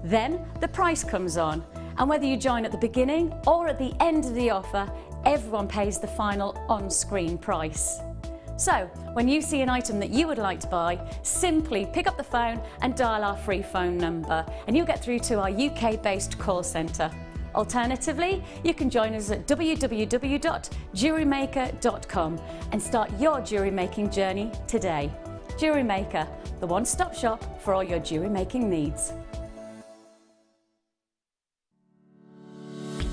Then the price comes on, and whether you join at the beginning or at the end of the offer, everyone pays the final on-screen price. So, when you see an item that you would like to buy, simply pick up the phone and dial our free phone number, and you'll get through to our UK-based call centre. Alternatively, you can join us at www.JewelleryMaker.com and start your jewellery making journey today. Jewellery Maker, the one-stop shop for all your jewellery making needs.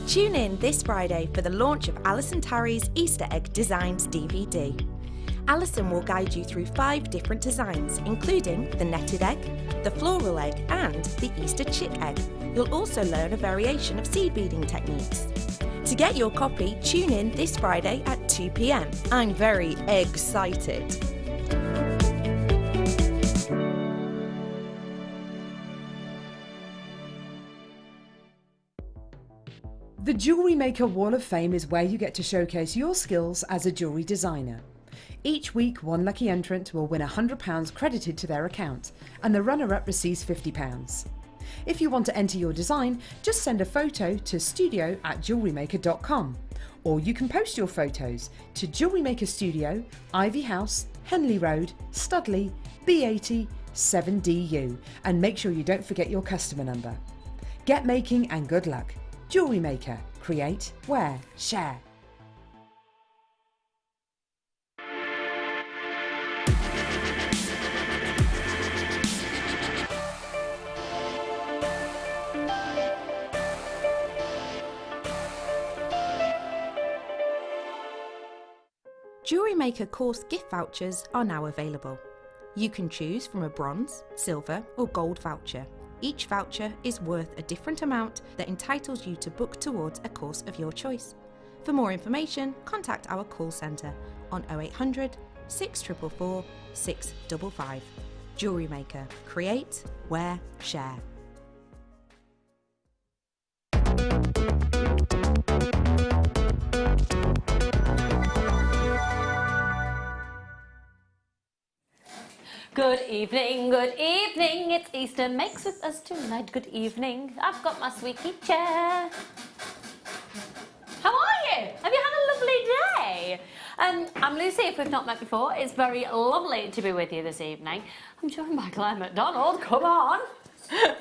Tune in this Friday for the launch of Alison Tarry's Easter Egg Designs DVD. Alison will guide you through 5 different designs, including the netted egg, the floral egg and the Easter chick egg. You'll also learn a variation of seed beading techniques. To get your copy, tune in this Friday at 2 p.m. I'm very excited. The Jewellery Maker Wall of Fame is where you get to showcase your skills as a jewellery designer. Each week, one lucky entrant will win £100 credited to their account, and the runner-up receives £50. If you want to enter your design, just send a photo to studio@jewellerymaker.com, or you can post your photos to Jewellery Maker Studio, Ivy House, Henley Road, Studley, B80 7DU, and make sure you don't forget your customer number. Get making and good luck. Jewellery Maker. Create, wear, share. Jewellery Maker course gift vouchers are now available. You can choose from a bronze, silver or gold voucher. Each voucher is worth a different amount that entitles you to book towards a course of your choice. For more information, contact our call centre on 0800 644 655. Jewellery Maker. Create, wear, share. Good evening, it's Easter Makes with us tonight. Good evening, I've got my squeaky chair. How are you? Have you had a lovely day? I'm Lucy, if we've not met before. It's very lovely to be with you this evening. I'm joined by Claire McDonald, come on. I've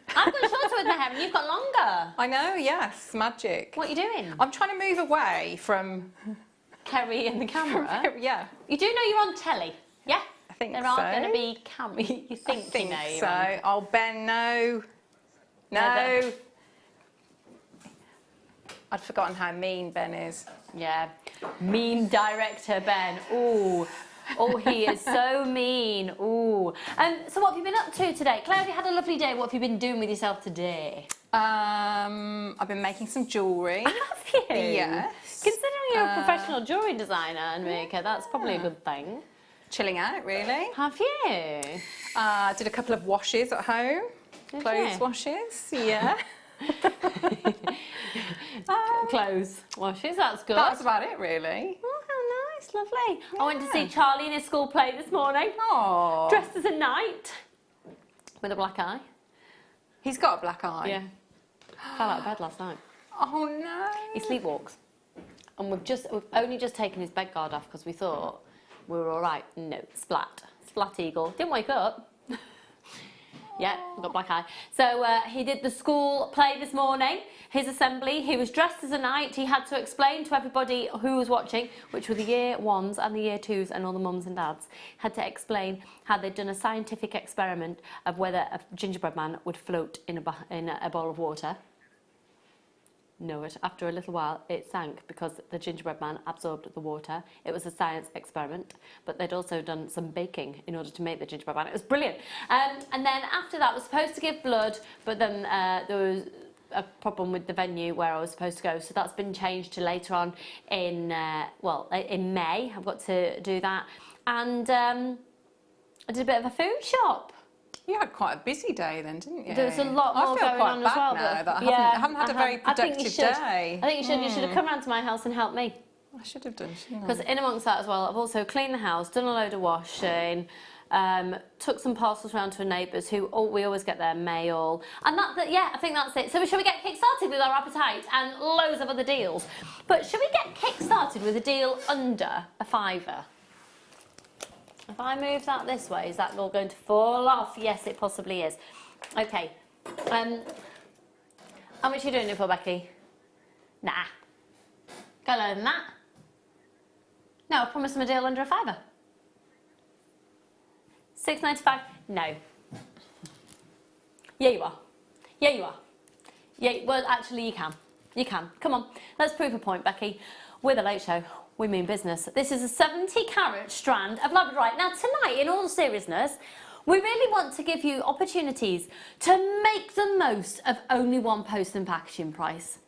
got shorter with my hair and you've got longer. I know, yes, magic. What are you doing? I'm trying to move away from... Kerry and the camera? Yeah. You do know you're on telly, yeah? I think there so. aren't going to be cameras. You think I think you know so. Oh, Ben, no. No. I'd forgotten how mean Ben is. Yeah. Mean director, Ben. Ooh. Oh, he is so mean. Ooh. So what have you been up to today? Claire, have you had a lovely day? What have you been doing with yourself today? I've been making some jewellery. Have you? Yes. Considering you're a professional jewellery designer and maker, that's probably a good thing. Chilling out, really. Have you? Did a couple of washes at home. Did Clothes you? washes, yeah. Clothes washes, that's good. That's about it, really. Oh, how nice, lovely. Yeah. I went to see Charlie in his school play this morning. Oh. Dressed as a knight with a black eye. He's got a black eye. Yeah. Fell out of bed last night. Oh no. He sleepwalks. And we've only just taken his bed guard off because we thought we were all right. No, splat eagle. Didn't wake up. Yeah, got black eye. So he did the school play this morning, his assembly. He was dressed as a knight. He had to explain to everybody who was watching, which were the year ones and the year twos and all the mums and dads, had to explain how they'd done a scientific experiment of whether a gingerbread man would float in a bowl of water. No, after a little while it sank because the gingerbread man absorbed the water. It was a science experiment, but they'd also done some baking in order to make the gingerbread man. It was brilliant. And then after that, I was supposed to give blood, but then there was a problem with the venue where I was supposed to go, so that's been changed to later on in in May. I've got to do that, and I did a bit of a food shop. You had quite a busy day then, didn't you? There was a lot more going on as well. I feel quite bad now that I haven't had a very productive day. I think you should. You should have come round to my house and helped me. I should have done, shouldn't I? Because in amongst that as well, I've also cleaned the house, done a load of washing, took some parcels around to neighbours who we always get their mail, and yeah, I think that's it. So shall we get kick-started with our Apatite and loads of other deals? But should we get kick-started with a deal under a £5? If I move that this way, is that all going to fall off? Yes, it possibly is. Okay. How much are you doing it for, Becky? Nah. Go lower than that. No, I promised them a deal under a £5. £6.95? No. Yeah, you are. Yeah, you are. Yeah, well, actually, you can. You can. Come on, let's prove a point, Becky. We're the Late Show. We mean business. This is a 70-carat strand of Labradorite. Now, tonight, in all seriousness, we really want to give you opportunities to make the most of only one post and packaging price.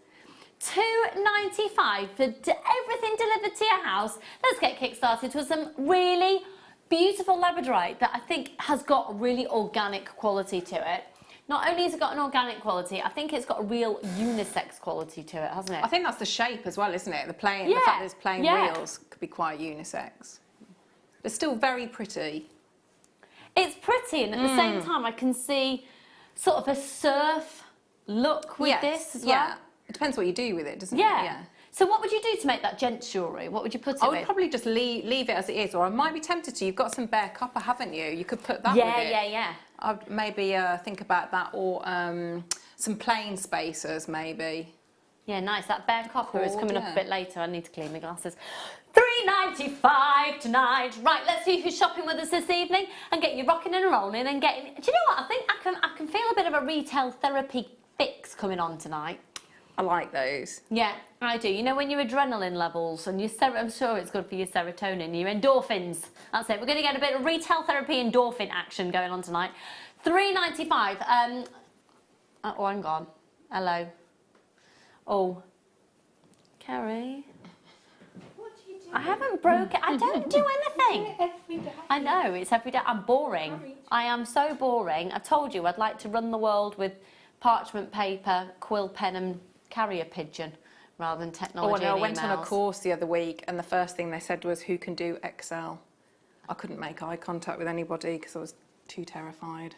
£2.95 for everything delivered to your house. Let's get kick-started with some really beautiful Labradorite that I think has got really organic quality to it. Not only has it got an organic quality, I think it's got a real unisex quality to it, hasn't it? I think that's the shape as well, isn't it? The fact that there's plain reels could be quite unisex. It's still very pretty. It's pretty, and at the same time, I can see sort of a surf look with this as well. Yeah, it depends what you do with it, doesn't it? Yeah. So what would you do to make that gents jewellery? What would you put it with? I would probably just leave it as it is, or I might be tempted to. You've got some bare copper, haven't you? You could put that with it. Yeah. I'd maybe think about that, or some plain spacers, maybe. Yeah, nice. That bare copper is coming up a bit later. I need to clean my glasses. £3.95 tonight. Right, let's see who's shopping with us this evening and get you rocking and rolling and getting... Do you know what? I think I can feel a bit of a retail therapy fix coming on tonight. I like those. Yeah, I do. You know, when your adrenaline levels and your I'm sure it's good for your serotonin, your endorphins. That's it. We're going to get a bit of retail therapy endorphin action going on tonight. £3.95. Oh, I'm gone. Hello. Oh, Kerry. What do you do? I haven't broken. I don't do anything. Every day. I know, it's every day. I'm boring. I am so boring. I told you I'd like to run the world with parchment paper, quill pen and carrier pigeon rather than technology. I went on a course the other week, and the first thing they said was, who can do Excel? I couldn't make eye contact with anybody because I was too terrified.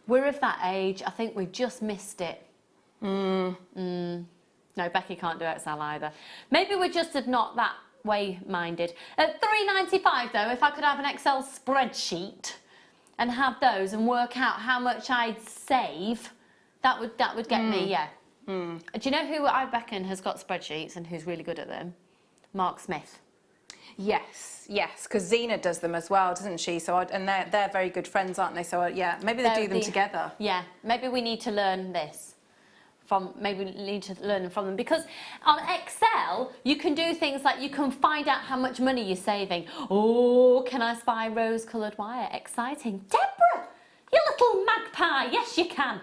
We're of that age. I think we've just missed it. No, Becky can't do Excel either. Maybe we're just not that way-minded. At £3.95 though, if I could have an Excel spreadsheet and have those and work out how much I'd save, that would get me, yeah. Do you know who I reckon has got spreadsheets and who's really good at them? Mark Smith. Yes, because Zena does them as well, doesn't she? So and they're very good friends, aren't they? So yeah, maybe they do them together. Yeah, maybe we need to learn this. Maybe we need to learn from them, because on Excel you can do things like you can find out how much money you're saving. Oh, can I spy rose-coloured wire? Exciting. Deborah, you little magpie. Yes, you can.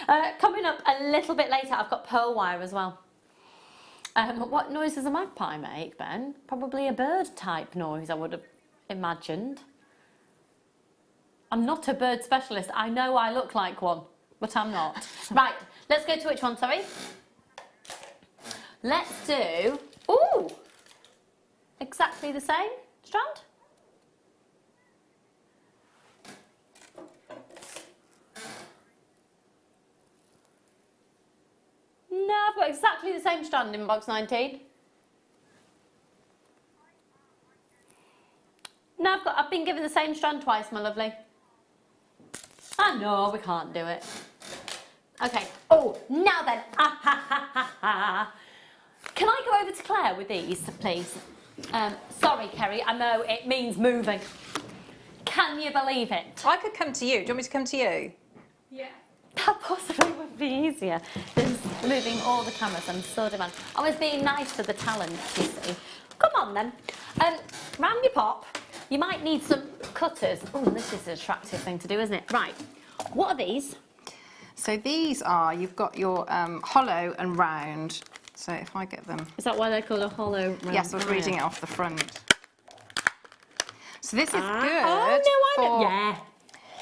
Oh, coming up a little bit later, I've got pearl wire as well. What noise does a magpie make, Ben? Probably a bird-type noise, I would have imagined. I'm not a bird specialist. I know I look like one, but I'm not. Right, let's go to which one, sorry? Let's do... Ooh! Exactly the same strand? No, I've got exactly the same strand in box 19. No, I've been given the same strand twice, my lovely. Ah, no, we can't do it. Okay. Oh, now then. Ah, ha, ha, ha, ha. Can I go over to Claire with these, please? Sorry, Kerry, I know it means moving. Can you believe it? I could come to you. Do you want me to come to you? Yeah. That possibly would be easier than moving all the cameras. I'm so demand. I was being nice to the talent, you see. Come on then. Round your pop. You might need some cutters. Oh, this is an attractive thing to do, isn't it? Right. What are these? So these are, you've got your hollow and round. So if I get them. Is that why they're called a hollow round? Yes, I was reading it off the front. So this is good. Oh, no, I know. Yeah.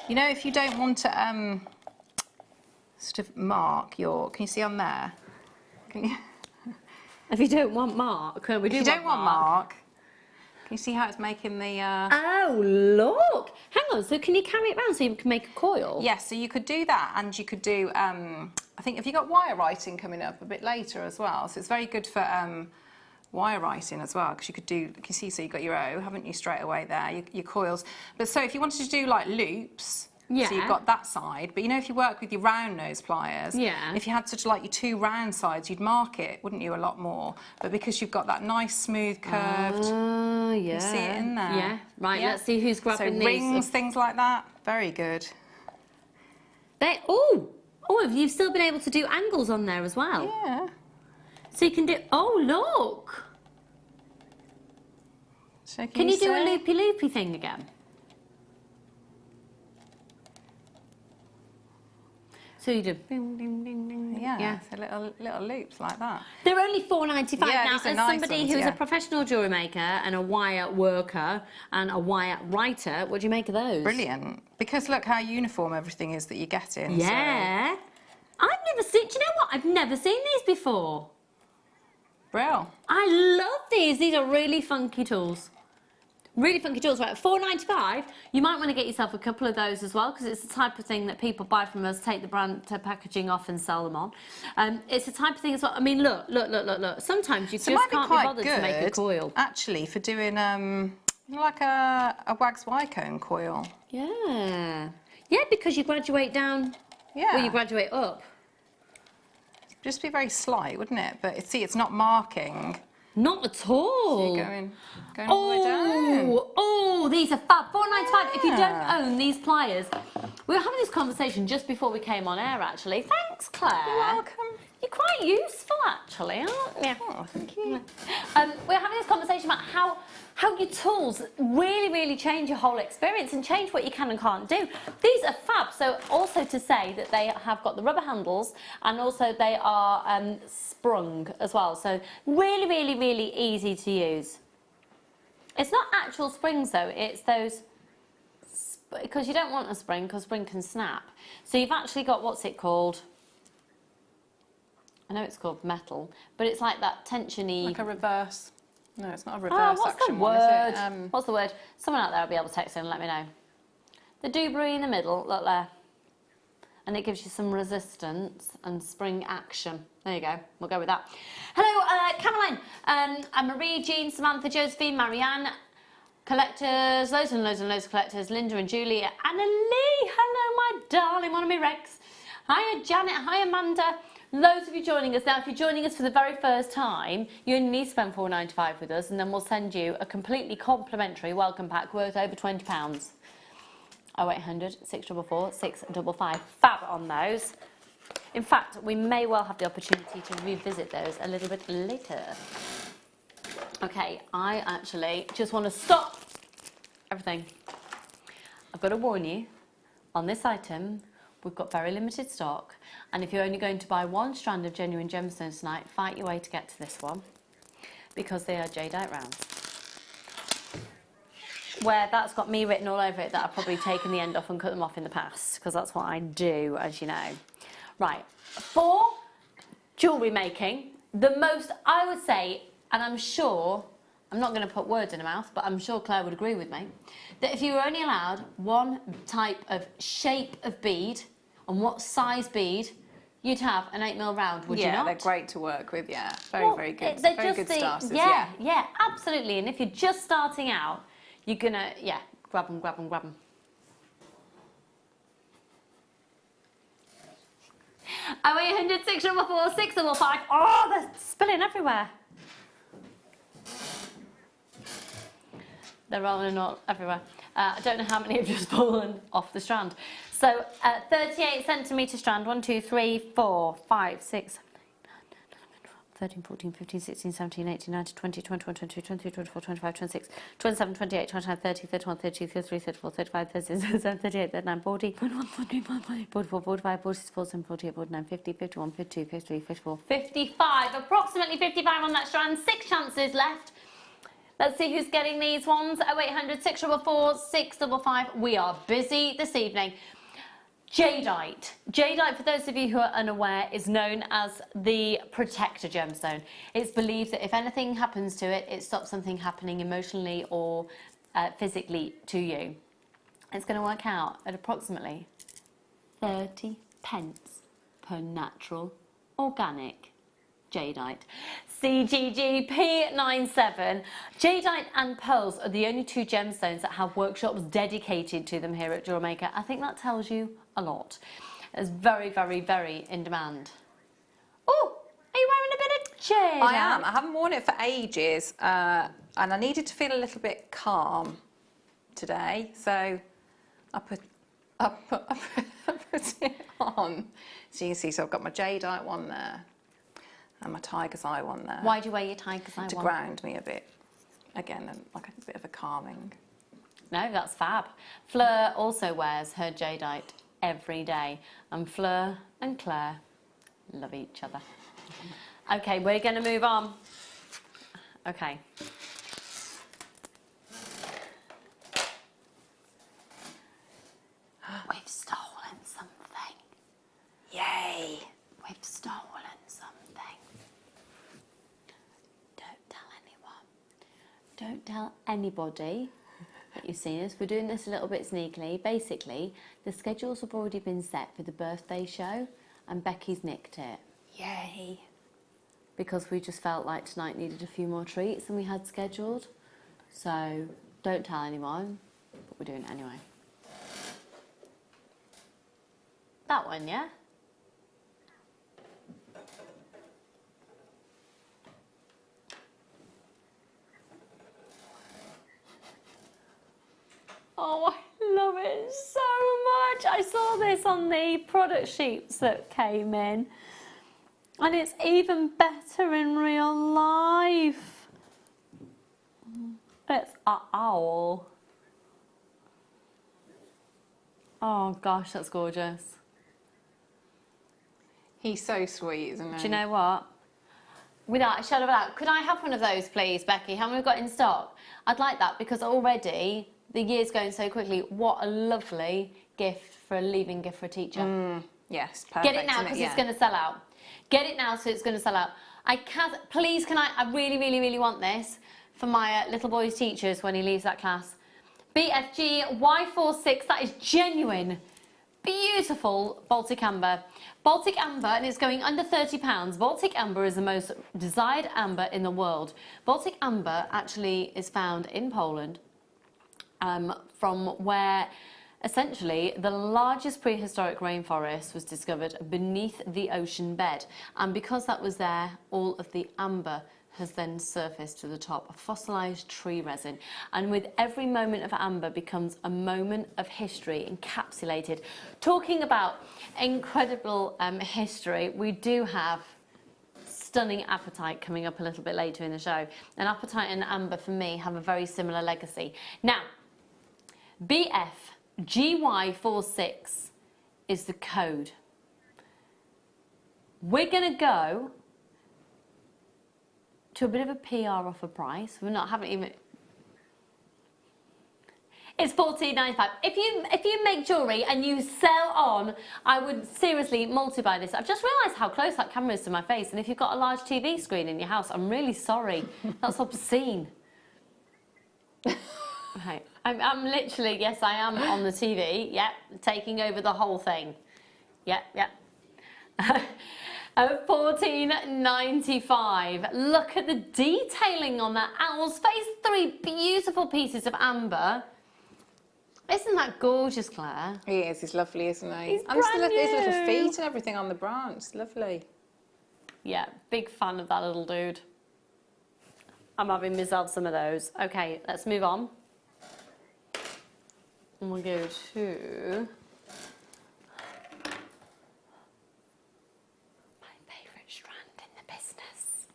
You know, if you don't want to sort of mark your, can you see on there? Can you? If you don't want mark, we do. If you don't want mark, Can you see how it's making the... Oh, look. Hang on, so can you carry it around so you can make a coil? Yes, so you could do that, and you could do, I think, have you got wire writing coming up a bit later as well? So it's very good for wire writing as well, because you could do, you can see, so you've got your O, haven't you, straight away there, your coils. But so if you wanted to do like loops, yeah. so you've got that side, but you know, if you work with your round nose pliers, yeah. if you had such like your two round sides, you'd mark it, wouldn't you, a lot more? But because you've got that nice, smooth, curved, yeah. you see it in there. Yeah, right, Yeah. let's see who's grabbing so these. rings, things like that, very good. Oh, you've still been able to do angles on there as well. Yeah. So you can do, oh, look. So Can you do a see? loopy-loopy thing again? So you do ding, ding, ding, ding. Yeah, so little loops like that. They're only $4.95 Yeah, now. these are As nice somebody ones, who's yeah. a professional jewellery maker and a wire worker and a wire writer, what do you make of those? Brilliant. Because look how uniform everything is that you're getting. Yeah. I've never seen, do you know what? I've never seen these before. Brill. I love these. These are really funky tools. Really funky tools, right? $4.95. You might want to get yourself a couple of those as well, because it's the type of thing that people buy from us, take the brand to packaging off and sell them on. It's the type of thing as well. I mean, look. Sometimes you So just it might be can't be quite bothered good, to make a coil. actually, for doing like a wax wire cone coil. Yeah. Yeah, because you graduate down. Yeah. Well, you graduate up. Just be very slight, wouldn't it? But see, it's not marking. Not at all. So you're going all the way down. Oh, these are fab. $4.95. If you don't Yeah. own these pliers, we were having this conversation just before we came on air, actually. Thanks, Claire. You're welcome. You're quite useful, actually, aren't you? Oh, thank you. We're having this conversation about how your tools really change your whole experience and change what you can and can't do. These are fab. So also to say that they have got the rubber handles and also they are sprung as well. So really easy to use. It's not actual springs though. It's those, because you don't want a spring because spring can snap. So you've actually got, what's it called? I know it's called metal, but it's like that tensiony. Like a reverse. No, it's not a reverse Oh, what's the action one, word? is it? What's the word? Someone out there will be able to text in and let me know. The doobry in the middle, look there. And it gives you some resistance and spring action. There you go, we'll go with that. Hello, Caroline, Marie, Jean, Samantha, Josephine, Marianne, collectors, loads of collectors, Linda and Julie, Anna Lee, hello my darling, one of my regs. Hiya Janet, hi Amanda. Loads of you joining us. Now, if you're joining us for the very first time, you only need to spend $4.95 with us, and then we'll send you a completely complimentary welcome pack worth over £20. 0800 644 655. Fab on those. In fact, we may well have the opportunity to revisit those a little bit later. Okay, I actually just want to stop everything. I've got to warn you, on this item, we've got very limited stock, and if you're only going to buy one strand of genuine gemstones tonight, fight your way to get to this one, because they are Jadeite rounds. Where that's got me written all over it that I've probably taken the end off and cut them off in the past, because that's what I do, as you know. Right, for jewellery making, the most, I would say, and I'm sure, I'm not going to put words in her mouth, but I'm sure Claire would agree with me, that if you were only allowed one type of shape of bead, and what size bead, you'd have an 8mm round, would you not? Yeah, they're great to work with, yeah. Very good. They're Very just good the, starters, yeah, absolutely. And if you're just starting out, you're gonna, grab them. 0800 644 655. Oh, they're spilling everywhere. They're rolling all everywhere. I don't know how many have just fallen off the strand. So 38 centimetre strand, 1, 2, 3, 4, 5, 6, 13, 14, 15, 16, 17, 18, 19, 20, 21, 22, 23, 24, 25, 26, 27, 28, 29, 30, 31, 32, 33, 34, 35, 36, 37, 38, 39, 40, 41, 42, 44, 45, 46, 47, 48, 49, 50, 51, 52, 53, 54, 55. Approximately 55 on that strand. 6 chances left. Let's see who's getting these ones. 0800 644 655. We are busy this evening. Jadeite. Jadeite, for those of you who are unaware, is known as the protector gemstone. It's believed that if anything happens to it, it stops something happening emotionally or physically to you. It's going to work out at approximately 30 pence per natural organic jadeite. CGGP97. Jadeite and pearls are the only two gemstones that have workshops dedicated to them here at Jewellery Maker. I think that tells you a lot. It's very, very, very in demand. Oh, are you wearing a bit of jadeite? I am. I haven't worn it for ages, and I needed to feel a little bit calm today, so I put it on. So you can see, so I've got my jadeite one there and my tiger's eye one there. Why do you wear your tiger's eye one? To ground me a bit. Again, like a bit of a calming. No, that's fab. Fleur also wears her jadeite every day, and Fleur and Claire love each other. Okay, we're going to move on. Okay. We've stolen something. Yay! We've stolen something. Don't tell anyone. Don't tell anybody that you've seen us. We're doing this a little bit sneakily. Basically, the schedules have already been set for the birthday show, and Becky's nicked it. Yay! Because we just felt like tonight needed a few more treats than we had scheduled. So don't tell anyone, but we're doing it anyway. That one, yeah? Oh, I love it so much. I saw this on the product sheets that came in. And it's even better in real life. It's an owl. Oh gosh, that's gorgeous. He's so sweet, isn't he? Do you know what? Without a shadow of a doubt, could I have one of those, please, Becky? How many have we got in stock? I'd like that because already the year's going so quickly. What a lovely gift for a leaving gift for a teacher. Yes, perfect. Get it now because it's going to sell out. Get it now so it's going to sell out. I really, really, really want this for my little boy's teachers when he leaves that class. BFG Y46, that is genuine, beautiful Baltic amber. Baltic amber, and it's going under £30. Baltic amber is the most desired amber in the world. Baltic amber actually is found in Poland, from where essentially the largest prehistoric rainforest was discovered beneath the ocean bed. And because that was there, all of the amber has then surfaced to the top, a fossilised tree resin. And with every moment of amber becomes a moment of history encapsulated. Talking about incredible history, we do have stunning Apatite coming up a little bit later in the show. And Apatite and amber for me have a very similar legacy. Now, BFGY46 is the code. We're going to go to a bit of a PR offer price. Haven't even. It's $14.95. If you make jewellery and you sell on, I would seriously multiply this. I've just realised how close that camera is to my face, and if you've got a large TV screen in your house, I'm really sorry. That's obscene. Right. I'm literally, yes, I am on the TV. Yep, taking over the whole thing. Yep. $14.95. Look at the detailing on that owl's face. 3 beautiful pieces of amber. Isn't that gorgeous, Claire? He is. He's lovely, isn't he? He's and his brand little new. feet and everything on the branch. Lovely. Yeah, big fan of that little dude. I'm having myself some of those. Okay, let's move on. And we'll go to my favourite strand in the business.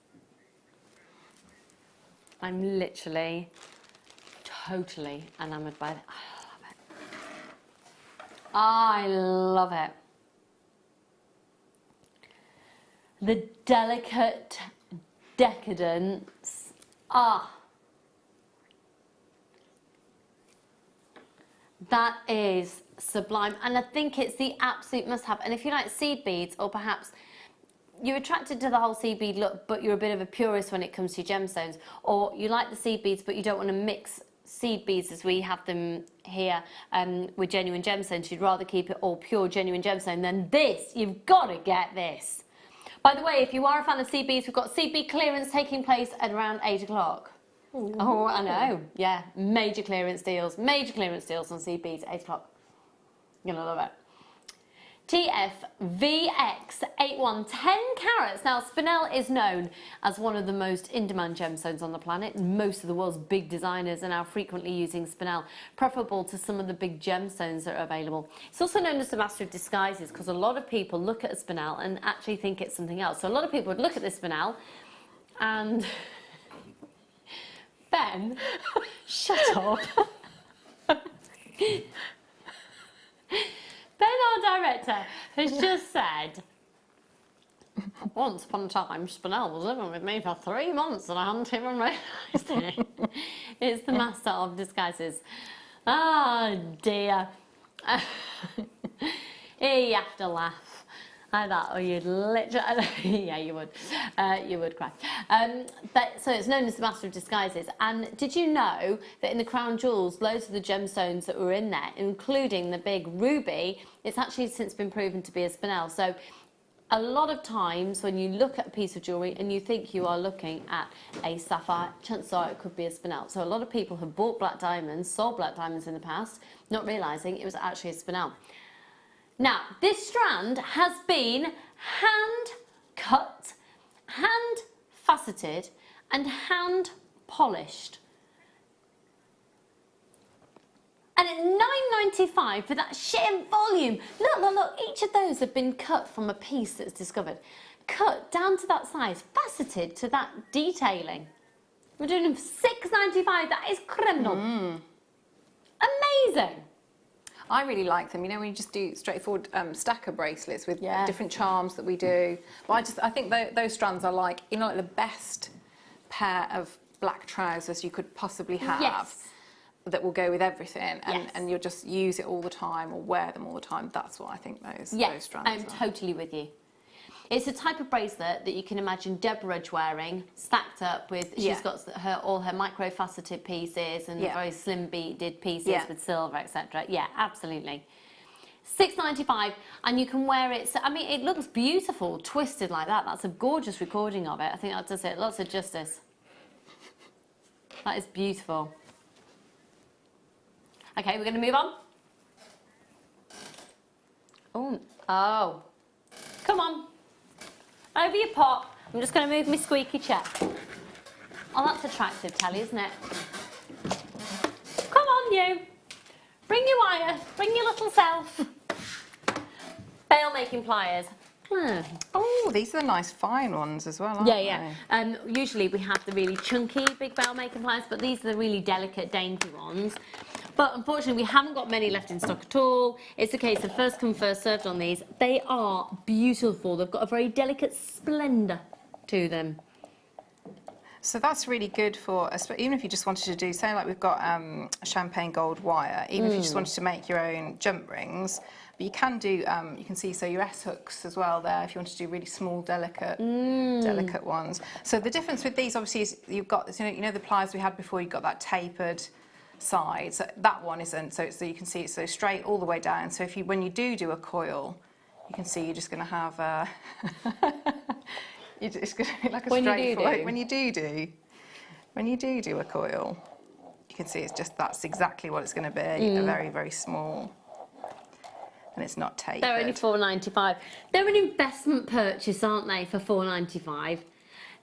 I'm literally totally enamoured by it. I love it. The delicate decadence. That is sublime, and I think it's the absolute must-have. And if you like seed beads, or perhaps you're attracted to the whole seed bead look, but you're a bit of a purist when it comes to gemstones, or you like the seed beads, but you don't want to mix seed beads as we have them here with genuine gemstones, you'd rather keep it all pure genuine gemstone, then this, you've got to get this. By the way, if you are a fan of seed beads, we've got seed bead clearance taking place at around 8 o'clock. Oh, I know. Yeah, major clearance deals on seed beads, 8 o'clock. You're going to love it. TFVX81, 10 carats. Now, Spinel is known as one of the most in-demand gemstones on the planet. Most of the world's big designers are now frequently using Spinel, preferable to some of the big gemstones that are available. It's also known as the master of disguises because a lot of people look at a Spinel and actually think it's something else. So a lot of people would look at this Spinel and... Ben, shut up. Ben, our director, has just said, once upon a time, Spinel was living with me for 3 months and I hadn't even realised it. It's the master of disguises. Oh dear. You have to laugh at that or you'd literally, yeah, you would cry. So it's known as the master of disguises. And did you know that in the crown jewels, loads of the gemstones that were in there, including the big ruby, it's actually since been proven to be a Spinel. So a lot of times when you look at a piece of jewellery and you think you are looking at a sapphire, chances are it could be a Spinel. So a lot of people have bought black diamonds, sold black diamonds in the past, not realising it was actually a Spinel. Now, this strand has been hand cut, hand faceted and hand polished. And at $9.95 for that sheer volume. Look, each of those have been cut from a piece that's discovered. Cut down to that size, faceted to that detailing. We're doing them for $6.95, that is criminal. Amazing. I really like them. You know, when you just do straightforward stacker bracelets with different charms that we do. But I think those strands are like, you know, like the best pair of black trousers you could possibly have. Yes. That will go with everything, Yes. and you'll just use it all the time or wear them all the time. That's what I think those strands I'm totally with you. It's a type of bracelet that you can imagine Deborah wearing, stacked up with, she's got all her micro-faceted pieces and very slim beaded pieces with silver, etc. Yeah, absolutely. $6.95, and you can wear it, so, I mean, it looks beautiful, twisted like that. That's a gorgeous recording of it. I think that does it lots of justice. That is beautiful. Okay, we're going to move on. Oh, come on. Over your pot. I'm just going to move my squeaky chair. Oh, that's attractive, Telly, isn't it? Come on, you. Bring your wire. Bring your little self. Bail making pliers. Oh, these are the nice fine ones as well, aren't they? Usually we have the really chunky big bail making pliers, but these are the really delicate, dainty ones. But unfortunately, we haven't got many left in stock at all. It's a case of first come, first served on these. They are beautiful. They've got a very delicate splendour to them. So that's really good for, even if you just wanted to do, say like we've got champagne gold wire, even if you just wanted to make your own jump rings, but you can do, you can see, so your S-hooks as well there, if you want to do really small, delicate ones. So the difference with these, obviously, is you've got, you know the pliers we had before, you've got that tapered side, so that one isn't, so you can see it's so straight all the way down. So if you, when you do a coil, you can see you're just going to have it's going to be like a straightforward. When you do a coil, you can see that's exactly what it's going to be. A very, very small, and it's not tapered. They're only $4.95. They're an investment purchase, aren't they, for $4.95?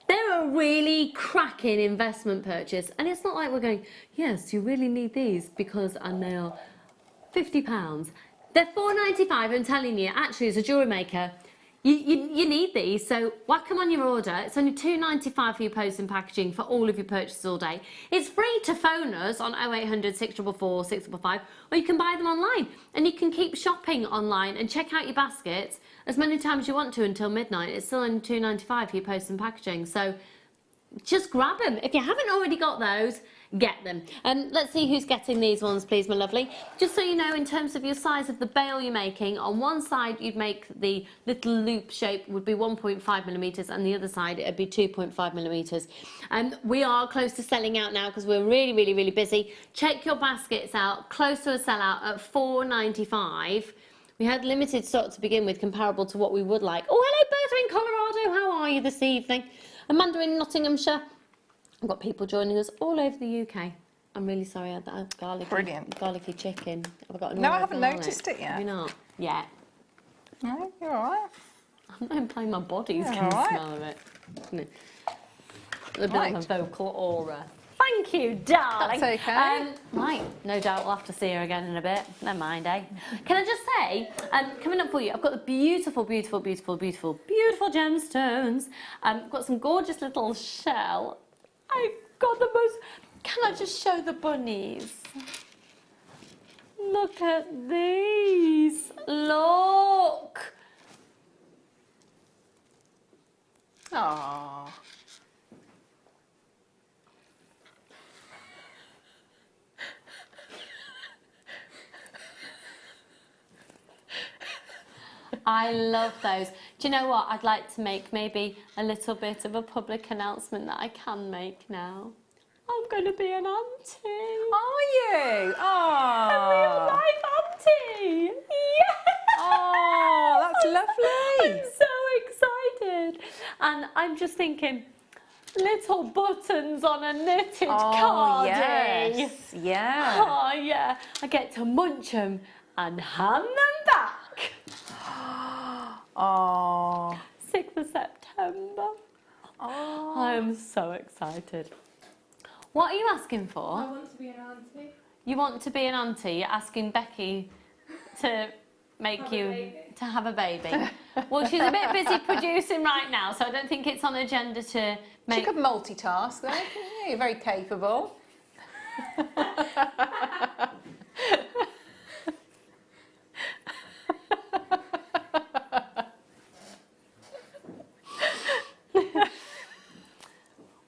They're a really cracking investment purchase, and it's not like we're going, yes, you really need these because and they are £50. They're $4.95. I'm telling you, actually, as a jewellery maker, you need these, so whack them on your order. It's only $2.95 for your post and packaging for all of your purchases all day. It's free to phone us on 0800 644 655, or you can buy them online, and you can keep shopping online and check out your baskets as many times as you want to until midnight. It's still only $2.95 for your post and packaging, so just grab them. If you haven't already got those, get them. Let's see who's getting these ones, please, my lovely. Just so you know, in terms of your size of the bail you're making, on one side you'd make the little loop shape would be 1.5 millimeters, and the other side it'd be 2.5 millimeters. We are close to selling out now because we're really, really, really busy. Check your baskets out, close to a sellout at £4.95. We had limited stock to begin with, comparable to what we would like. Oh, hello, Bertha in Colorado. How are you this evening? Amanda in Nottinghamshire. I've got people joining us all over the UK. I'm really sorry I had that garlicky chicken. Have I got No, I haven't noticed it yet. Have you not? Yeah. No, you're all right. I'm not implying my body's Yeah, can all right. smell of it. No. A bit Right. of a vocal aura. Thank you, darling. That's okay. Right, no doubt we'll have to see her again in a bit. Never mind, eh? Can I just say, coming up for you, I've got the beautiful, beautiful, beautiful, beautiful, beautiful gemstones. I've got some gorgeous little shell. I've got the most... Can I just show the bunnies? Look at these. Look. Aww. I love those. Do you know what? I'd like to make maybe a little bit of a public announcement that I can make now. I'm going to be an auntie. Are you? Oh. A real life auntie. Yeah. Oh, that's lovely. I'm so excited. And I'm just thinking, little buttons on a knitted cardie. Yes. Yeah. Oh, yeah. I get to munch them and hand them back. Oh. 6th of September. Oh. I am so excited. What are you asking for? I want to be an auntie. You want to be an auntie? You're asking Becky to make Have a you baby. to have a baby. Well, she's a bit busy producing right now, so I don't think it's on the agenda to She make. could multitask though. You're very capable.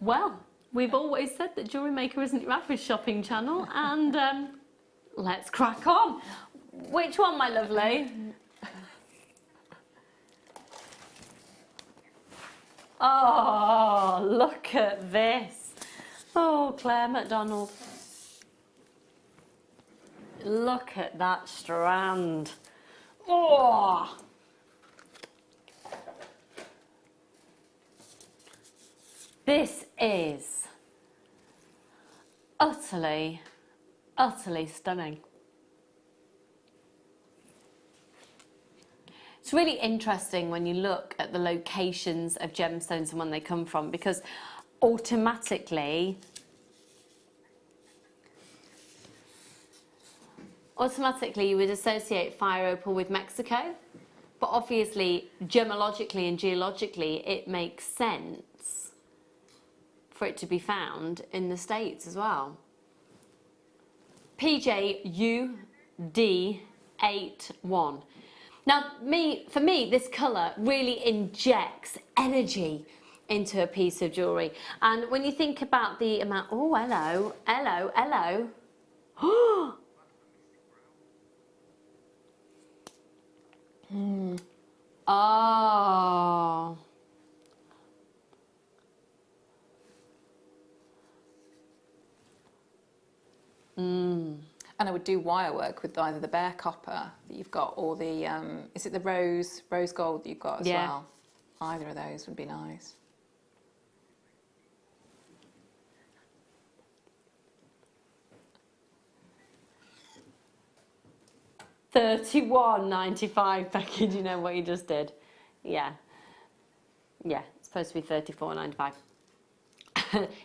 Well, we've always said that Jewellery Maker isn't your average shopping channel, and let's crack on. Which one, my lovely? Oh, look at this. Oh, Claire MacDonald. Look at that strand. Oh. This is utterly, utterly stunning. It's really interesting when you look at the locations of gemstones and when they come from, because automatically you would associate fire opal with Mexico, but obviously gemologically and geologically it makes sense for it to be found in the States as well. PJUD81. Now, for me, this colour really injects energy into a piece of jewellery. And when you think about the amount... Oh, hello, hello, hello. Oh. And I would do wire work with either the bare copper that you've got or the, is it the rose gold that you've got as well? Either of those would be nice. £31.95, Becky. Do you know what you just did? Yeah. Yeah, it's supposed to be £34.95.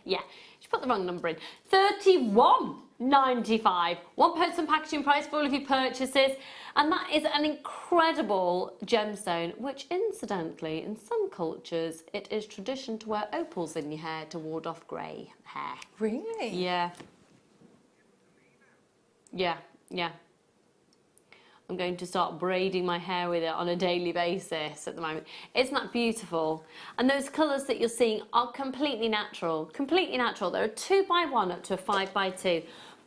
Yeah, she put the wrong number in. £31.95. £1 packaging price for all of your purchases. And that is an incredible gemstone, which incidentally, in some cultures, it is tradition to wear opals in your hair to ward off grey hair. Really? Yeah. Yeah, yeah. I'm going to start braiding my hair with it on a daily basis at the moment. Isn't that beautiful? And those colours that you're seeing are completely natural, completely natural. They're a 2x1 up to a 5x2.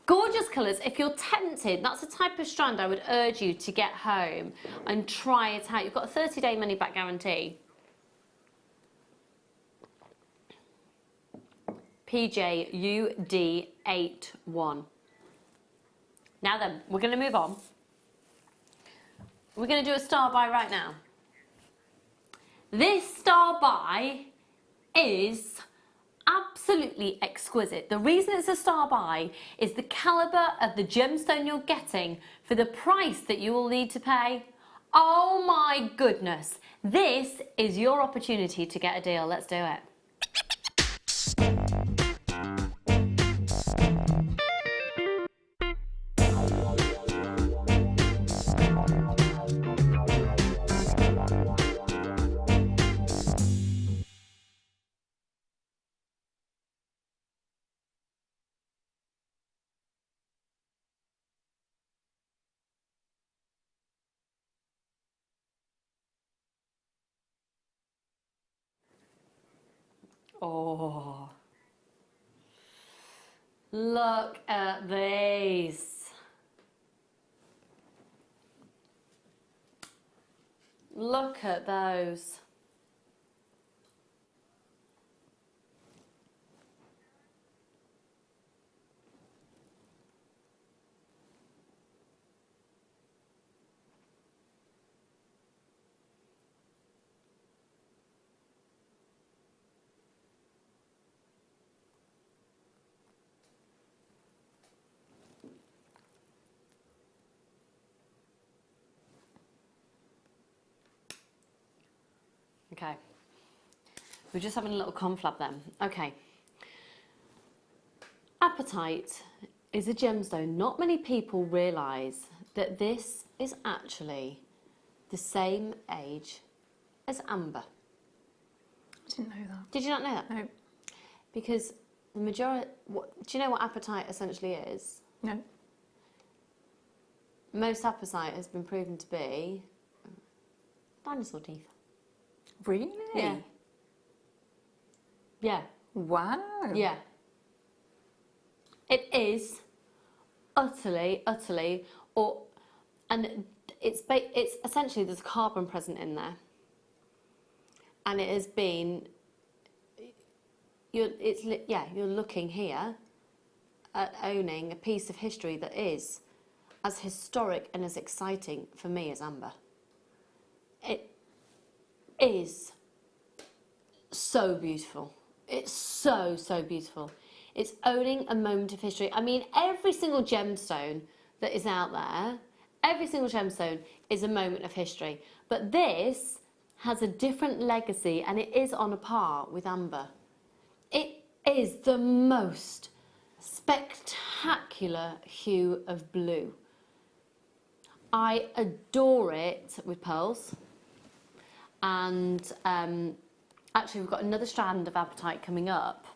Gorgeous colours. If you're tempted, that's the type of strand I would urge you to get home and try it out. You've got a 30-day money-back guarantee. PJUD81. Now then, we're going to move on. We're going to do a star buy right now. This star buy is absolutely exquisite. The reason it's a star buy is the calibre of the gemstone you're getting for the price that you will need to pay. Oh my goodness. This is your opportunity to get a deal. Let's do it. Oh, look at these. Look at those. Okay, we're just having a little conflab then. Okay, Apatite is a gemstone. Not many people realise that this is actually the same age as amber. I didn't know that. Did you not know that? No. Because the majority, do you know what apatite essentially is? No. Most apatite has been proven to be dinosaur teeth. Really? Yeah. Yeah. Wow. Yeah. It is utterly, and it's essentially there's carbon present in there, and it has been. You're looking here at owning a piece of history that is as historic and as exciting for me as amber. It is so beautiful. It's so beautiful. It's owning a moment of history. I mean, every single gemstone that is out there, every single gemstone is a moment of history. But this has a different legacy and it is on a par with amber. It is the most spectacular hue of blue. I adore it with pearls. And actually we've got another strand of Apatite coming up,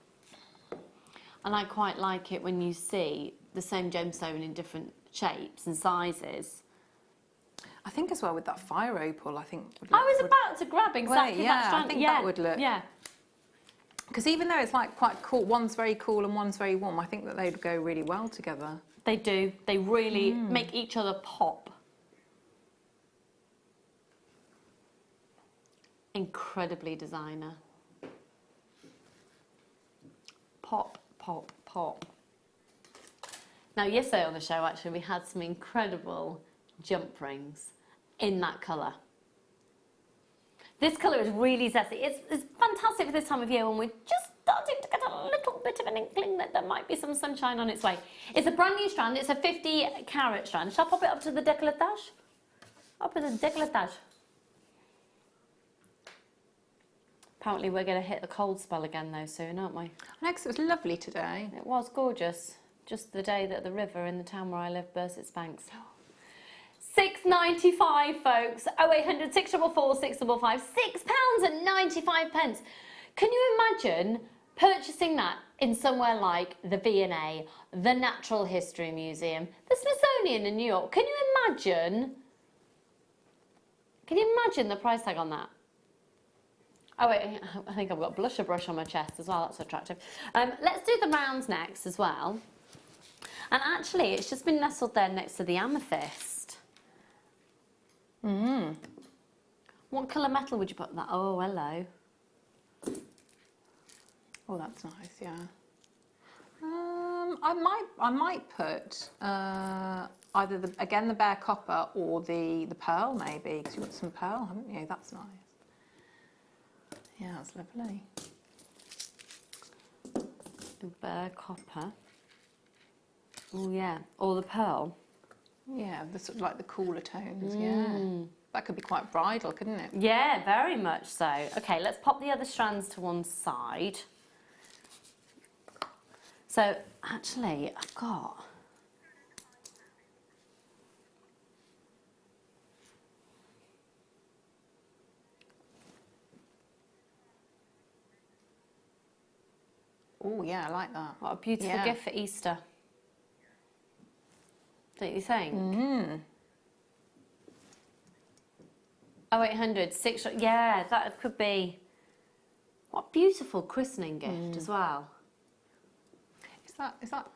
and I quite like it when you see the same gemstone in different shapes and sizes. I think as well with that fire opal, I think I was about to grab exactly that strand. I think that would look. Yeah. Because even though it's like quite cool, one's very cool and one's very warm, I think that they'd go really well together. They do. They really make each other pop. Incredibly designer. Pop, pop, pop. Now, yesterday on the show, actually, we had some incredible jump rings in that colour. This colour is really zesty. It's fantastic for this time of year when we're just starting to get a little bit of an inkling that there might be some sunshine on its way. It's a brand new strand. It's a 50 carat strand. Shall I pop it up to the décolletage? Up to the décolletage. Apparently we're going to hit the cold spell again though soon, aren't we? I know, 'cause it was lovely today. It was gorgeous. Just the day that the river in the town where I live burst its banks. £6.95, folks. 0800 644 655. £6.95. Can you imagine purchasing that in somewhere like the V&A, the Natural History Museum, the Smithsonian in New York? Can you imagine Can you imagine the price tag on that? Oh wait, I think I've got a blusher brush on my chest as well, that's attractive. Let's do the rounds next as well. And actually, it's just been nestled there next to the amethyst. What colour metal would you put in that? Oh, hello. Oh, that's nice, yeah. I might put either the bare copper or the pearl maybe, because you've got some pearl, haven't you? That's nice. Yeah, that's lovely. The bare copper. Oh yeah, or the pearl. Yeah, the sort of like the cooler tones. Yeah, that could be quite bridal, couldn't it? Yeah, very much so. Okay, let's pop the other strands to one side. So actually, I've got. Oh yeah, I like that. What a beautiful Yeah. gift for Easter. Don't you think? 0800, 6, yeah, that could be. What a beautiful christening gift as well. Is that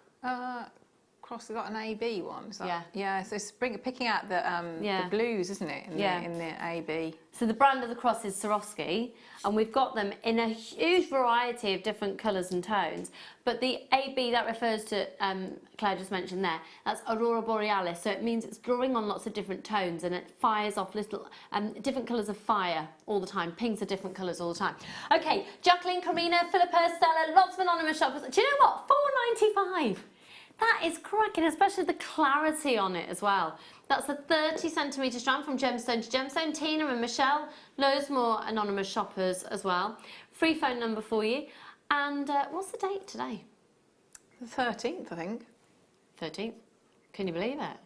cross? Is that an AB one? Is that, Yeah. Yeah. So it's picking out the Yeah. blues, isn't it? Yeah. In the AB. So the brand of the cross is Swarovski, and we've got them in a huge variety of different colours and tones. But the AB that refers to, Claire just mentioned there, that's Aurora Borealis. So it means it's drawing on lots of different tones, and it fires off little different colours of fire all the time. Pinks are different colours all the time. Okay, Jacqueline, Karina, Philippa, Stella, lots of anonymous shoppers. Do you know what? £4.95. That is cracking, especially the clarity on it as well. That's a 30cm strand from Gemstone to Gemstone. Tina and Michelle, loads more anonymous shoppers as well. Free phone number for you. And what's the date today? The 13th, I think. 13th. Can you believe it?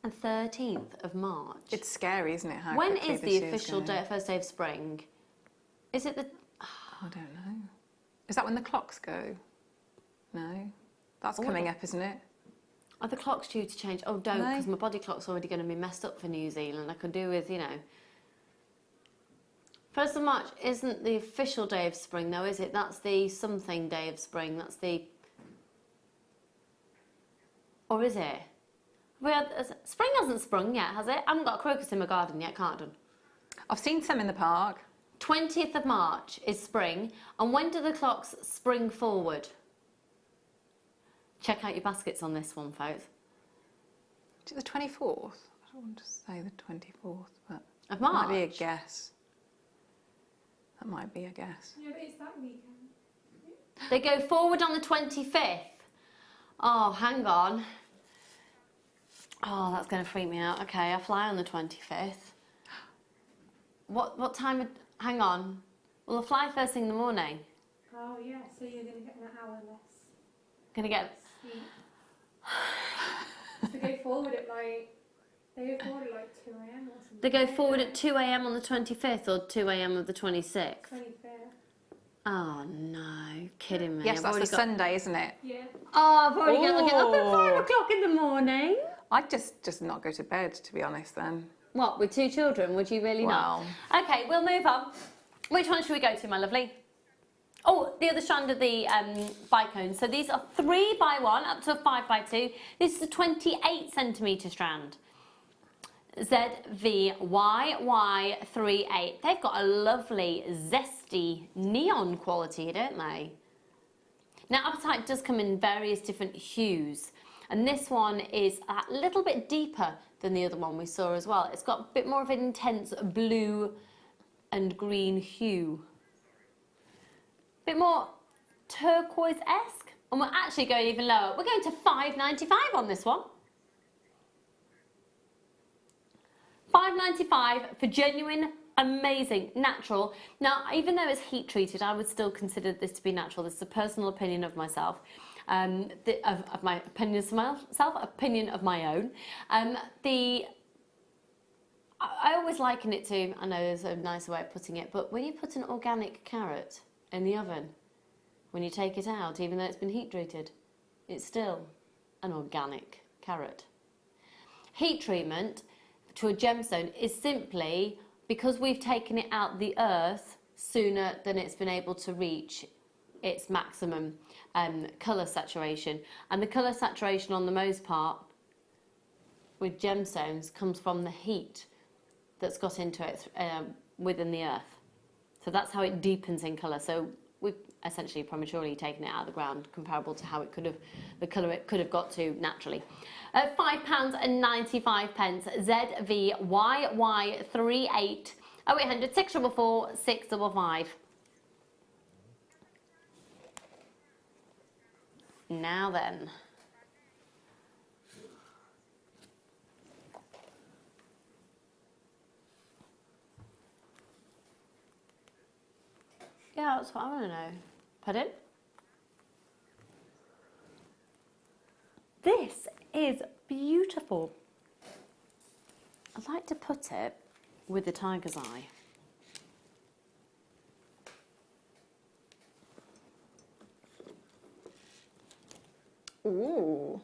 The 13th of March. It's scary, isn't it? How When quickly is this the year's official going. first day of spring? Is it the... I don't know. Is that when the clocks go? No. That's Oh, coming up, isn't it? Are the clocks due to change? Oh, don't, No. because my body clock's already going to be messed up for New Zealand. I could do with, you know... 1st of March isn't the official day of spring, though, is it? That's the something day of spring. That's the... Or is it? Spring hasn't sprung yet, has it? I haven't got a crocus in my garden yet, can't I? Done. I've seen some in the park. 20th of March is spring. And when do the clocks spring forward? Check out your baskets on this one, folks. Is it the 24th? I don't want to say the 24th, but Of that might be a March? guess. That might be a guess. Yeah, but it's that weekend. They go forward on the 25th. Oh, hang on. Oh, that's going to freak me out. Okay, I fly on the 25th. What time? Hang on. Well, I fly first thing in the morning. Oh yeah, so you're going to get an hour less Gonna get... sleep. So go forward at like, they go forward at like 2 a.m. or something. They go forward at 2 a.m. on the 25th or 2 a.m. of the 26th. 25th. Oh no, kidding me. Yes, I've that's already the Sunday, isn't it? Yeah. Oh, I've already got to get up at Oh. 5 o'clock in the morning. I'd just not go to bed, to be honest, then. What, with 2 children? Would you really not? Okay, we'll move on. Which one should we go to, my lovely? Oh, the other strand of the bicones. So these are 3x1 up to 5x2. This is a 28cm strand. ZVYY38. They've got a lovely, zesty neon quality, don't they? Now, Apatite does come in various different hues. And this one is a little bit deeper than the other one we saw as well. It's got a bit more of an intense blue and green hue. Bit more turquoise-esque. And we're actually going even lower. We're going to $5.95 on this one. $5.95 for genuine, amazing, natural. Now, even though it's heat treated, I would still consider this to be natural. This is a personal opinion of myself. Of my opinion of myself, opinion of my own. I always liken it to, I know there's a nicer way of putting it, but when you put an organic carrot in the oven, when you take it out, even though it's been heat treated, it's still an organic carrot. Heat treatment, to a gemstone is simply because we've taken it out the earth sooner than it's been able to reach its maximum colour saturation. And the colour saturation on the most part with gemstones comes from the heat that's got into it within the earth. So that's how it deepens in colour. So we've essentially prematurely taken it out of the ground, comparable to how it could have, the colour it could have got to naturally. £5.95, ZVYY38 0800 644 655. Now then. Yeah, that's what I want to know. Pardon? This is beautiful. I'd like to put it with the tiger's eye. Ooh.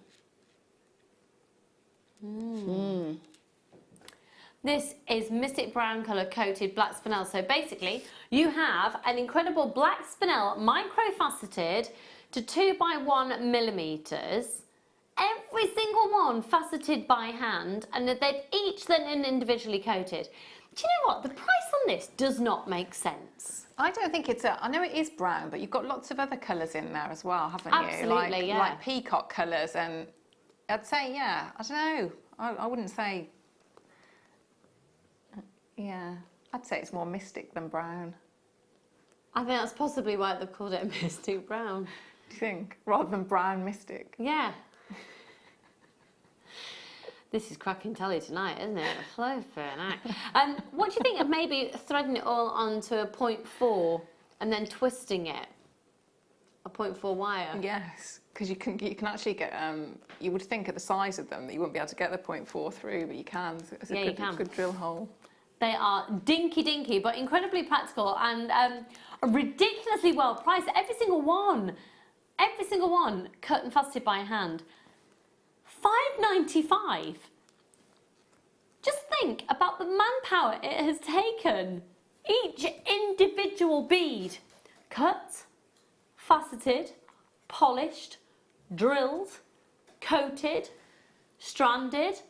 This is Mystic Brown colour coated black spinel. So basically, you have an incredible black spinel, micro-faceted to 2x1 millimetres. Every single one faceted by hand, and they've each then individually coated. Do you know what? The price on this does not make sense. I don't think it's I know it is brown, but you've got lots of other colours in there as well, haven't you? Absolutely, yeah. Like peacock colours, and I'd say, yeah, I don't know. I wouldn't say, yeah, I'd say it's more mystic than brown. I think that's possibly why they've called it Mystic Brown. Do you think? Rather than brown mystic? Yeah. This is cracking telly tonight, isn't it? Flow for an act. What do you think of maybe threading it all onto a 0.4 and then twisting it? A 0.4 wire? Yes, because you can actually get, you would think at the size of them that you wouldn't be able to get the 0.4 through, but you can. So it's a good drill hole. They are dinky, but incredibly practical and ridiculously well priced. Every single one cut and faceted by hand. £5.95. Just think about the manpower it has taken. Each individual bead cut, faceted, polished, drilled, coated, stranded.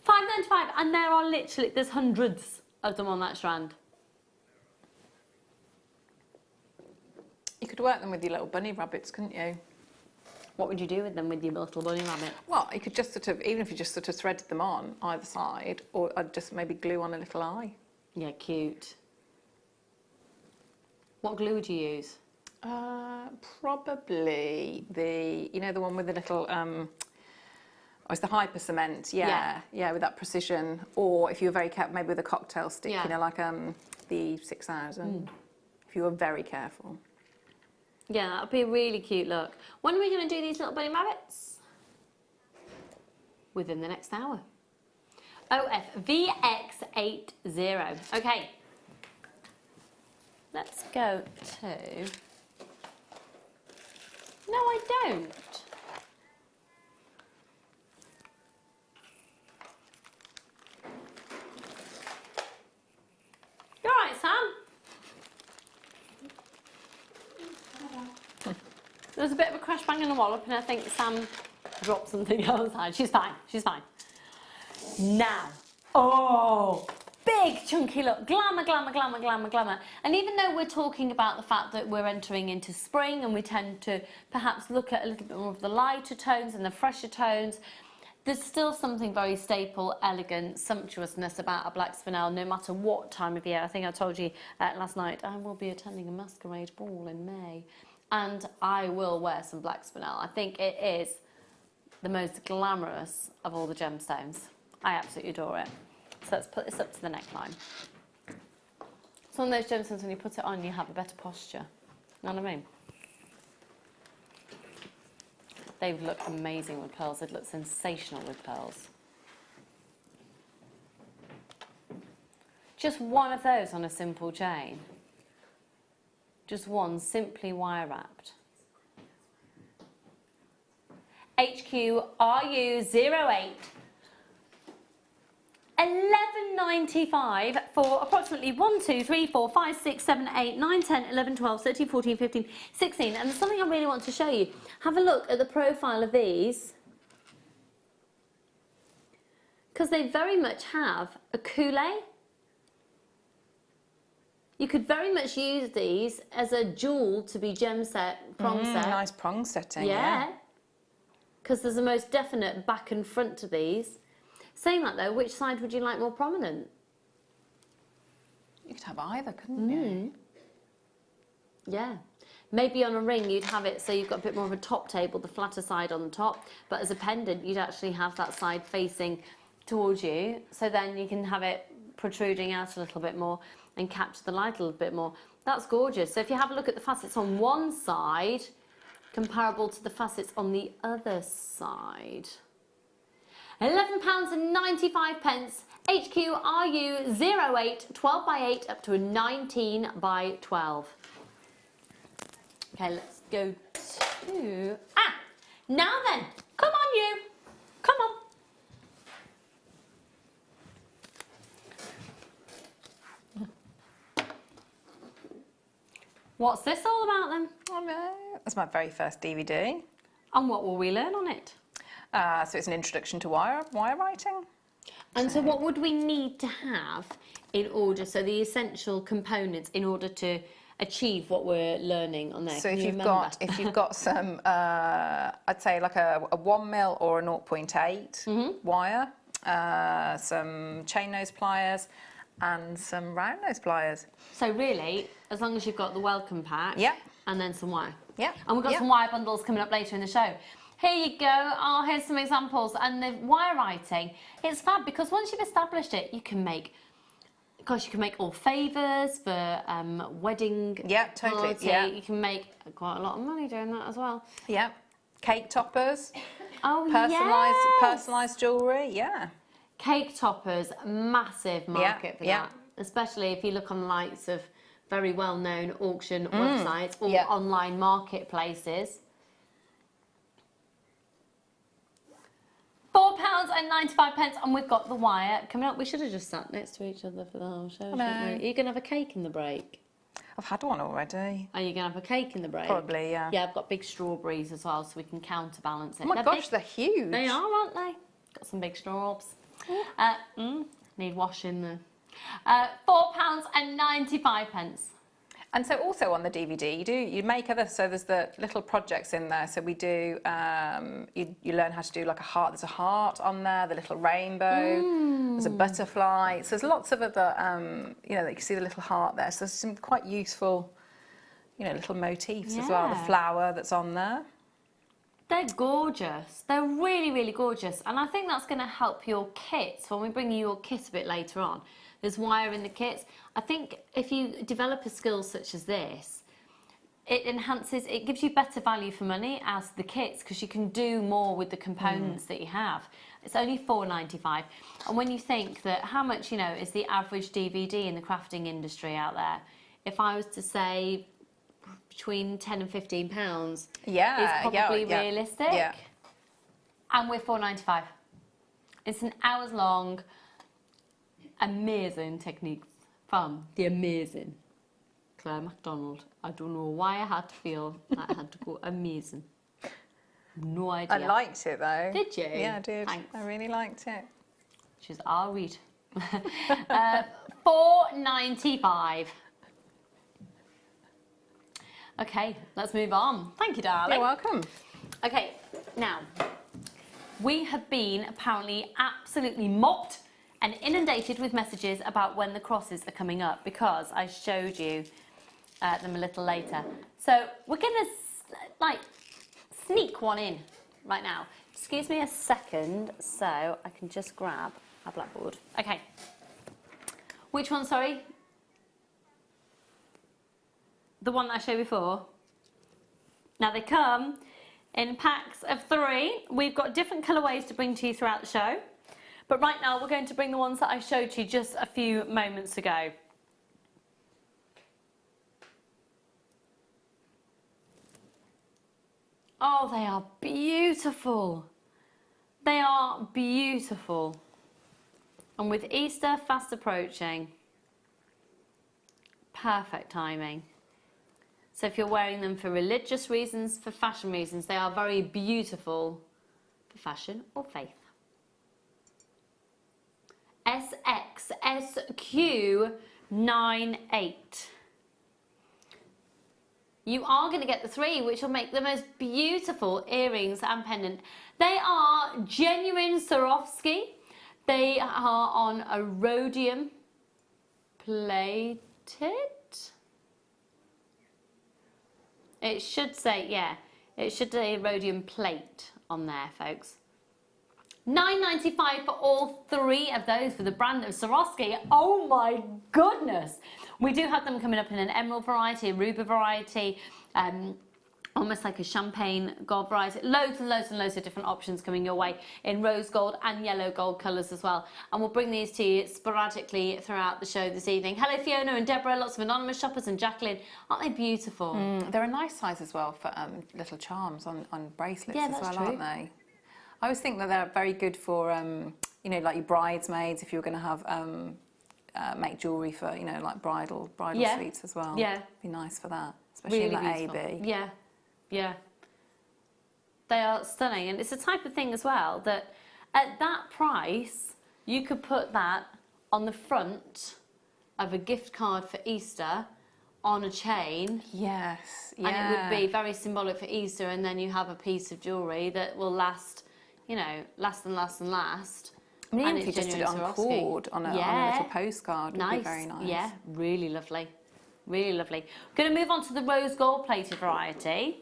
£5.95, and there are literally, there's hundreds of them on that strand. You could work them with your little bunny rabbits, couldn't you? What would you do with them, with your little bunny rabbit? Well, you could just sort of, even if you just sort of threaded them on either side, or I'd just maybe glue on a little eye. Yeah, cute. What glue would you use? Probably the, you know, the one with the little, it's the hyper cement, yeah, with that precision. Or if you were very careful, maybe with a cocktail stick, you know, like the 6000. If you were very careful. Yeah, that would be a really cute look. When are we going to do these little bunny rabbits? Within the next hour. OFVX80. Okay. Let's go to... No, I don't. You all right, Sam? There was a bit of a crash bang and a wallop, and I think Sam dropped something outside. She's fine. She's fine. Now, oh, big chunky look, glamour, glamour, glamour, glamour, glamour. And even though we're talking about the fact that we're entering into spring and we tend to perhaps look at a little bit more of the lighter tones and the fresher tones, there's still something very staple, elegant, sumptuousness about a black spinel, no matter what time of year. I think I told you last night, I will be attending a masquerade ball in May, and I will wear some black spinel. I think it is the most glamorous of all the gemstones. I absolutely adore it. So let's put this up to the neckline. It's one of those gemstones, when you put it on, you have a better posture. You know what I mean? They would look amazing with pearls. They'd look sensational with pearls. Just one of those on a simple chain. Just one, simply wire wrapped. HQRU08 11.95 for approximately 1, 2, 3, 4, 5, 6, 7, 8, 9, 10, 11, 12, 13, 14, 15, 16. And there's something I really want to show you. Have a look at the profile of these, because they very much have a coulee. You could very much use these as a jewel to be gem set, prong set. Nice prong setting. Yeah. Because there's a most definite back and front to these. Saying that though, which side would you like more prominent? You could have either, couldn't you? Yeah. Maybe on a ring you'd have it so you've got a bit more of a top table, the flatter side on the top. But as a pendant, you'd actually have that side facing towards you. So then you can have it protruding out a little bit more and capture the light a little bit more. That's gorgeous. So if you have a look at the facets on one side, comparable to the facets on the other side. £11.95, HQ RU 08, 12 by 8 up to a 19 by 12. Okay, let's go to... now then, come on you, come on. What's this all about then? Oh no, that's my very first DVD. And what will we learn on it? So it's an introduction to wire writing. And so what would we need to have in order, so the essential components in order to achieve what we're learning on there? So Can if you you've remember? got some, I'd say like a 1 mil or a 0.8 wire, some chain nose pliers, and some round nose pliers. So really, as long as you've got the welcome pack, Yeah. and then some wire. Yeah. And we've got Yeah. some wire bundles coming up later in the show. Here you go. Oh, here's some examples. And the wire writing, it's fab because once you've established it, you can make, gosh, you can make all favours for wedding. Yeah, totally. party. Yeah. You can make quite a lot of money doing that as well. Yeah. Cake toppers, Oh, personalised jewellery. Yeah. Cake toppers, massive market for yeah. that. Especially if you look on the likes of very well-known auction websites or Yeah. online marketplaces. £4.95, and we've got the wire coming up. We should have just sat next to each other for the whole show, shouldn't we? Are you going to have a cake in the break? I've had one already. Are you going to have a cake in the break? Probably, yeah. Yeah, I've got big strawberries as well, so we can counterbalance it. Oh my gosh, big. they're huge. They are, aren't they? Got some big straws. Need washing though. £4.95. And so also on the DVD, you make other, so there's the little projects in there. So we do, you learn how to do like a heart, there's a heart on there, the little rainbow, there's a butterfly. So there's lots of other, you know, you can see the little heart there. So there's some quite useful, you know, little motifs as well, the Yeah. flower that's on there. They're gorgeous. They're really, really gorgeous. And I think that's going to help your kits when we bring you your kit a bit later on. There's wire in the kits. I think if you develop a skill such as this, it enhances, it gives you better value for money as the kits because you can do more with the components that you have. It's only £4.95. And when you think that how much, you know, is the average DVD in the crafting industry out there, if I was to say between £10 and £15 is probably realistic. Yeah. And we're £4.95. It's an hours long, amazing techniques from the amazing Claire MacDonald. I don't know why I had to feel I had to go amazing. No idea. I liked it though. Did you? Yeah, I did. Thanks. I really liked it. She's our read. £4.95. Okay, let's move on. Thank you, darling. You're welcome. Okay, now, we have been apparently absolutely mobbed and inundated with messages about when the crosses are coming up because I showed you them a little later. So we're going to sneak one in right now. Excuse me a second so I can just grab a blackboard. Okay. Which one, sorry? The one that I showed before. Now they come in packs of 3. We've got different colourways to bring to you throughout the show. But right now we're going to bring the ones that I showed you just a few moments ago. Oh, they are beautiful. They are beautiful. And with Easter fast approaching, perfect timing. So if you're wearing them for religious reasons, for fashion reasons, they are very beautiful for fashion or faith. SXSQ98. You are going to get the 3, which will make the most beautiful earrings and pendant. They are genuine Swarovski. They are on a rhodium plated. It should say, yeah, it should say rhodium plate on there, folks. $9.95 for all 3 of those for the brand of Swarovski. Oh my goodness! We do have them coming up in an emerald variety, a ruby variety, almost like a champagne gold variety. Loads and loads and loads of different options coming your way in rose gold and yellow gold colours as well. And we'll bring these to you sporadically throughout the show this evening. Hello Fiona and Deborah, lots of anonymous shoppers, and Jacqueline. Aren't they beautiful? They're a nice size as well for little charms on bracelets as well, aren't they? I always think that they're very good for, you know, like your bridesmaids, if you're going to have make jewellery for, you know, like bridal suites as well. Yeah. Be nice for that, especially Really in that beautiful. AB. Yeah, yeah. They are stunning, and it's a type of thing as well that at that price, you could put that on the front of a gift card for Easter on a chain. Yes, yeah. And it would be very symbolic for Easter, and then you have a piece of jewellery that will last, you know, last and last and last. I mean, even And if you it's just did it on genuine cord, on a little postcard, would be very nice. Yeah, really lovely. Really lovely. We're going to move on to the rose gold plated variety,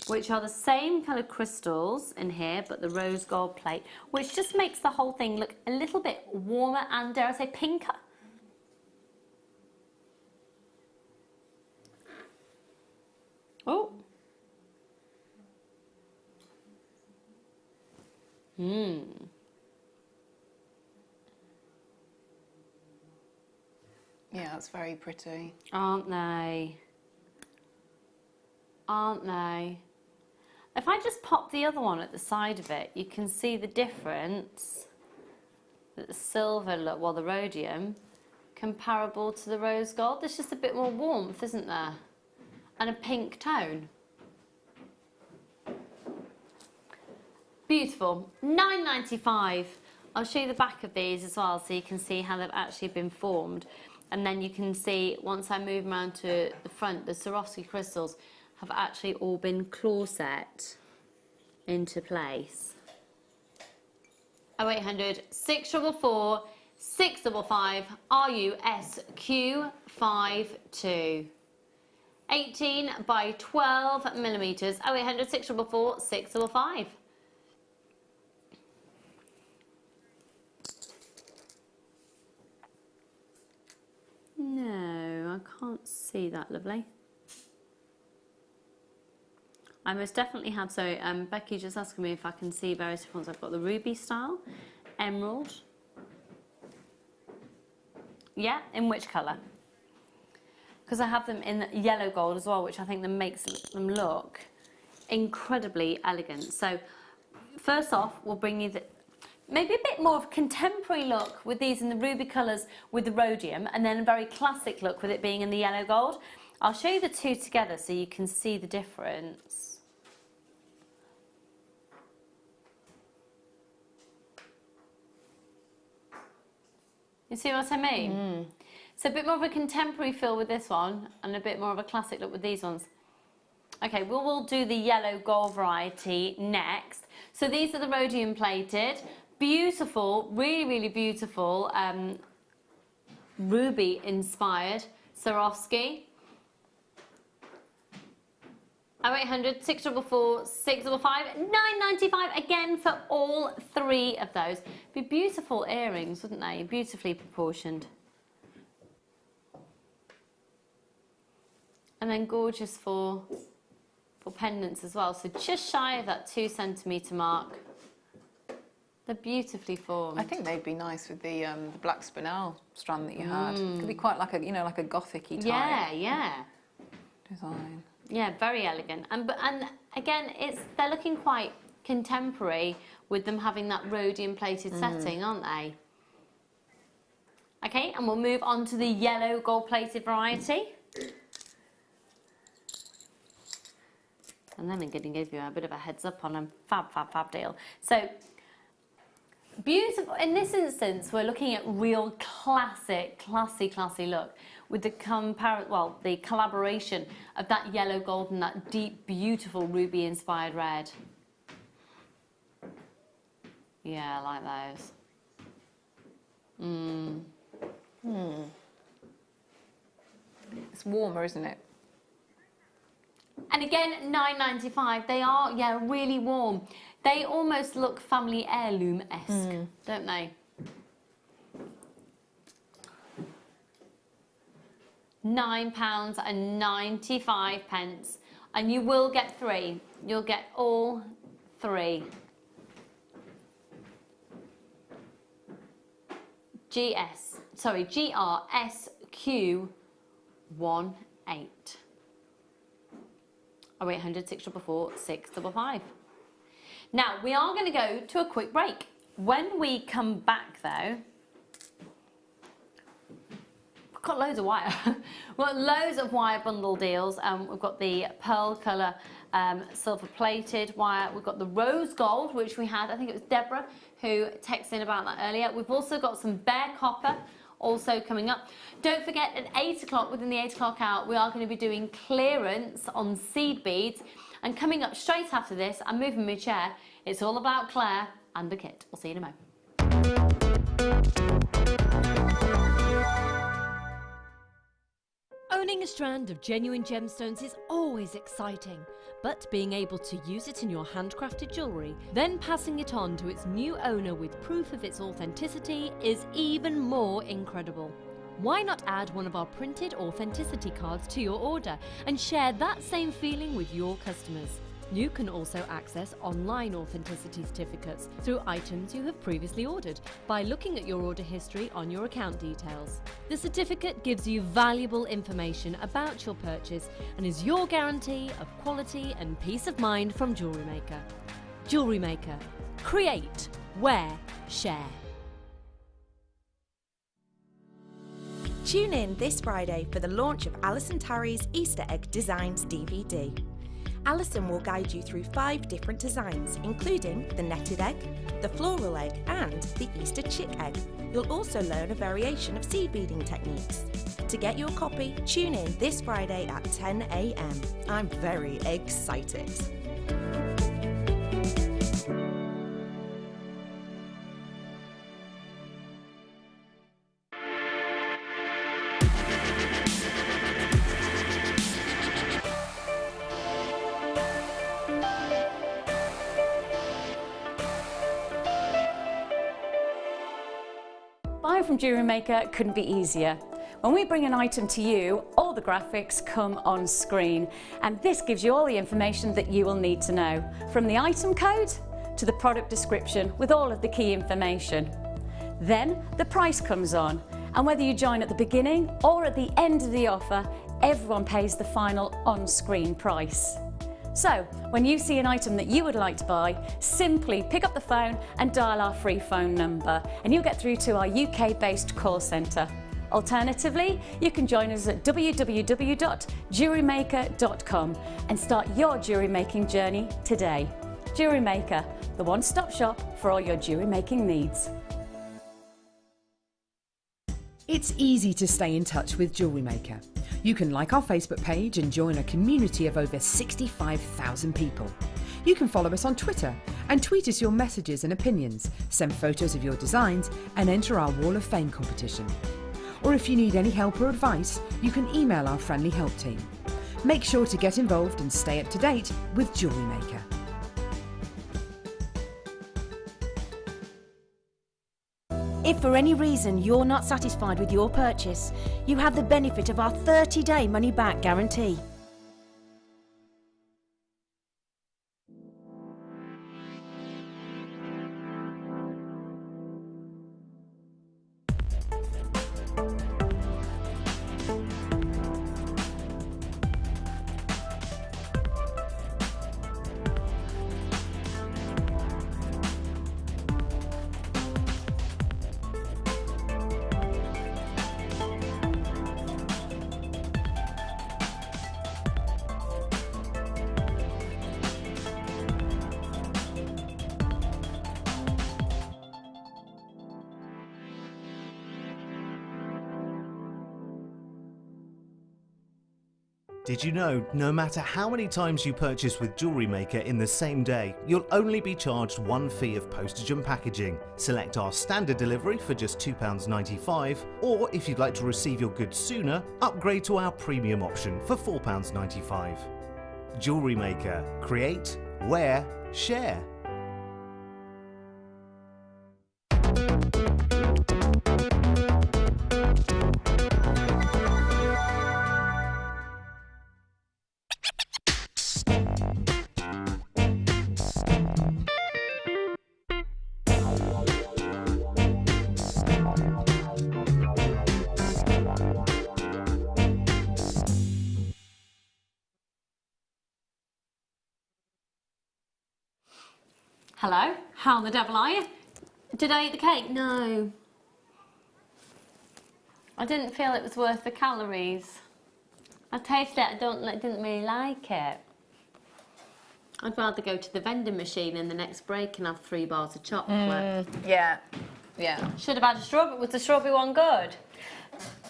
which are the same kind of crystals in here, but the rose gold plate, which just makes the whole thing look a little bit warmer and, dare I say, pinker. Oh. Yeah, that's very pretty. Aren't they? Aren't they? If I just pop the other one at the side of it, you can see the difference. That the silver look, well, the rhodium, comparable to the rose gold. There's just a bit more warmth, isn't there? And a pink tone. Beautiful. $9.95. I'll show you the back of these as well, so you can see how they've actually been formed. And then you can see, once I move around to the front, the Swarovski crystals have actually all been claw set into place. 0800 644 655 RUSQ52. 18 by 12 millimetres. 0800 644 655. No, I can't see that, lovely. I most definitely have, so Becky just asking me if I can see various different ones. I've got the ruby style, emerald. Yeah, in which colour? Because I have them in yellow gold as well, which I think that makes them look incredibly elegant. So first off, we'll bring you the maybe a bit more of a contemporary look with these in the ruby colours with the rhodium, and then a very classic look with it being in the yellow gold. I'll show you the two together so you can see the difference. You see what I mean? So a bit more of a contemporary feel with this one and a bit more of a classic look with these ones. Okay, we'll do the yellow gold variety next. So these are the rhodium plated. Beautiful, really, really beautiful ruby inspired Swarovski. 0800 644 655 $9.95 again for all three of those. Be beautiful earrings, wouldn't they? Beautifully proportioned. And then gorgeous for pendants as well. So just shy of that 2 centimetre mark. They're beautifully formed. I think they'd be nice with the black Spinel strand that you had. Could be quite like a, you know, like a gothic-y type design. Yeah, very elegant. And again, they're looking quite contemporary with them having that rhodium plated setting, aren't they? Okay, and we'll move on to the yellow gold plated variety. And then I'm going to give you a bit of a heads up on a fab deal. So, beautiful. In this instance, we're looking at real classic, classy look with the the collaboration of that yellow gold and that deep, beautiful ruby inspired red. Yeah, I like those. It's warmer, isn't it? And again, £9.95. They are, yeah, really warm. They almost look family heirloom-esque, don't they? £9.95, and you will get 3. You'll get all 3. GRSQ18. 0800 644 655. Now, we are going to go to a quick break. When we come back, though, we've got loads of wire. We've got loads of wire bundle deals. We've got the pearl colour silver plated wire. We've got the rose gold, which we had, I think it was Deborah who texted in about that earlier. We've also got some bare copper also coming up. Don't forget, at 8 o'clock, within the 8 o'clock hour, we are going to be doing clearance on seed beads. And coming up straight after this, I'm moving my chair, it's all about Claire and the kit. We'll see you in a moment. Owning a strand of genuine gemstones is always exciting, but being able to use it in your handcrafted jewellery, then passing it on to its new owner with proof of its authenticity is even more incredible. Why not add one of our printed authenticity cards to your order and share that same feeling with your customers? You can also access online authenticity certificates through items you have previously ordered by looking at your order history on your account details. The certificate gives you valuable information about your purchase and is your guarantee of quality and peace of mind from Jewellery Maker. Jewellery Maker. Create, wear, share. Tune in this Friday for the launch of Alison Tarry's Easter Egg Designs DVD. Alison will guide you through 5 different designs, including the netted egg, the floral egg and the Easter chick egg. You'll also learn a variation of seed beading techniques. To get your copy, tune in this Friday at 10 AM. I'm very excited. Buying from Jewellery Maker couldn't be easier. When we bring an item to you, all the graphics come on screen, and this gives you all the information that you will need to know, from the item code to the product description with all of the key information. Then the price comes on, and whether you join at the beginning or at the end of the offer, everyone pays the final on-screen price. So, when you see an item that you would like to buy, simply pick up the phone and dial our free phone number, and you'll get through to our UK-based call centre. Alternatively, you can join us at www.jewellerymaker.com and start your jewellery making journey today. Jewellery Maker, the one-stop shop for all your jewellery making needs. It's easy to stay in touch with Jewellery Maker. You can like our Facebook page and join a community of over 65,000 people. You can follow us on Twitter and tweet us your messages and opinions, send photos of your designs and enter our Wall of Fame competition. Or if you need any help or advice, you can email our friendly help team. Make sure to get involved and stay up to date with Jewellery Maker. If for any reason you're not satisfied with your purchase, you have the benefit of our 30-day money-back guarantee. Did you know, no matter how many times you purchase with Jewellery Maker in the same day, you'll only be charged one fee of postage and packaging. Select our standard delivery for just £2.95, or if you'd like to receive your goods sooner, upgrade to our premium option for £4.95. Jewellery Maker. Create, wear, share. Hello, how the devil are you? Did I eat the cake? No. I didn't feel it was worth the calories. I tasted it, I didn't really like it. I'd rather go to the vending machine in the next break and have 3 bars of chocolate. Yeah. Should have had a strawberry. Was the strawberry one good?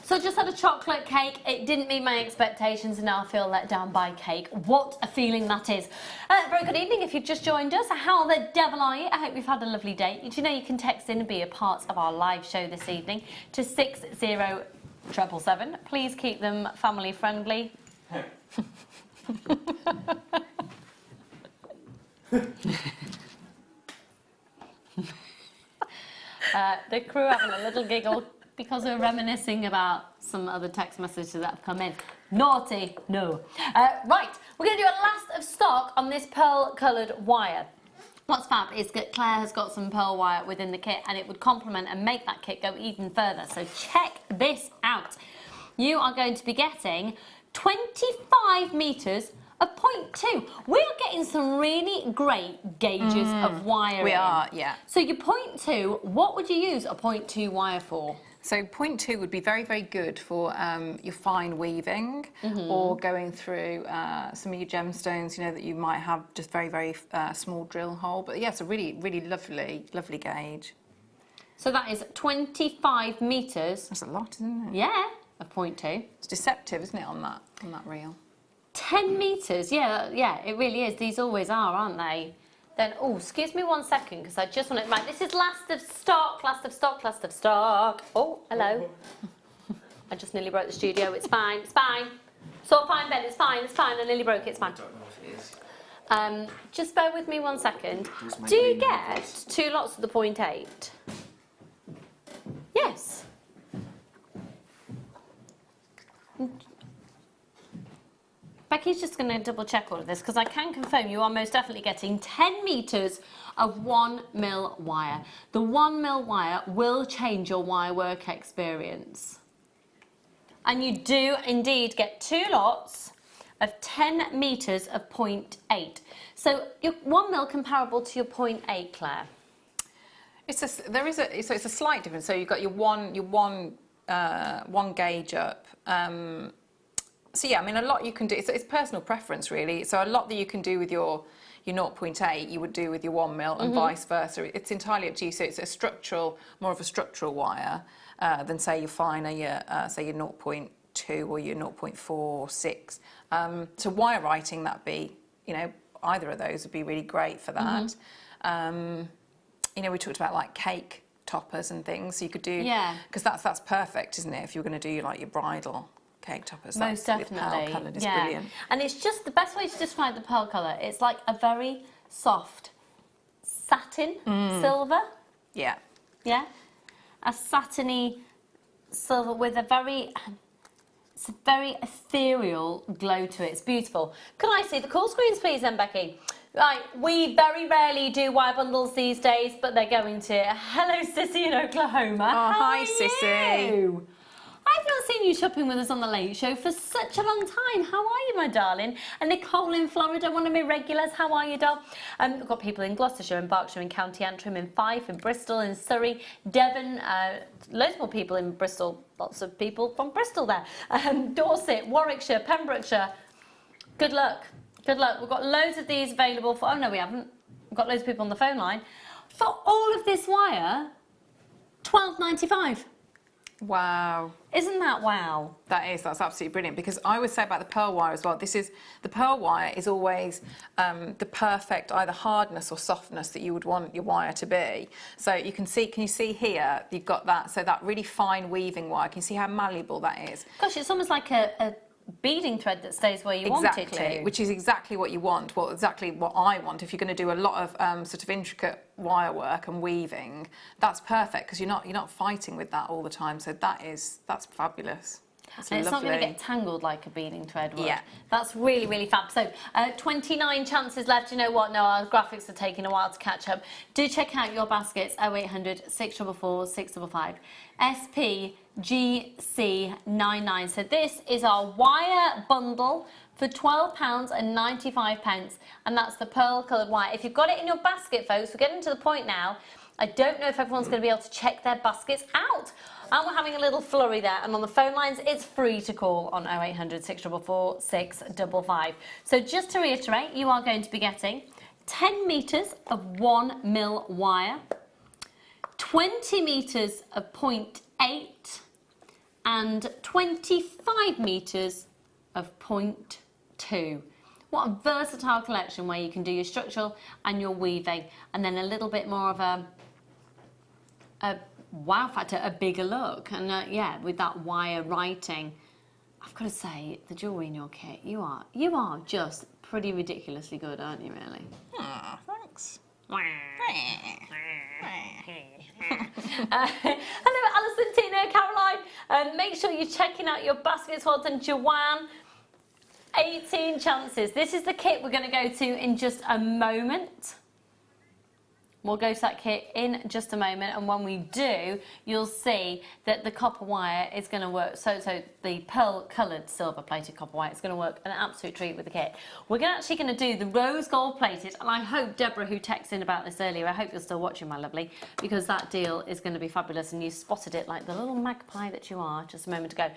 So I just had a chocolate cake. It didn't meet my expectations and now I feel let down by cake. What a feeling that is. Very good evening if you've just joined us. How the devil are you? I hope you've had a lovely day. Did you know you can text in and be a part of our live show this evening to 60777. Please keep them family friendly. The crew having a little giggle because we're reminiscing about some other text messages that have come in. Naughty, no. Right, we're going to do a last of stock on this pearl-coloured wire. What's fab is that Claire has got some pearl wire within the kit and it would complement and make that kit go even further. So check this out. You are going to be getting 25 metres of 0.2. We are getting some really great gauges of wire. We are, yeah. So your 0.2, what would you use a 0.2 wire for? So 0.2 would be very, very good for your fine weaving or going through some of your gemstones, you know, that you might have just very, very small drill hole. But yeah, it's a really, really lovely, lovely gauge. So that is 25 metres. That's a lot, isn't it? Yeah, of 0.2. It's deceptive, isn't it, on that reel? 10 metres, yeah, it really is. These always are, aren't they? Then, oh, excuse me 1 second, because I just want to, right, this is last of stock, last of stock, last of stock. Oh, hello. I just nearly broke the studio, it's fine, it's fine. It's all fine, Ben, it's fine, I nearly broke it, it's fine. Just bear with me 1 second. Do you get 2 lots of the 0.8? Yes. Becky's just going to double check all of this because I can confirm you are most definitely getting 10 metres of 1mm wire. The 1mm wire will change your wire work experience. And you do indeed get 2 lots of 10 metres of 0.8. So your 1mm comparable to your 0.8, Claire? It's a slight difference. So you've got your one gauge up. So yeah, I mean, a lot you can do. It's personal preference, really. So a lot that you can do with your 0.8, you would do with your 1mm, and vice versa. It's entirely up to you. So it's more of a structural wire than say your finer, say your 0.2 or your 0.4 or 6. So wire writing, that'd be, you know, either of those would be really great for that. You know, we talked about like cake toppers and things. So you could do, because that's perfect, isn't it? If you're going to do like your bridal cake toppers. Most definitely. Pearl coloured is brilliant. And it's just the best way to describe the pearl colour. It's like a very soft satin silver. Yeah. Yeah. A satiny silver with a very ethereal glow to it. It's beautiful. Can I see the call screens, please, then, Becky? Right, we very rarely do wire bundles these days, but they're going to. Hello, Sissy in Oklahoma. Oh, How hi, are Sissy. you? I've not seen you shopping with us on The Late Show for such a long time. How are you, my darling? And Nicole in Florida, one of my regulars. How are you, doll? We've got people in Gloucestershire, in Berkshire, in County Antrim, in Fife, in Bristol, in Surrey, Devon, loads more people in Bristol. Lots of people from Bristol there. Dorset, Warwickshire, Pembrokeshire. Good luck. Good luck. We've got loads of these available for... Oh, no, we haven't. We've got loads of people on the phone line. For all of this wire, £12.95. Wow. Isn't that wow? That's absolutely brilliant, because I always say about the pearl wire as well, the pearl wire is always the perfect either hardness or softness that you would want your wire to be. So you can you see here, you've got that, so that really fine weaving wire, can you see how malleable that is? Gosh, it's almost like a beading thread that stays where you want it to. Which is exactly what you want, well, exactly what I want. If you're going to do a lot of sort of intricate wire work and weaving, that's perfect, because you're not fighting with that all the time. So that's fabulous. And it's not going to get tangled like a beading thread would. Yeah. That's really, really fab. So 29 chances left. You know what? No, our graphics are taking a while to catch up. Do check out your baskets, 0800 644 655. SPGC99. So this is our wire bundle for £12.95, and that's the pearl coloured wire. If you've got it in your basket, folks, we're getting to the point now. I don't know if everyone's going to be able to check their baskets out. And we're having a little flurry there. And on the phone lines, it's free to call on 0800 644 655. So just to reiterate, you are going to be getting 10 metres of 1mm wire, 20 metres of 0.8, and 25 metres of 0.2. What a versatile collection where you can do your structural and your weaving, and then a little bit more of a wow factor, a bigger look. And yeah, with that wire writing, I've got to say, the jewellery in your kit, you are just pretty ridiculously good, aren't you, really? Oh, thanks. Hello, Alison, Tina, Caroline. Make sure you're checking out your baskets. Well done, Joanne. 18 chances. This is the kit we're going to go to in just a moment. We'll go to that kit in just a moment, and when we do, you'll see that the copper wire is going to work. So the pearl-coloured silver-plated copper wire is going to work an absolute treat with the kit. We're actually going to do the rose gold-plated, and I hope, Deborah, who texted in about this earlier, I hope you're still watching, my lovely, because that deal is going to be fabulous, and you spotted it like the little magpie that you are just a moment ago.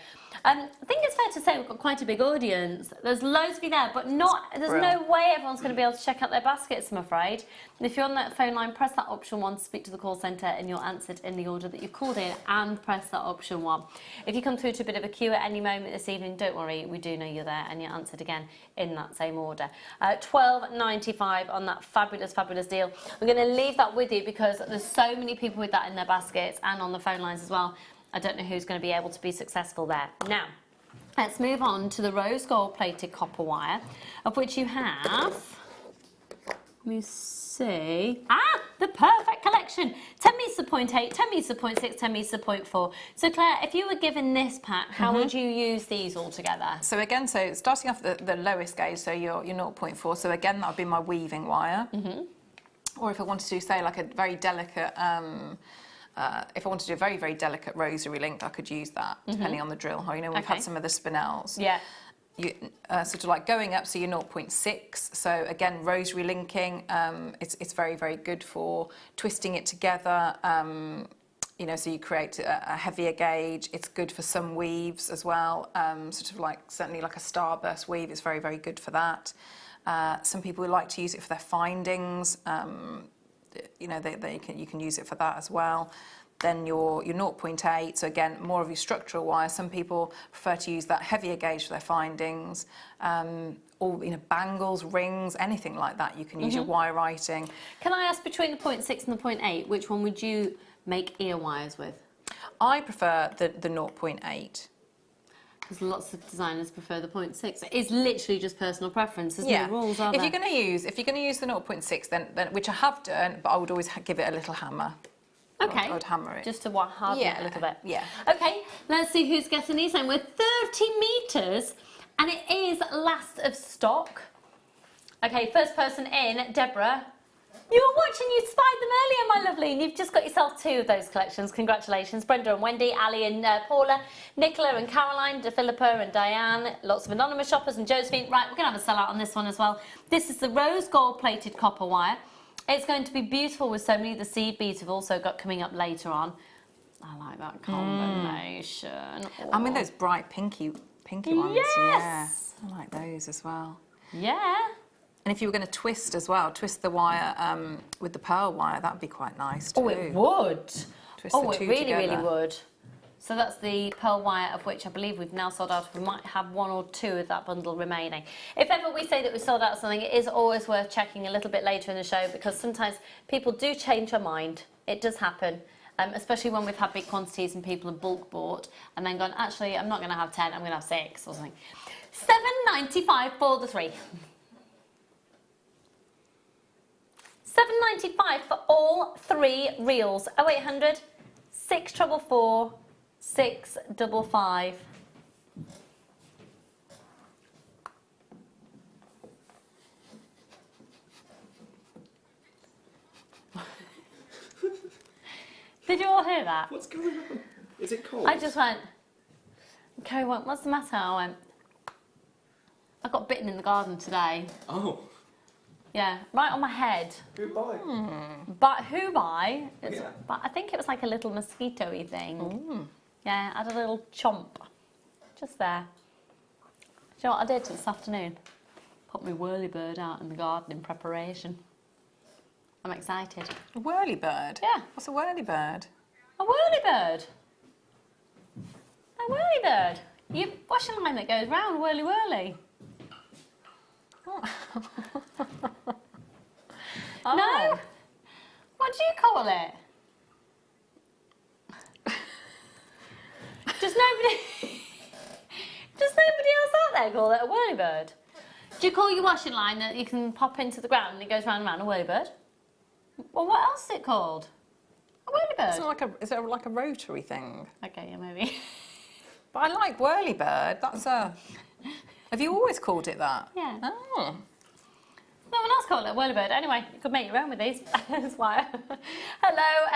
I think it's fair to say we've got quite a big audience. There's loads of you there, but there's no way everyone's going to be able to check out their baskets, I'm afraid. And if you're on that phone line, press that option 1 to speak to the call centre, and you're answered in the order that you called in, and press that option 1. If you come through to a bit of a queue at any moment this evening, don't worry, we do know you're there, and you're answered again in that same order. £12.95 on that fabulous, fabulous deal. We're going to leave that with you because there's so many people with that in their baskets and on the phone lines as well. I don't know who's going to be able to be successful there. Now, let's move on to the rose gold plated copper wire, of which you have, let me see, the perfect collection. 10 metres of 0.8, 10 metres of 0.6, 10 metres of 0.4. So Claire, if you were given this pack, how would you use these all together? So again, starting off the lowest gauge, so your 0.4, so again, that would be my weaving wire. Or if I wanted to do, say, like a very delicate, if I wanted to do a very, very delicate rosary link, I could use that, depending on the drill hole. You know, we've had some of the Spinels. Yeah. You, sort of like going up, so you're 0.6. So again, rosary linking, it's very, very good for twisting it together. You know, so you create a heavier gauge. It's good for some weaves as well. Sort of like, certainly like a starburst weave is very, very good for that. Some people would like to use it for their findings. You know, you can use it for that as well. Then your 0.8, so again, more of your structural wire. Some people prefer to use that heavier gauge for their findings, or, you know, bangles, rings, anything like that. You can use your wire writing. Can I ask, between the 0.6 and the 0.8, which one would you make ear wires with? I prefer the 0.8. Because lots of designers prefer the 0.6. It's literally just personal preference. There's no rules, are there? If you're going to use the 0.6, then which I have done, but I would always give it a little hammer. Okay. I would hammer it. Just to harden it a little bit. Yeah. Okay, let's see who's getting these then. We're 30 metres, and it is last of stock. Okay, first person in, Deborah. You were watching, you spied them earlier, my lovely, and you've just got yourself 2 of those collections. Congratulations. Brenda and Wendy, Ali and Paula, Nicola and Caroline, Philippa and Diane, lots of anonymous shoppers and Josephine. Right, we're going to have a sellout on this one as well. This is the rose gold plated copper wire. It's going to be beautiful with so many of the seed beads we've also got coming up later on. I like that combination. I mean, those bright pinky ones. Yes. Yeah, I like those as well. Yeah. And if you were going to twist as well, twist the wire with the pearl wire, that would be quite nice too. Oh, it would. Twist the two really, together. really would. So that's the pearl wire, of which I believe we've now sold out. We might have 1 or 2 of that bundle remaining. If ever we say that we sold out of something, it is always worth checking a little bit later in the show, because sometimes people do change their mind. It does happen, especially when we've had big quantities and people have bulk bought and then gone, actually, I'm not going to have 10, I'm going to have 6 or something. £7.95 for the 3. £7.95 for all 3 reels. 0800 644 655. Did you all hear that? What's going on? Is it cold? I just went, Kerry went, what's the matter? I went, I got bitten in the garden today. Oh. Yeah, right on my head. Who by? But who by? Yeah. But I think it was like a little mosquito-y thing. Yeah, I had a little chomp. Just there. Do you know what I did this afternoon? Put my whirlybird out in the garden in preparation. I'm excited. A whirlybird? Yeah. What's a whirlybird? A whirlybird. A whirlybird. You wash a line that goes round, whirly whirly. Oh. No? What do you call it? Does nobody else out there call it a whirlybird? Do you call your washing line that you can pop into the ground and it goes round and round, a whirlybird? Well, what else is it called? A whirlybird. Is it like a rotary thing? Okay, yeah, maybe. But I like whirlybird. That's a... Have you always called it that? Yeah. Oh. No one else called it a whirlybird. Anyway, you could make your own with these. That's why. Hello,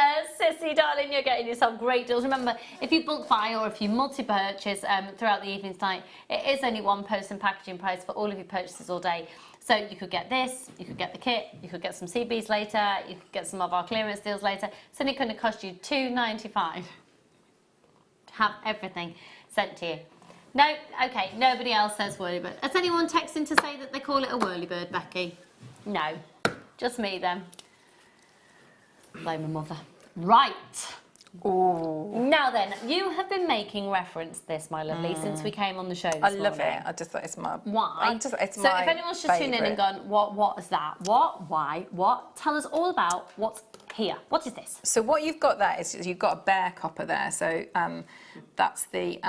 Sissy, darling, you're getting yourself great deals. Remember, if you bulk buy or if you multi-purchase throughout the evening tonight, it is only one post and packaging price for all of your purchases all day. So you could get this, you could get the kit, you could get some CBs later, you could get some of our clearance deals later. It's only going to cost you £2.95 to have everything sent to you. No, okay, nobody else says whirlybird. Has anyone texting to say that they call it a whirlybird, Becky? No, just me then. Blame my mother. Right. Ooh. Now then, you have been making reference to this, my lovely, since we came on the show this I love morning. it. I just thought it's my... Why? It's so my if anyone's just tuning in and gone, what is that? What? Why? What? Tell us all about what's here. What is this? So what you've got there is you've got a bare copper there. So that's the...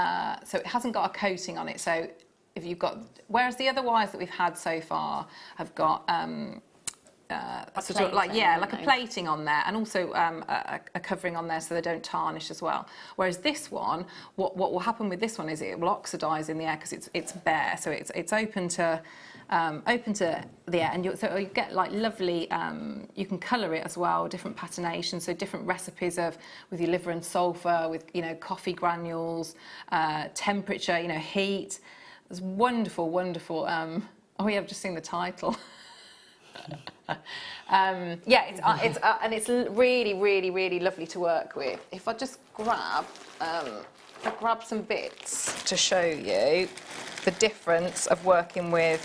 so it hasn't got a coating on it. So if you've got... Whereas the other wires that we've had so far have got... sort of like like a plating on there, and also a covering on there so they don't tarnish as well. Whereas this one, what will happen with this one is it will oxidise in the air because it's bare, so it's open to the air, and so you get like lovely. You can colour it as well, different patinations, so different recipes with your liver and sulphur, with coffee granules, temperature, heat. It's wonderful, wonderful. Oh yeah, I've just seen the title. Yeah, and it's really, really, really lovely to work with. If I just grab some bits to show you the difference of working with.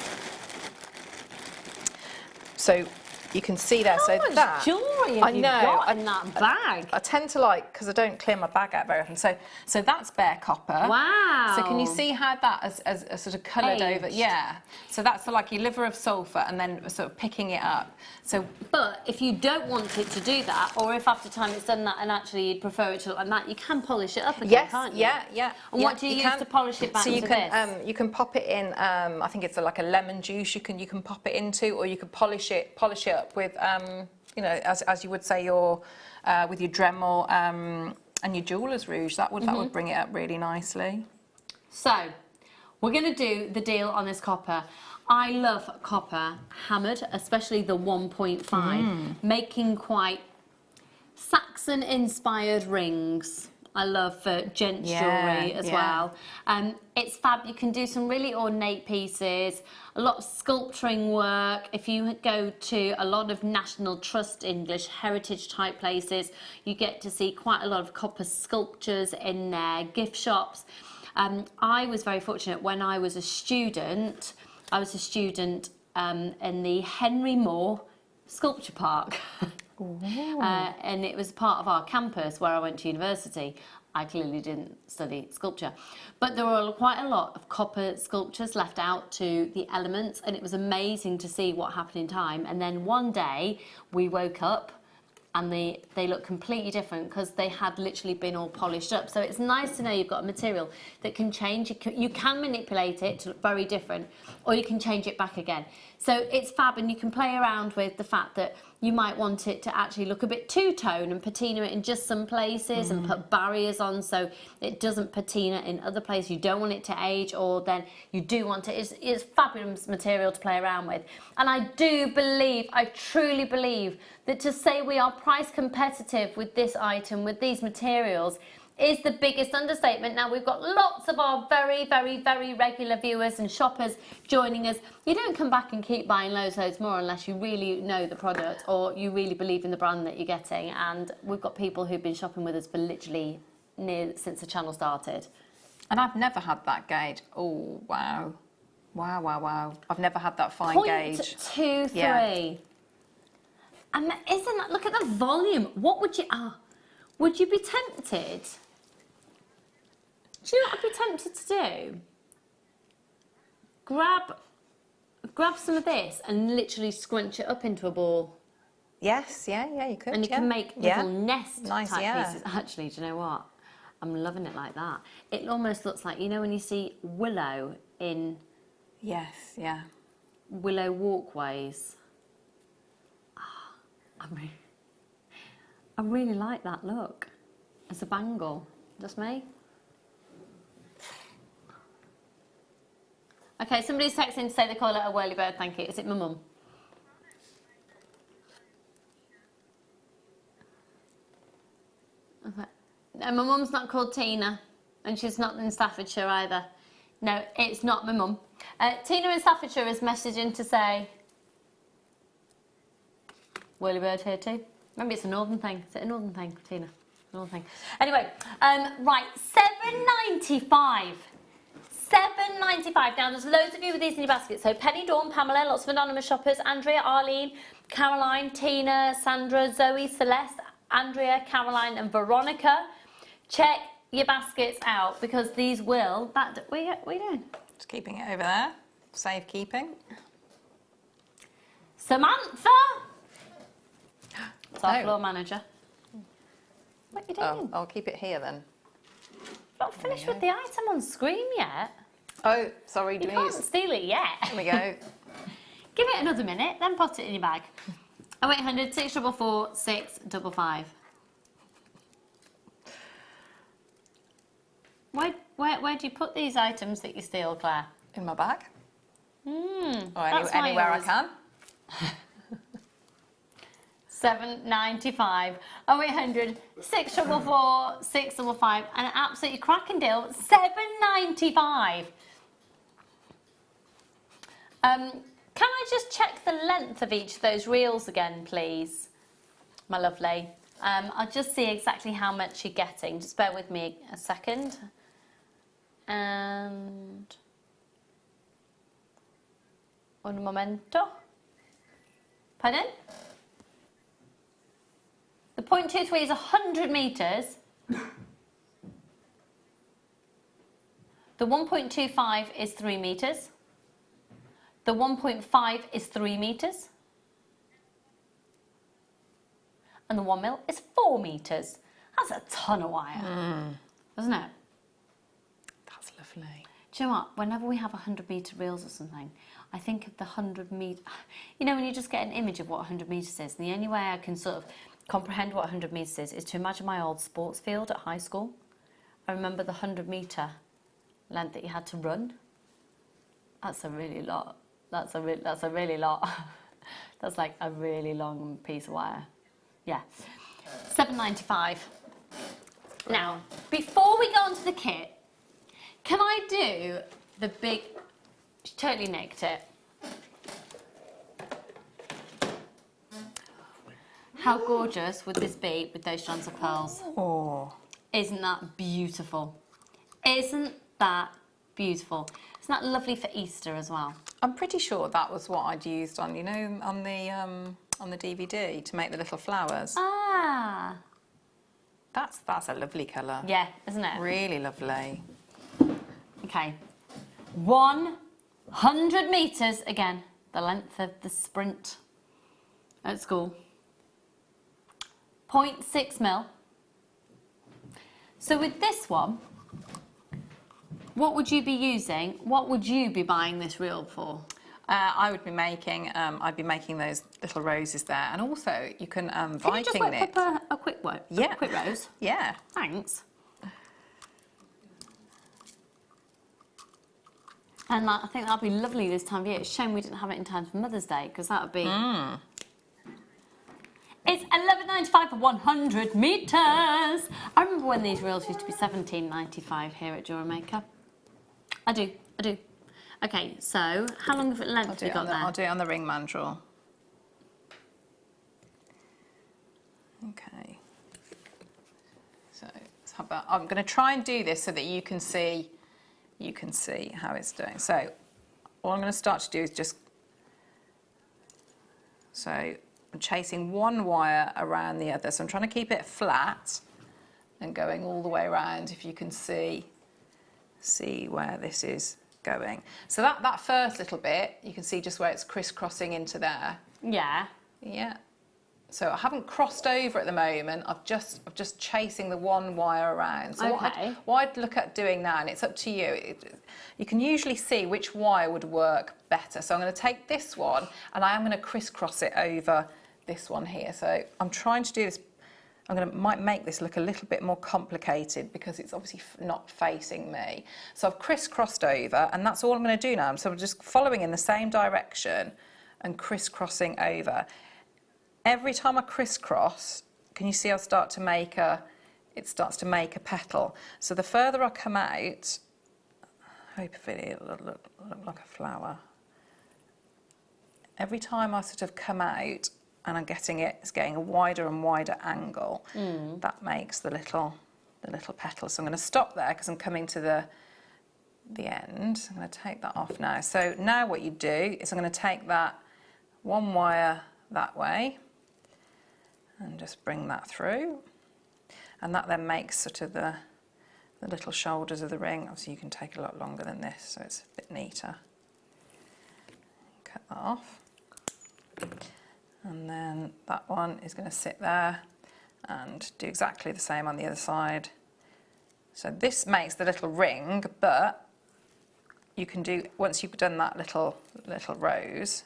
So you can see there. How much that jewellery have you got in that bag? I tend to because I don't clear my bag out very often. So that's bare copper. Wow. So can you see how that as sort of coloured over? Yeah. So that's like your liver of sulphur, and then sort of picking it up. So, but if you don't want it to do that, or if after time it's done that and actually you'd prefer it to look like that, you can polish it up again, can't you? Yeah. And what do you use to polish it back so you to can, this? you can pop it in. I think it's like a lemon juice. You can pop it into, or you could polish it up with, as you would say, with your Dremel and your Jeweller's Rouge. That would bring it up really nicely. So, we're going to do the deal on this copper. I love copper hammered, especially the 1.5, making quite Saxon-inspired rings. I love gents jewellery as well. It's fab. You can do some really ornate pieces, a lot of sculpturing work. If you go to a lot of National Trust English heritage type places, you get to see quite a lot of copper sculptures in their gift shops. I was very fortunate when I was a student. I was a student in the Henry Moore Sculpture Park. And it was part of our campus where I went to university. I clearly didn't study sculpture. But there were quite a lot of copper sculptures left out to the elements, and it was amazing to see what happened in time. And then one day we woke up and they look completely different because they had literally been all polished up. So it's nice to know you've got a material that can change. You can manipulate it to look very different, or you can change it back again. So it's fab, and you can play around with the fact that you might want it to actually look a bit two-tone and patina it in just some places and put barriers on so it doesn't patina in other places. You don't want it to age, or then you do want it. It's fabulous material to play around with. And I do believe, I truly believe, that to say we are price competitive with this item, with these materials, is the biggest understatement. Now, we've got lots of our very, very, very regular viewers and shoppers joining us. You don't come back and keep buying loads more unless you really know the product or you really believe in the brand that you're getting. And we've got people who've been shopping with us for literally since the channel started. And I've never had that gauge. Oh, wow. Wow, wow, wow. I've never had that fine gauge. 0.23. Yeah. And isn't that, look at the volume. What would you be tempted? Do you know what I'd be tempted to do? Grab some of this and literally scrunch it up into a ball. Yes, yeah, you could. And you can make little nest nice, type pieces. Actually, do you know what? I'm loving it like that. It almost looks like, you know when you see willow in... Yes, yeah. Willow walkways. I really like that look as a bangle. Just me. Okay, somebody's texting to say they call it a whirly bird, thank you. Is it my mum? Okay. No, my mum's not called Tina, and she's not in Staffordshire either. No, it's not my mum. Tina in Staffordshire is messaging to say, whirly bird here too. Maybe it's a northern thing. Is it a northern thing, Tina? Northern thing. Anyway, right, $7.95. $7.95. Now, there's loads of you with these in your basket. So, Penny, Dawn, Pamela, lots of anonymous shoppers, Andrea, Arlene, Caroline, Tina, Sandra, Zoe, Celeste, Andrea, Caroline, and Veronica. Check your baskets out because these will... What are you doing? Just keeping it over there. Safekeeping. Samantha! It's our floor manager. What are you doing? Oh, I'll keep it here then. Not finished with the item on screen yet. Oh, sorry. You can't steal it yet. There we go. Give it another minute, then put it in your bag. 0800 644 655. Where do you put these items that you steal, Claire? In my bag. Or Anywhere I can. $7.95. 0800 644 655. An absolutely cracking deal. $7.95. Can I just check the length of each of those reels again, please, my lovely? I'll just see exactly how much you're getting. Just bear with me a second. And un momento. Pardon? The 0.23 is 100 metres. The 1.25 is 3 metres. The 1.5 is 3 metres. And the 1 mil is 4 metres. That's a ton of wire, isn't it? That's lovely. Do you know what? Whenever we have 100 metre reels or something, I think of the 100 metre... You know, when you just get an image of what 100 metres is, and the only way I can sort of comprehend what 100 metres is to imagine my old sports field at high school. I remember the 100 metre length that you had to run. That's a really lot. That's a really lot. That's like a really long piece of wire. Yeah. $7.95. Now, before we go on to the kit, can I do the big... She totally nicked it. How gorgeous would this be with those strands of pearls? Oh. Isn't that beautiful? Isn't that beautiful? Isn't that lovely for Easter as well? I'm pretty sure that was what I'd used on, you know, on the DVD to make the little flowers. Ah. That's a lovely colour. Yeah, isn't it? Really lovely. Okay. 100 metres, again, the length of the sprint at school. 0.6 mil. So with this one, what would you be using? What would you be buying this reel for? I would be making, I'd be making those little roses there, and also you can Can you just Viking whip knit. up a quick one? Yeah. A quick rose? Yeah. Thanks. And I think that'll be lovely this time of year. It's a shame we didn't have it in time for Mother's Day, because that would be... It's £11.95 for 100 metres. I remember when these reels used to be £17.95 here at Jewellery Maker. I do. Okay, so how long of a length have we got there? I'll do it on the ring mandrel. Okay. So how about, I'm going to try and do this so that you can see how it's doing. So all I'm going to start to do is just, so I'm chasing one wire around the other. So I'm trying to keep it flat and going all the way around, if you can see where this is going. So that first little bit, you can see just where it's crisscrossing into there. Yeah. Yeah. So I haven't crossed over at the moment. I'm just chasing the one wire around. So Okay. what I'd look at doing now, and it's up to you, you can usually see which wire would work better. So I'm going to take this one and I am going to crisscross it over this one here. So I'm trying to do this. Might make this look a little bit more complicated because it's obviously not facing me. So I've crisscrossed over, and that's all I'm going to do now. So I'm just following in the same direction and crisscrossing over. Every time I crisscross, can you see it starts to make a petal. So the further I come out, hopefully it'll look like a flower. Every time I sort of come out, and I'm getting it's getting a wider and wider angle. That makes the little petal. So I'm going to stop there because I'm coming to the end. I'm going to take that off now. So now what you do is I'm going to take that one wire that way and just bring that through, and that then makes sort of the little shoulders of the ring. Obviously you can take a lot longer than this, so it's a bit neater. Cut that off. And then that one is going to sit there and do exactly the same on the other side. So this makes the little ring, but you can do, once you've done that little rose,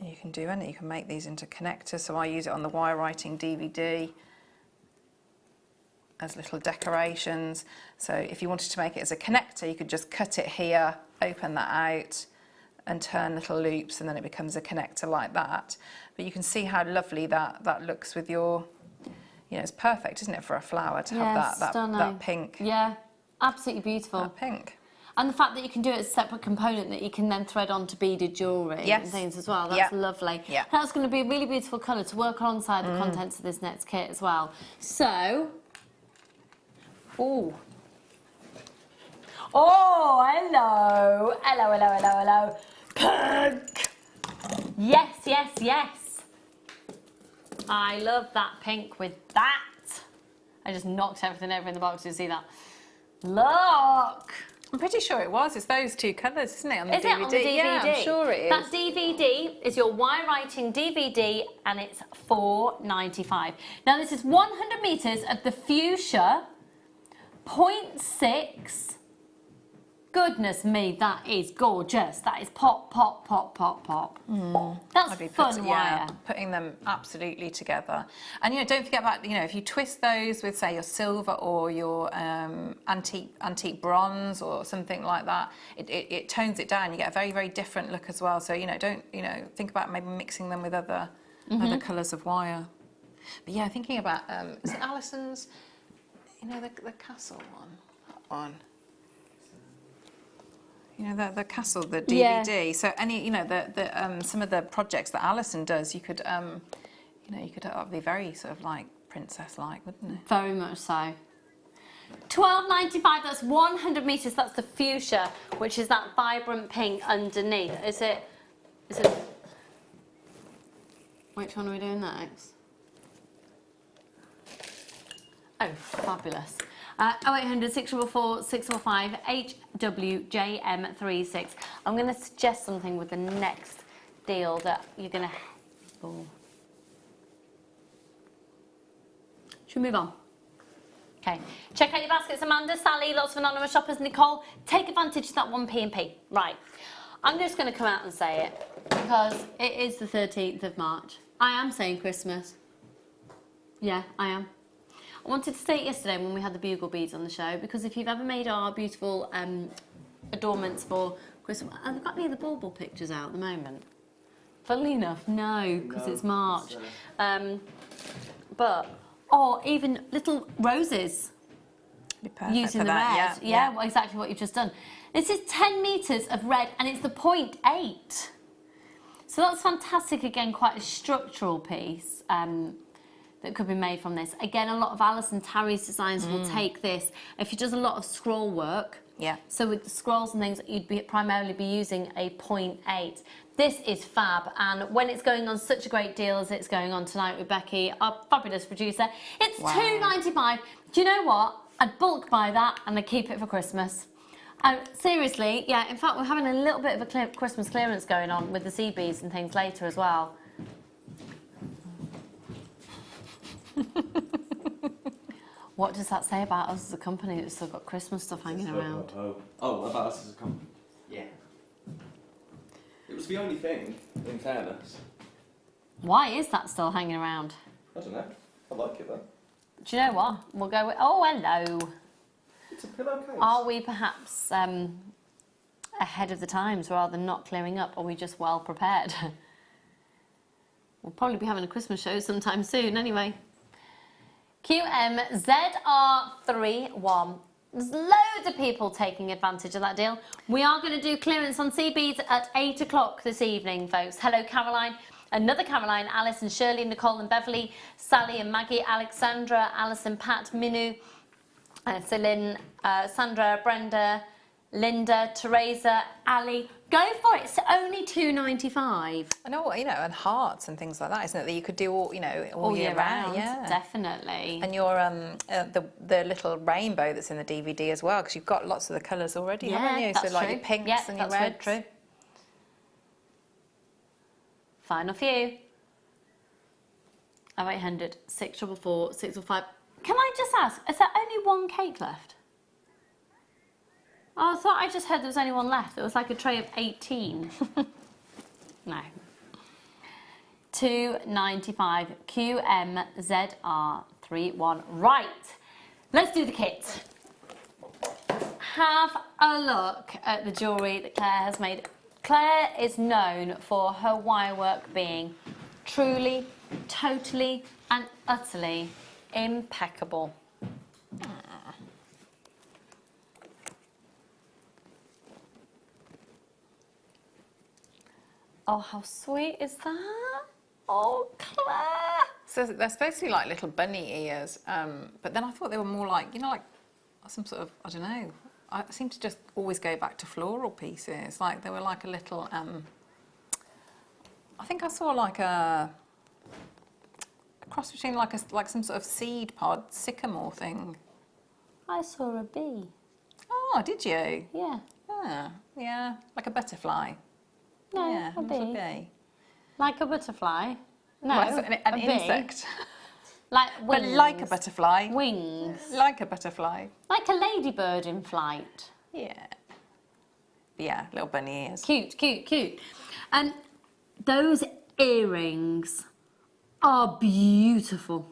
you can do any, you can make these into connectors. So I use it on the wire writing DVD as little decorations. So if you wanted to make it as a connector, you could just cut it here, open that out, and turn little loops, and then it becomes a connector like that. But you can see how lovely that looks with your, it's perfect, isn't it, for a flower to have that pink. Yeah, absolutely beautiful. That pink. And the fact that you can do it as a separate component that you can then thread onto beaded jewellery and things as well, that's lovely. Yeah. That's going to be a really beautiful colour to work alongside the contents of this next kit as well. So, oh, hello. Pink! Yes. I love that pink with that. I just knocked everything over in the box. Did you see that? Look! I'm pretty sure it was. It's those two colours, isn't it, on the DVD? Is it on the DVD? Yeah, I'm sure it is. That DVD is your wire writing DVD, and it's £4.95. Now this is 100 metres of the fuchsia, 0.6. Goodness me, that is gorgeous. That is pop. That's fun wire. Putting them absolutely together. And don't forget about, if you twist those with, say, your silver or your antique bronze or something like that, it tones it down. You get a very, very different look as well. So don't think about maybe mixing them with other colours of wire. But yeah, thinking about is it Alison's, the castle one, that one. The castle, the DVD. Yeah. So any, some of the projects that Alison does, you could, be very sort of like princess-like, wouldn't it? Very much so. £12.95. That's 100 metres. That's the fuchsia, which is that vibrant pink underneath. Is it? Which one are we doing next? Oh, fabulous. 0800 644 645 HWJM36. I'm going to suggest something with the next deal that you're going to... Oh. Should we move on? Okay. Check out your baskets, Amanda, Sally, lots of anonymous shoppers, Nicole. Take advantage of that 1p&p. Right. I'm just going to come out and say it because it is the 13th of March. I am saying Christmas. Yeah, I am. I wanted to say it yesterday when we had the Bugle beads on the show because if you've ever made our beautiful adornments for Christmas... Have we got any of the bauble pictures out at the moment? Funnily enough, no, because it's March. But... Or even little roses using the red. Yeah, well, exactly what you've just done. This is 10 metres of red and it's the 0.8. So that's fantastic. Again, quite a structural piece that could be made from this. Again, a lot of Alison Tarry's designs will take this. If she does a lot of scroll work, so with the scrolls and things, you'd primarily be using a 0.8. This is fab, and when it's going on such a great deal as it's going on tonight with Becky, our fabulous producer, it's £2.95. Do you know what? I'd bulk buy that and I'd keep it for Christmas. Seriously, yeah, in fact, we're having a little bit of a Christmas clearance going on with the sea beads and things later as well. What does that say about us as a company that's still got Christmas stuff hanging around? Oh, about us as a company. Yeah. It was the only thing, in fairness. Why is that still hanging around? I don't know. I like it though. Do you know what? We'll go with... Oh, hello. It's a pillowcase. Are we perhaps ahead of the times rather than not clearing up? Are we just well prepared? We'll probably be having a Christmas show sometime soon anyway. QMZR31. There's loads of people taking advantage of that deal. We are going to do clearance on sea beads at 8 o'clock this evening, folks. Hello, Caroline. Another Caroline, Alice and Shirley, Nicole and Beverly, Sally and Maggie, Alexandra, Alison, Pat, Minu, Celine, Sandra, Brenda, Linda, Teresa, Ali. Go for it. It's only $2.95. I know, you know, and hearts and things like that, isn't it? That you could do all, you know, all year round. Yeah, definitely. And your the little rainbow that's in the DVD as well, because you've got lots of the colours already, haven't you? That's so like true. your pinks and your that's reds. True. Final few. 0800 644 645. Can I just ask, is there only one cake left? Oh, I thought I just heard there was only one left. It was like a tray of 18. No. $2.95. QMZR31. Right. Let's do the kit. Have a look at the jewellery that Claire has made. Claire is known for her wire work being truly, totally and utterly impeccable. Oh, how sweet is that? Oh, Claire! So they're supposed to be like little bunny ears, but then I thought they were more like, you know, like some sort of, I don't know. I seem to just always go back to floral pieces. Like they were like a little, I think I saw like a cross between like some sort of seed pod, sycamore thing. I saw a bee. Oh, did you? Yeah. Ah, yeah, like a butterfly. No, yeah, a bee. A bee. Like a butterfly? No, well, an insect. Like wings. But like a butterfly. Wings. Like a butterfly. Like a ladybird in flight. Yeah. Yeah, little bunny ears. Cute, cute, cute. And those earrings are beautiful.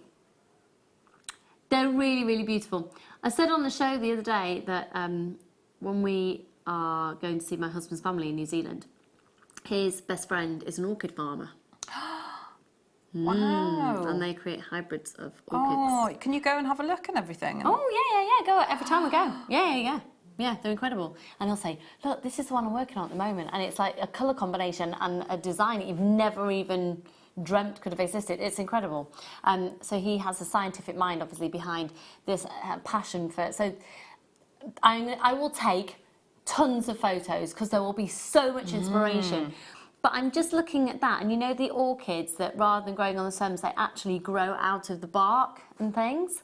They're really, really beautiful. I said on the show the other day that when we are going to see my husband's family in New Zealand, his best friend is an orchid farmer. Wow. And they create hybrids of orchids. Oh, can you go and have a look and everything? Oh, yeah. Go every time we go. Yeah. Yeah, they're incredible. And he'll say, look, this is the one I'm working on at the moment. And it's like a colour combination and a design that you've never even dreamt could have existed. It's incredible. So he has a scientific mind, obviously, behind this passion for it. So I will take tons of photos because there will be so much inspiration. But I'm just looking at that, and you know the orchids that rather than growing on the stems, they actually grow out of the bark and things?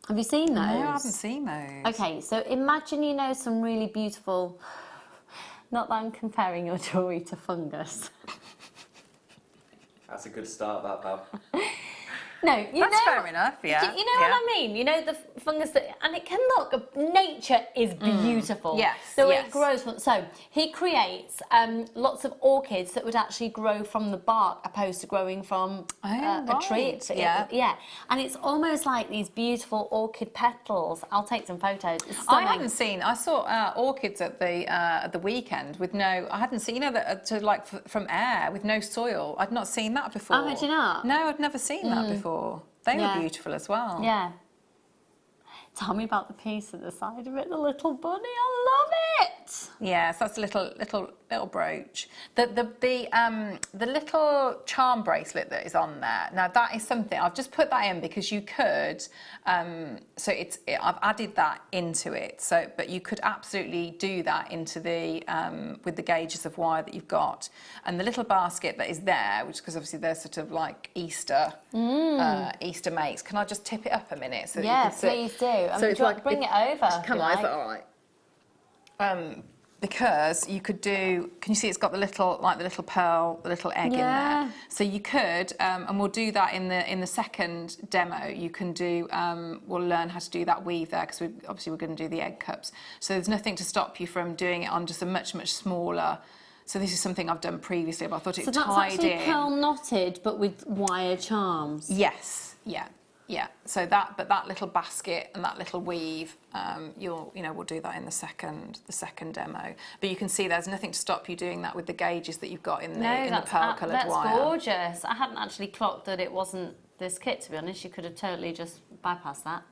Have you seen those? No, I haven't seen those. Okay, so imagine you know some really beautiful, not that I'm comparing your jewellery to fungus. That's a good start, that, Val. No, That's fair enough, yeah. You know what I mean? You know the fungus and it can look, nature is beautiful. Yes, The way yes. it grows from, so he creates lots of orchids that would actually grow from the bark opposed to growing from a tree. right, yeah. Yeah, and it's almost like these beautiful orchid petals. I'll take some photos. It's I stunning. hadn't seen. I saw orchids at the weekend with no. I hadn't seen, you know, from air with no soil. I'd not seen that before. Oh, had you not? No, I'd never seen that before. They were beautiful as well. Yeah. Tell me about the piece at the side of it, the little bunny. I love it. Yes, that's a little brooch. The little charm bracelet that is on there. Now that is something I've just put that in because you could. So I've added that into it. So, but you could absolutely do that into the with the gauges of wire that you've got, and the little basket that is there, which because obviously they're sort of like Easter Easter makes. Can I just tip it up a minute so that you can see? Please do. So it's like bring it over. Can I? Is that all right? Because you could do. Can you see? It's got the little pearl, the little egg in there. So you could, and we'll do that in the second demo. You can do. We'll learn how to do that weave there because we're going to do the egg cups. So there's nothing to stop you from doing it on just a much smaller. So this is something I've done previously, but I thought it tied in. So that's actually pearl knotted, but with wire charms. Yes. Yeah. So that little basket and that little weave, we'll do that in the second demo. But you can see there's nothing to stop you doing that with the gauges that you've got in the pearl coloured wire. That's gorgeous. I hadn't actually clocked that it wasn't this kit, to be honest. You could have totally just bypassed that.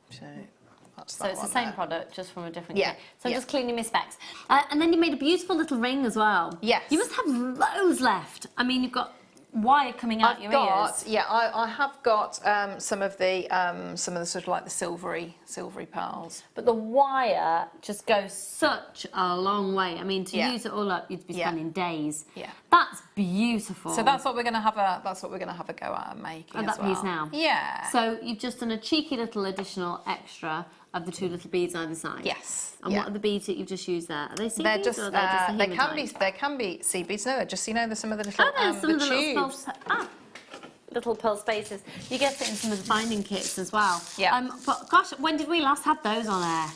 So it's the same product, just from a different kit. So I'm just cleaning my specs. And then you made a beautiful little ring as well. Yes. You must have loads left. I mean, you've got wire coming out your ears. Yeah, I have got some of the sort of like the silvery pearls. But the wire just goes such a long way. I mean, to use it all up, you'd be spending days. Yeah. That's beautiful. So that's what we're going to have a go at and making at as that well. piece now. Yeah. So you've just done a cheeky little additional extra of the two little beads either side. Yes. And what are the beads that you've just used there? Are they seed they're beads just, or are they just the hematite? they can be seed beads. No, they're just there's some of the little some of the tubes. Little pearl spaces. You get it in some of the binding kits as well. Yeah. But gosh, when did we last have those on air?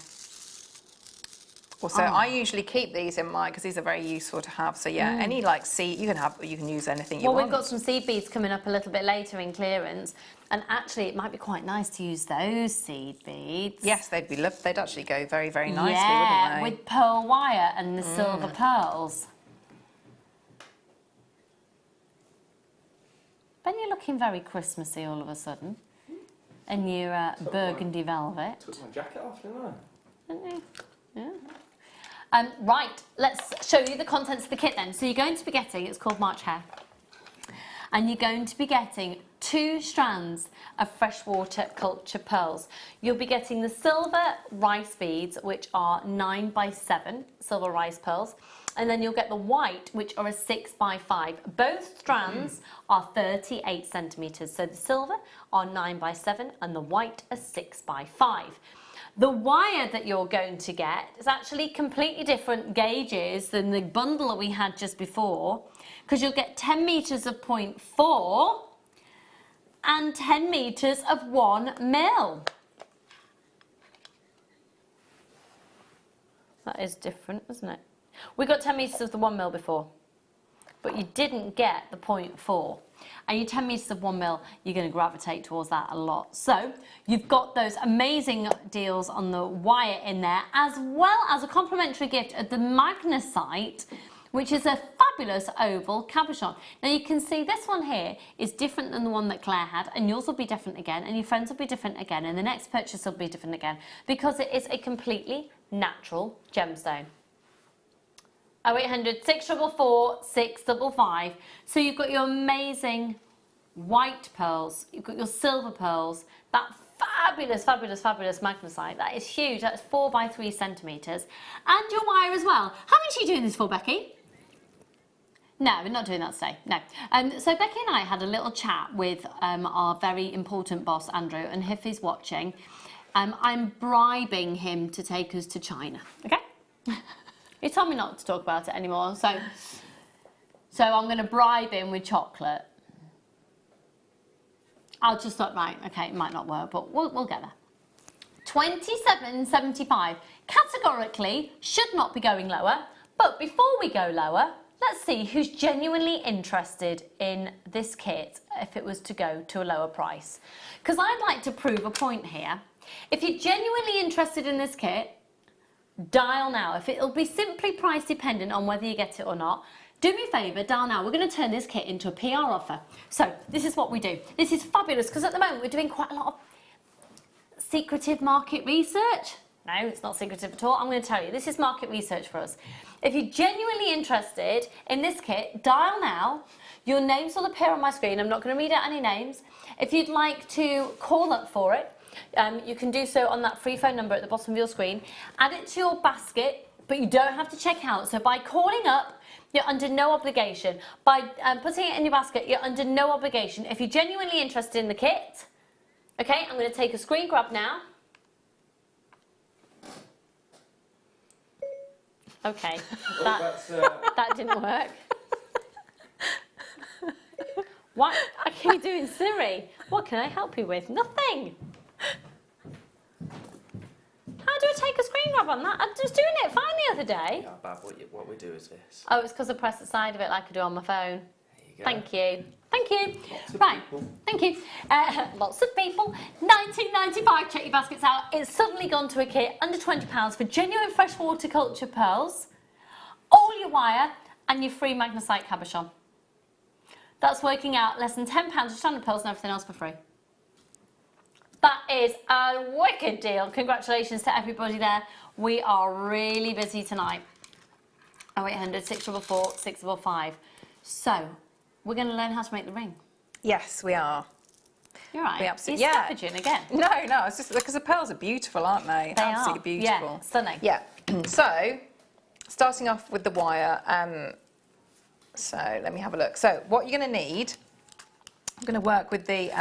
Well, so I usually keep these in mind because these are very useful to have. So yeah, any like seed you can use anything you want. Well, we've got some seed beads coming up a little bit later in clearance, and actually it might be quite nice to use those seed beads. Yes, they'd actually go very, very nicely, wouldn't they? With pearl wire and the silver pearls. Ben, you're looking very Christmassy all of a sudden, in your burgundy velvet. Took my jacket off, didn't I? Didn't you? Yeah. Right, let's show you the contents of the kit then. So you're going to be getting, it's called March Hare, and you're going to be getting 2 strands of freshwater culture pearls. You'll be getting the silver rice beads, which are 9x7 silver rice pearls, and then you'll get the white, which are a 6x5. Both strands are 38 centimetres, so the silver are 9x7 and the white are 6x5. The wire that you're going to get is actually completely different gauges than the bundle that we had just before, because you'll get 10 metres of 0.4 and 10 metres of 1 mil. That is different, isn't it? We got 10 metres of the 1 mil before, but you didn't get the 0.4. And your 10 metres of 1 mil, you're going to gravitate towards that a lot. So you've got those amazing deals on the wire in there, as well as a complimentary gift of the magnesite, which is a fabulous oval cabochon. Now you can see this one here is different than the one that Claire had, and yours will be different again, and your friends will be different again, and the next purchase will be different again, because it is a completely natural gemstone. 0800 644 655. So you've got your amazing white pearls, you've got your silver pearls, that fabulous magnesite. That is huge. That's 4x3 centimetres. And your wire as well. How much are you doing this for, Becky? No, we're not doing that today, no. So Becky and I had a little chat with our very important boss, Andrew, and if he's watching, I'm bribing him to take us to China, okay? He told me not to talk about it anymore, so I'm going to bribe him with chocolate. I'll just thought, right, okay, it might not work, but we'll get there. £27.75, categorically should not be going lower, but before we go lower, let's see who's genuinely interested in this kit if it was to go to a lower price. Because I'd like to prove a point here. If you're genuinely interested in this kit, dial now. If it'll be simply price dependent on whether you get it or not, do me a favour, dial now. We're going to turn this kit into a PR offer. So this is what we do. This is fabulous because at the moment we're doing quite a lot of secretive market research. No, it's not secretive at all. I'm going to tell you, this is market research for us. If you're genuinely interested in this kit, dial now. Your names will appear on my screen. I'm not going to read out any names. If you'd like to call up for it, you can do so on that free phone number at the bottom of your screen. Add it to your basket, but you don't have to check out. So by calling up, you're under no obligation. By putting it in your basket, you're under no obligation. If you're genuinely interested in the kit, okay, I'm going to take a screen grab now. Okay, that didn't work. What are you doing, Siri? What can I help you with? Nothing. How do I take a screen grab on that? I was doing it fine the other day. Yeah, Bab, what we do is this. Oh, it's because I press the side of it like I do on my phone. There you go. Thank you. Thank you. Lots of Right, people. thank you. Lots of people. £19.95, check your baskets out. It's suddenly gone to a kit under £20 for genuine freshwater culture pearls, all your wire and your free magnesite cabochon. That's working out less than £10 for standard pearls and everything else for free. That is a wicked deal. Congratulations to everybody there. We are really busy tonight. 0800 644 655. So, we're going to learn how to make the ring. Yes, we are. You're right. We absolutely, You're yeah. scavenging again. No, it's just because the pearls are beautiful, aren't they? They Absolutely are. beautiful. Yeah, stunning. Yeah. So, starting off with the wire. So let me have a look. So what you're going to need, I'm going to work with the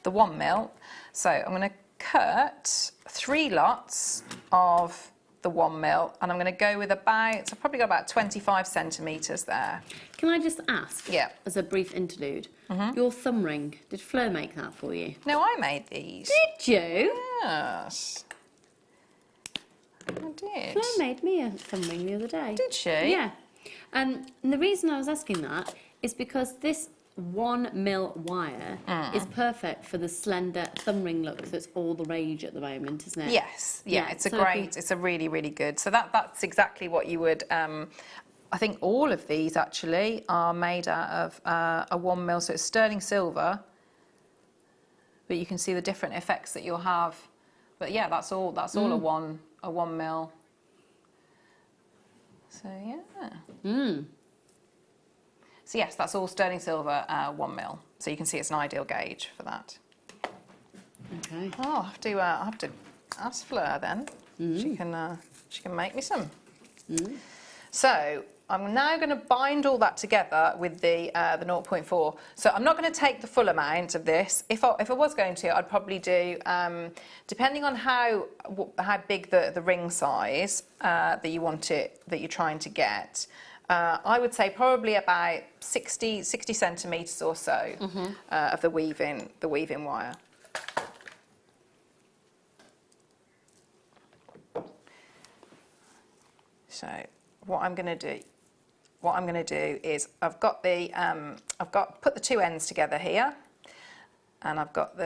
1 mil. So I'm going to cut 3 lots of the 1 mil, and I'm going to go with I've probably got about 25 centimetres there. Can I just ask, Yeah. as a brief interlude, your thumb ring, did Fleur make that for you? No, I made these. Did you? Yes. I did. Fleur made me a thumb ring the other day. Did she? Yeah. And the reason I was asking that is because this 1 mil wire is perfect for the slender thumb ring look that's all the rage at the moment, isn't it? Yes, yeah, it's so it's a really, really good. So that's exactly what you would, I think all of these actually are made out of a 1 mil, so it's sterling silver, but you can see the different effects that you'll have. But yeah, that's all a 1 mil. So yeah. So yes, that's all sterling silver 1 mil. So you can see it's an ideal gauge for that. Okay. Oh, I have to ask Fleur then. She can make me some. So I'm now going to bind all that together with the 0.4. So I'm not going to take the full amount of this. If I was going to, I'd probably do, depending on how big the ring size that you're trying to get. I would say probably about 60 centimetres or so of the weave-in wire. So what I'm going to do is I've got put the 2 ends together here, and I've got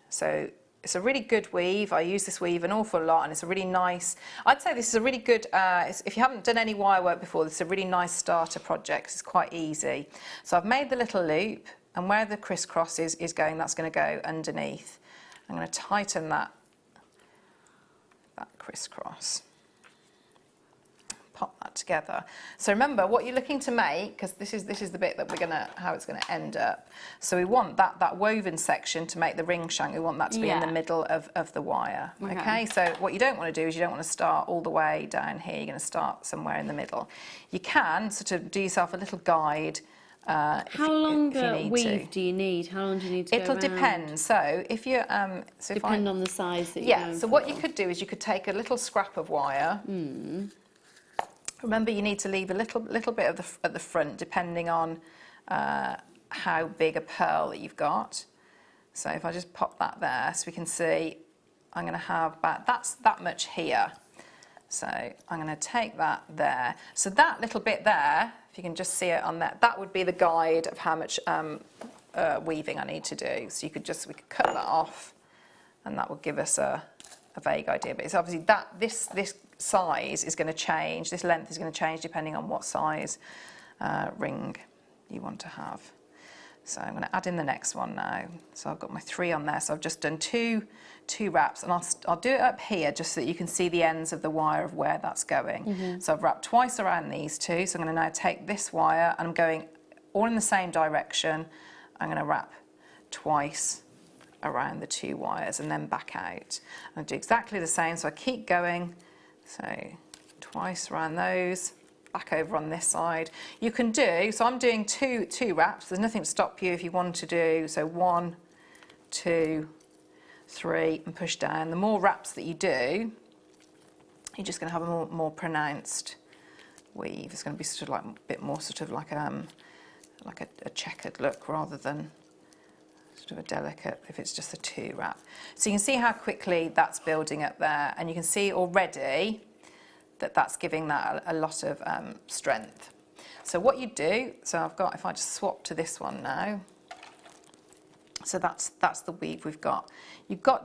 so it's a really good weave. I use this weave an awful lot, and it's a really nice, I'd say this is a really good, if you haven't done any wire work before, this is a really nice starter project 'cause it's quite easy. So I've made the little loop, and where the crisscross is going, that's going to go underneath. I'm going to tighten that crisscross. Pop that together. So remember what you're looking to make, because this is the bit that how it's gonna end up. So we want that woven section to make the ring shank. We want that to be in the middle of the wire. Okay. So what you don't want to do is you don't want to start all the way down here. You're going to start somewhere in the middle. You can sort of do yourself a little guide. How long weave do you need? How long do you need to go It'll around? depend. So if you depend on the size that you're going so what you could do is you could take a little scrap of wire. Remember, you need to leave a little bit at the front, depending on how big a pearl that you've got. So if I just pop that there, so we can see, I'm going to have about that much here. So I'm going to take that there. So that little bit there, if you can just see it on there, that would be the guide of how much weaving I need to do. So we could cut that off, and that would give us a vague idea. But it's obviously this size is going to change. This length is going to change depending on what size ring you want to have. So I'm going to add in the next one now. So I've got my 3 on there. So I've just done two wraps, and I'll do it up here just so that you can see the ends of the wire of where that's going. So I've wrapped twice around these 2. So I'm going to now take this wire, and I'm going all in the same direction. I'm going to wrap twice around the 2 wires and then back out. I'm going to do exactly the same. So I keep going. So twice around those. Back over on this side. You can do, so I'm doing two wraps. There's nothing to stop you if you want to do, so 1, 2, 3, and push down. The more wraps that you do, you're just going to have a more pronounced weave. It's going to be sort of like a bit more sort of like a checkered look rather than sort of a delicate if it's just a 2 wrap. So you can see how quickly that's building up there, and you can see already that's giving that a lot of strength. So what you do, so I've got, if I just swap to this one now, so that's the weave we've got.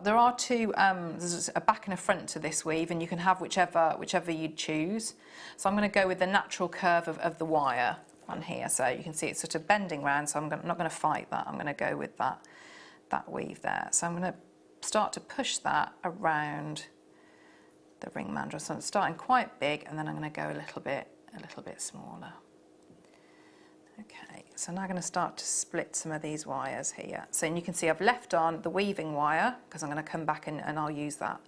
There are 2, there's a back and a front to this weave, and you can have whichever you choose. So I'm going to go with the natural curve of the wire on here. So you can see it's sort of bending round, so I'm not going to fight that. I'm going to go with that weave there. So I'm going to start to push that around the ring mandrel. So I'm starting quite big, and then I'm going to go a little bit smaller. Okay, so now I'm going to start to split some of these wires here. So and you can see I've left on the weaving wire because I'm going to come back and I'll use that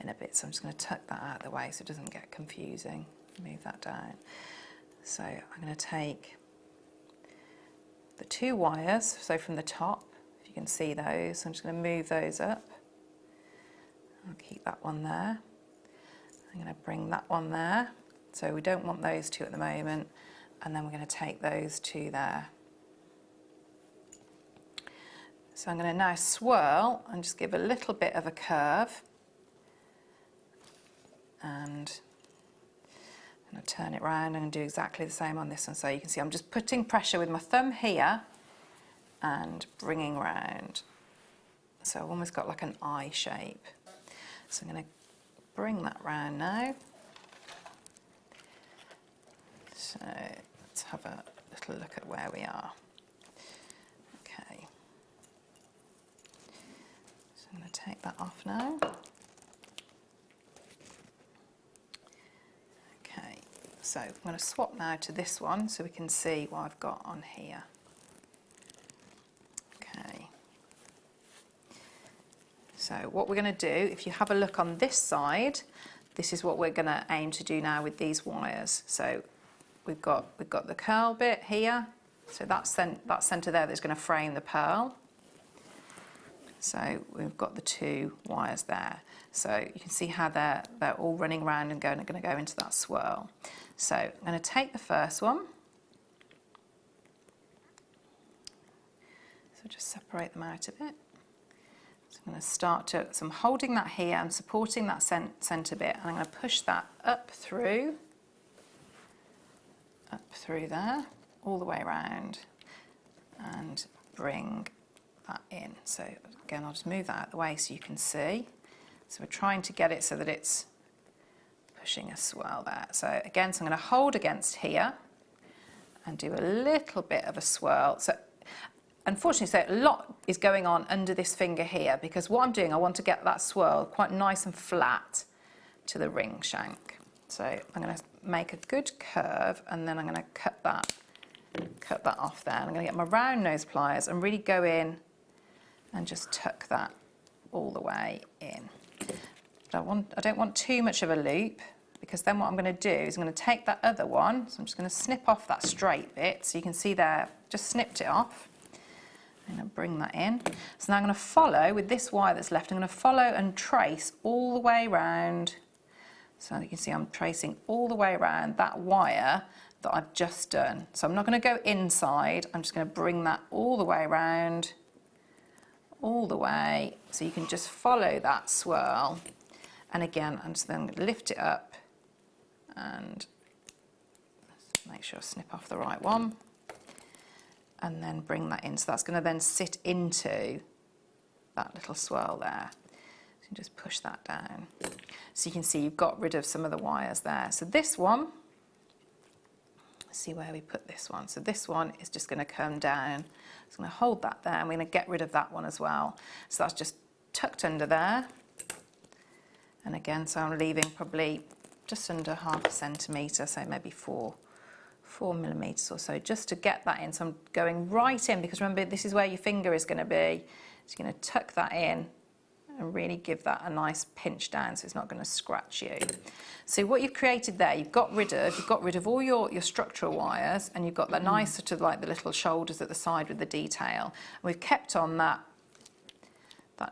in a bit. So I'm just going to tuck that out of the way so it doesn't get confusing. Move that down. So I'm going to take the 2 wires, so from the top, if you can see those, so I'm just going to move those up. I'll keep that one there. I'm going to bring that one there. So we don't want those 2 at the moment. And then we're going to take those 2 there. So I'm going to now swirl and just give a little bit of a curve. And I'm going to turn it round and do exactly the same on this one. So you can see I'm just putting pressure with my thumb here and bringing round. So I've almost got like an eye shape. So I'm going to bring that round now. So let's have a little look at where we are. Okay. So I'm going to take that off now. Okay, so I'm going to swap now to this one so we can see what I've got on here. Okay. So what we're going to do, if you have a look on this side, this is what we're going to aim to do now with these wires. So we've got the curl bit here, so that centre there that's going to frame the pearl. So we've got the 2 wires there. So you can see how they're all running around and going to go into that swirl. So I'm going to take the first one. So just separate them out a bit. So I'm going to start to, so I'm holding that here, I'm supporting that centre bit, and I'm going to push that up through there, all the way around, and bring that in. So again, I'll just move that out of the way so you can see. So we're trying to get it so that it's pushing a swirl there. So again, so I'm going to hold against here and do a little bit of a swirl. So unfortunately, so a lot is going on under this finger here, because what I'm doing, I want to get that swirl quite nice and flat to the ring shank. So I'm going to make a good curve, and then I'm going to cut that off there. And I'm going to get my round nose pliers and really go in and just tuck that all the way in. But I don't want too much of a loop, because then what I'm going to do is I'm going to take that other one, so I'm just going to snip off that straight bit, so you can see there, just snipped it off. I'm going to bring that in. So now I'm going to follow, with this wire that's left, I'm going to follow and trace all the way around. So you can see I'm tracing all the way around that wire that I've just done. So I'm not going to go inside, I'm just going to bring that all the way around, all the way, so you can just follow that swirl. And again, I'm just then going to lift it up and make sure I snip off the right one, and then bring that in. So that's going to then sit into that little swirl there. So you just push that down. So you can see you've got rid of some of the wires there. So this one, let's see where we put this one. So this one is just going to come down. It's going to hold that there, and we're going to get rid of that one as well. So that's just tucked under there. And again, so I'm leaving probably just under 1/2 centimetre, so maybe 4 millimetres or so, just to get that in. So I'm going right in, because remember, this is where your finger is going to be. So you're going to tuck that in and really give that a nice pinch down, so it's not going to scratch you. So what you've created there, you've got rid of all your structural wires, and you've got that nice sort of like the little shoulders at the side with the detail. And we've kept on that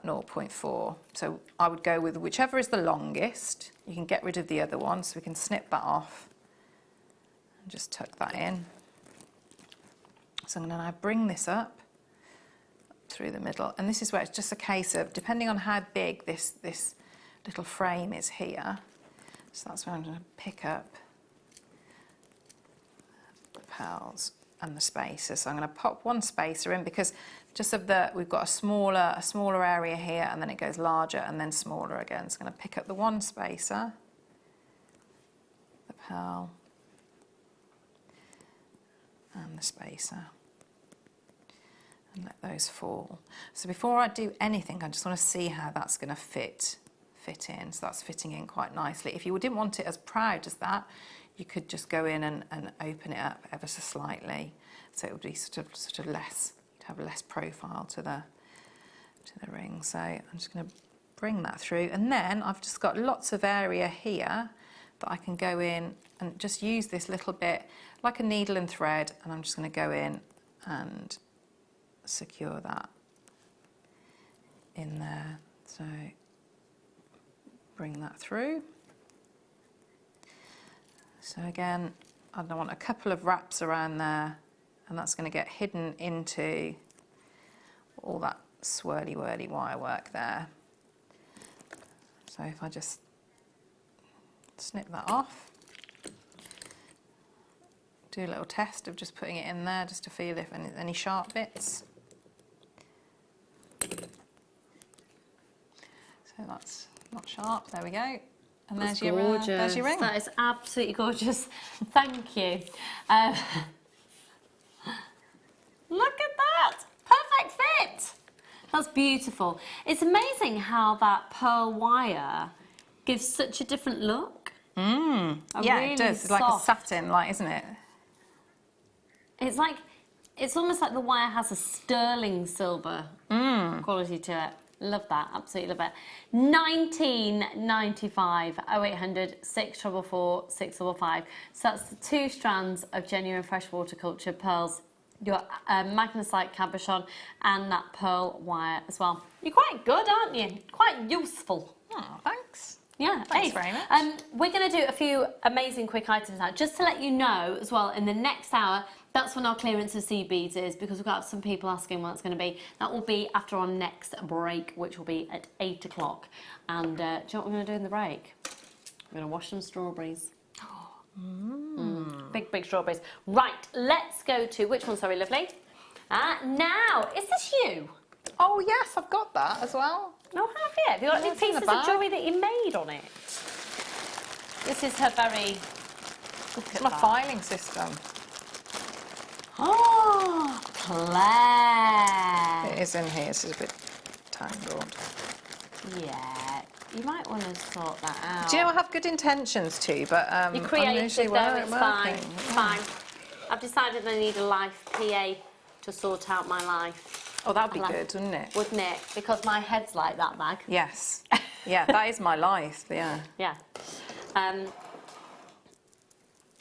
0.4. So I would go with whichever is the longest. You can get rid of the other one, so we can snip that off and just tuck that in. So I'm going to now bring this up through the middle, and this is where it's just a case of, depending on how big this little frame is here, so that's where I'm going to pick up the pearls and the spacers. So I'm going to pop one spacer in, because just we've got a smaller area here, and then it goes larger and then smaller again. So I'm going to pick up the one spacer, the pearl and the spacer, and let those fall. So before I do anything, I just want to see how that's going to fit in. So that's fitting in quite nicely. If you didn't want it as proud as that, you could just go in and open it up ever so slightly, so it would be sort of less, you'd have less profile to the ring. So I'm just going to bring that through, and then I've just got lots of area here that I can go in and just use this little bit like a needle and thread, and I'm just going to go in and secure that in there. So bring that through. So again, I want a couple of wraps around there, and that's going to get hidden into all that swirly whirly wire work there. So if I just snip that off, do a little test of just putting it in there just to feel if any sharp bits. So that's not sharp, there we go. And That's there's your ring. That is absolutely gorgeous. Thank you. Look at that. Perfect fit. That's beautiful. It's amazing how that pearl wire gives such a different look. Yeah, really it does. It's like a satin, isn't it? It's almost like the wire has a sterling silver quality to it. Love that, absolutely love it. $19.95, 0800 644 655. So that's the 2 strands of genuine freshwater culture pearls, your magnesite cabochon, and that pearl wire as well. You're quite good, aren't you? Quite useful. Oh, thanks. Yeah, thanks very much. We're going to do a few amazing quick items now, just to let you know as well, in the next hour, that's when our clearance of seed beads is, because we've got some people asking when it's going to be. That will be after our next break, which will be at 8 o'clock. And do you know what we're going to do in the break? We're going to wash some strawberries. Big, big strawberries. Right, let's go to, which one, sorry, lovely? Now, is this you? Oh, yes, I've got that as well. No, have you? Have you got any It's in the pieces of bag. jewellery that you made on it? This is her very... It's my filing system. Oh, Claire. It is in here, it's a bit tangled. Yeah. You might want to sort that out. Do you know I have good intentions too, but You're creative though, it's fine. working. It's fine. I've decided I need a life PA to sort out my life. Oh, that'd be good, wouldn't it? Wouldn't it? Because my head's like that bag. Yes. Yeah, that is my life, yeah. Yeah.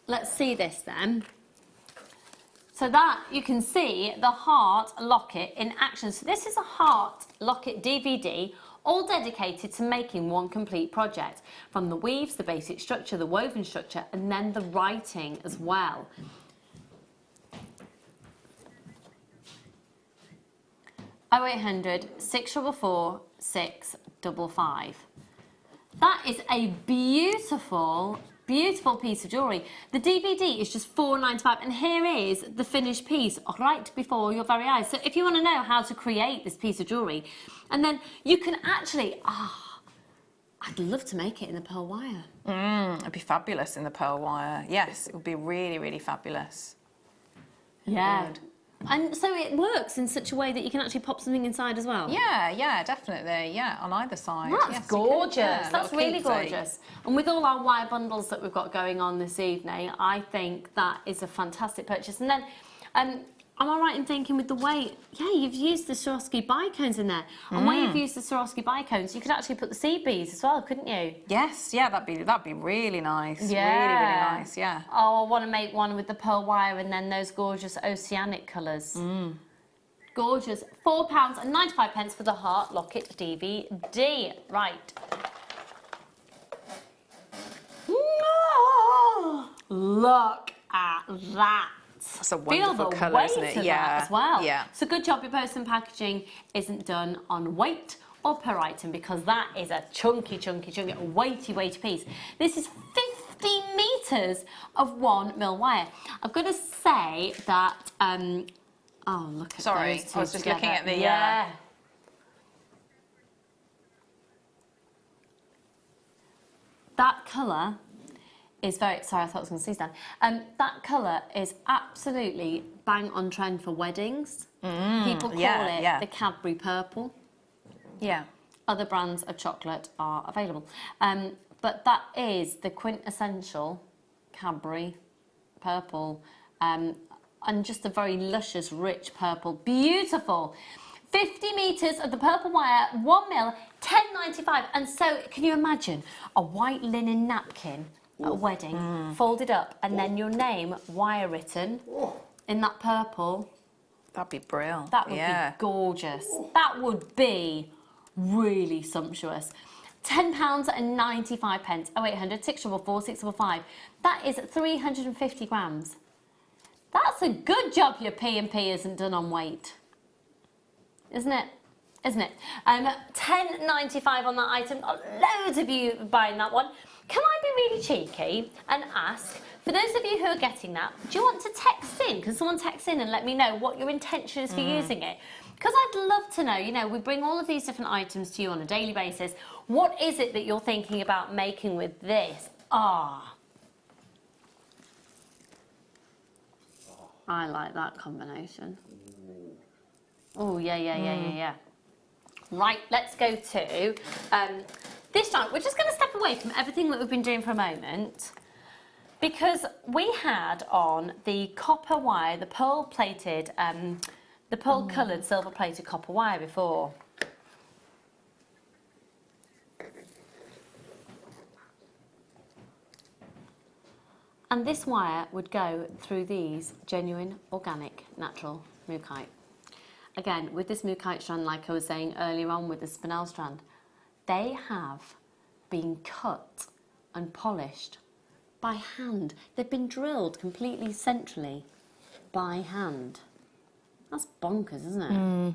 Let's see this then. So that, you can see the heart locket in action. So this is a heart locket DVD, all dedicated to making one complete project. From the weaves, the basic structure, the woven structure, and then the writing as well. Oh 0800 644 655. That is a beautiful piece of jewellery. The DVD is just £4.95, and here is the finished piece right before your very eyes. So if you want to know how to create this piece of jewellery, and then you can actually, I'd love to make it in the pearl wire. It'd be fabulous in the pearl wire. Yes, it would be really, really fabulous. Yeah. And so it works in such a way that you can actually pop something inside as well. Yeah, definitely. Yeah, on either side. That's yes, gorgeous. Yeah, That's really gorgeous. And with all our wire bundles that we've got going on this evening, I think that is a fantastic purchase. And then, am I right in thinking with the weight? Yeah, you've used the Swarovski bicones in there. And where you've used the Swarovski bicones, you could actually put the seed beads as well, couldn't you? Yes, yeah, that'd be really nice. Yeah. Really nice, yeah. Oh, I want to make one with the pearl wire and then those gorgeous oceanic colours. Gorgeous. £4.95 for the heart locket DVD. Right. Oh, look at that. That's a wonderful colour, isn't it? Feel the weight of that as well. Yeah. So good job your post and packaging isn't done on weight or per item, because that is a chunky, weighty piece. This is 50 metres of 1mm wire. I've got to say that, oh, look at Sorry, those two I was just together. looking at the... Yeah. That colour is very... Sorry, I thought I was going to sneeze then. That colour is absolutely bang on trend for weddings. People call it the Cadbury purple. Yeah. Other brands of chocolate are available. But that is the quintessential Cadbury purple. And just a very luscious, rich purple. Beautiful. 50 metres of the purple wire, 1mm, £10.95. And so, can you imagine a white linen napkin at a wedding, folded up, and then your name wire written in that purple? That'd be brilliant. That would be gorgeous. That would be really sumptuous. £10.95. 0800 644 655. That is 350 grams. That's a good job your P&P isn't done on weight. Isn't it? Isn't it? £10.95 on that item. Loads of you buying that one. Can I be really cheeky and ask, for those of you who are getting that, do you want to text in? Can someone text in and let me know what your intention is for using it? Because I'd love to know, you know, we bring all of these different items to you on a daily basis. What is it that you're thinking about making with this? I like that combination. Oh, yeah. Right, let's go to this time. We're just going to step away from everything that we've been doing for a moment, because we had on the copper wire, the pearl-plated, the pearl-coloured silver-plated copper wire before. And this wire would go through these genuine, organic, natural Mookaite. Again, with this Mookaite strand, like I was saying earlier on with the Spinel strand, they have been cut and polished by hand. They've been drilled completely centrally by hand. That's bonkers, isn't it?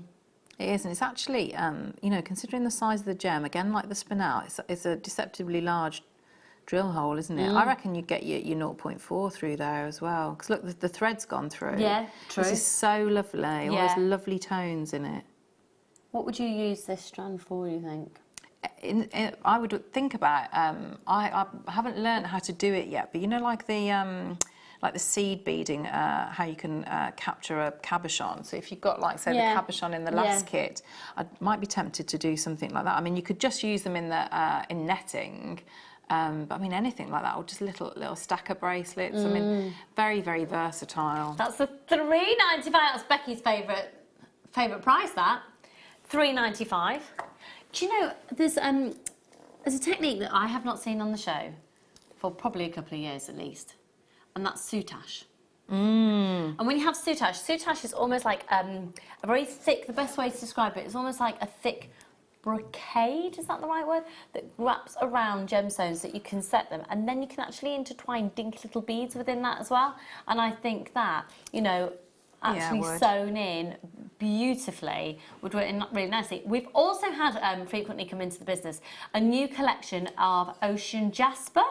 It is, and it's actually, you know, considering the size of the gem, again, like the Spinel, it's a deceptively large drill hole, isn't it? I reckon you'd get your 0.4 through there as well. Because look, the thread's gone through. Yeah, true. This is so lovely. All those lovely tones in it. What would you use this strand for, you think? I would think about, I haven't learned how to do it yet, but you know, like like the seed beading, how you can capture a cabochon. So if you've got, like, say, the cabochon in the last kit, I might be tempted to do something like that. I mean, you could just use them in the in netting, but I mean, anything like that, or just little stacker bracelets. I mean, very, very versatile. That's the $3.95. That's Becky's favourite price. That $3.95. Do you know there's a technique that I have not seen on the show for probably a couple of years at least, and that's soutache. And when you have soutache is almost like a very thick. The best way to describe it is almost like a thick brocade, is that the right word? That wraps around gemstones that you can set them, and then you can actually intertwine dinky little beads within that as well. And I think that, you know, actually sewn in beautifully would work in really nicely. We've also had frequently come into the business a new collection of ocean jasper.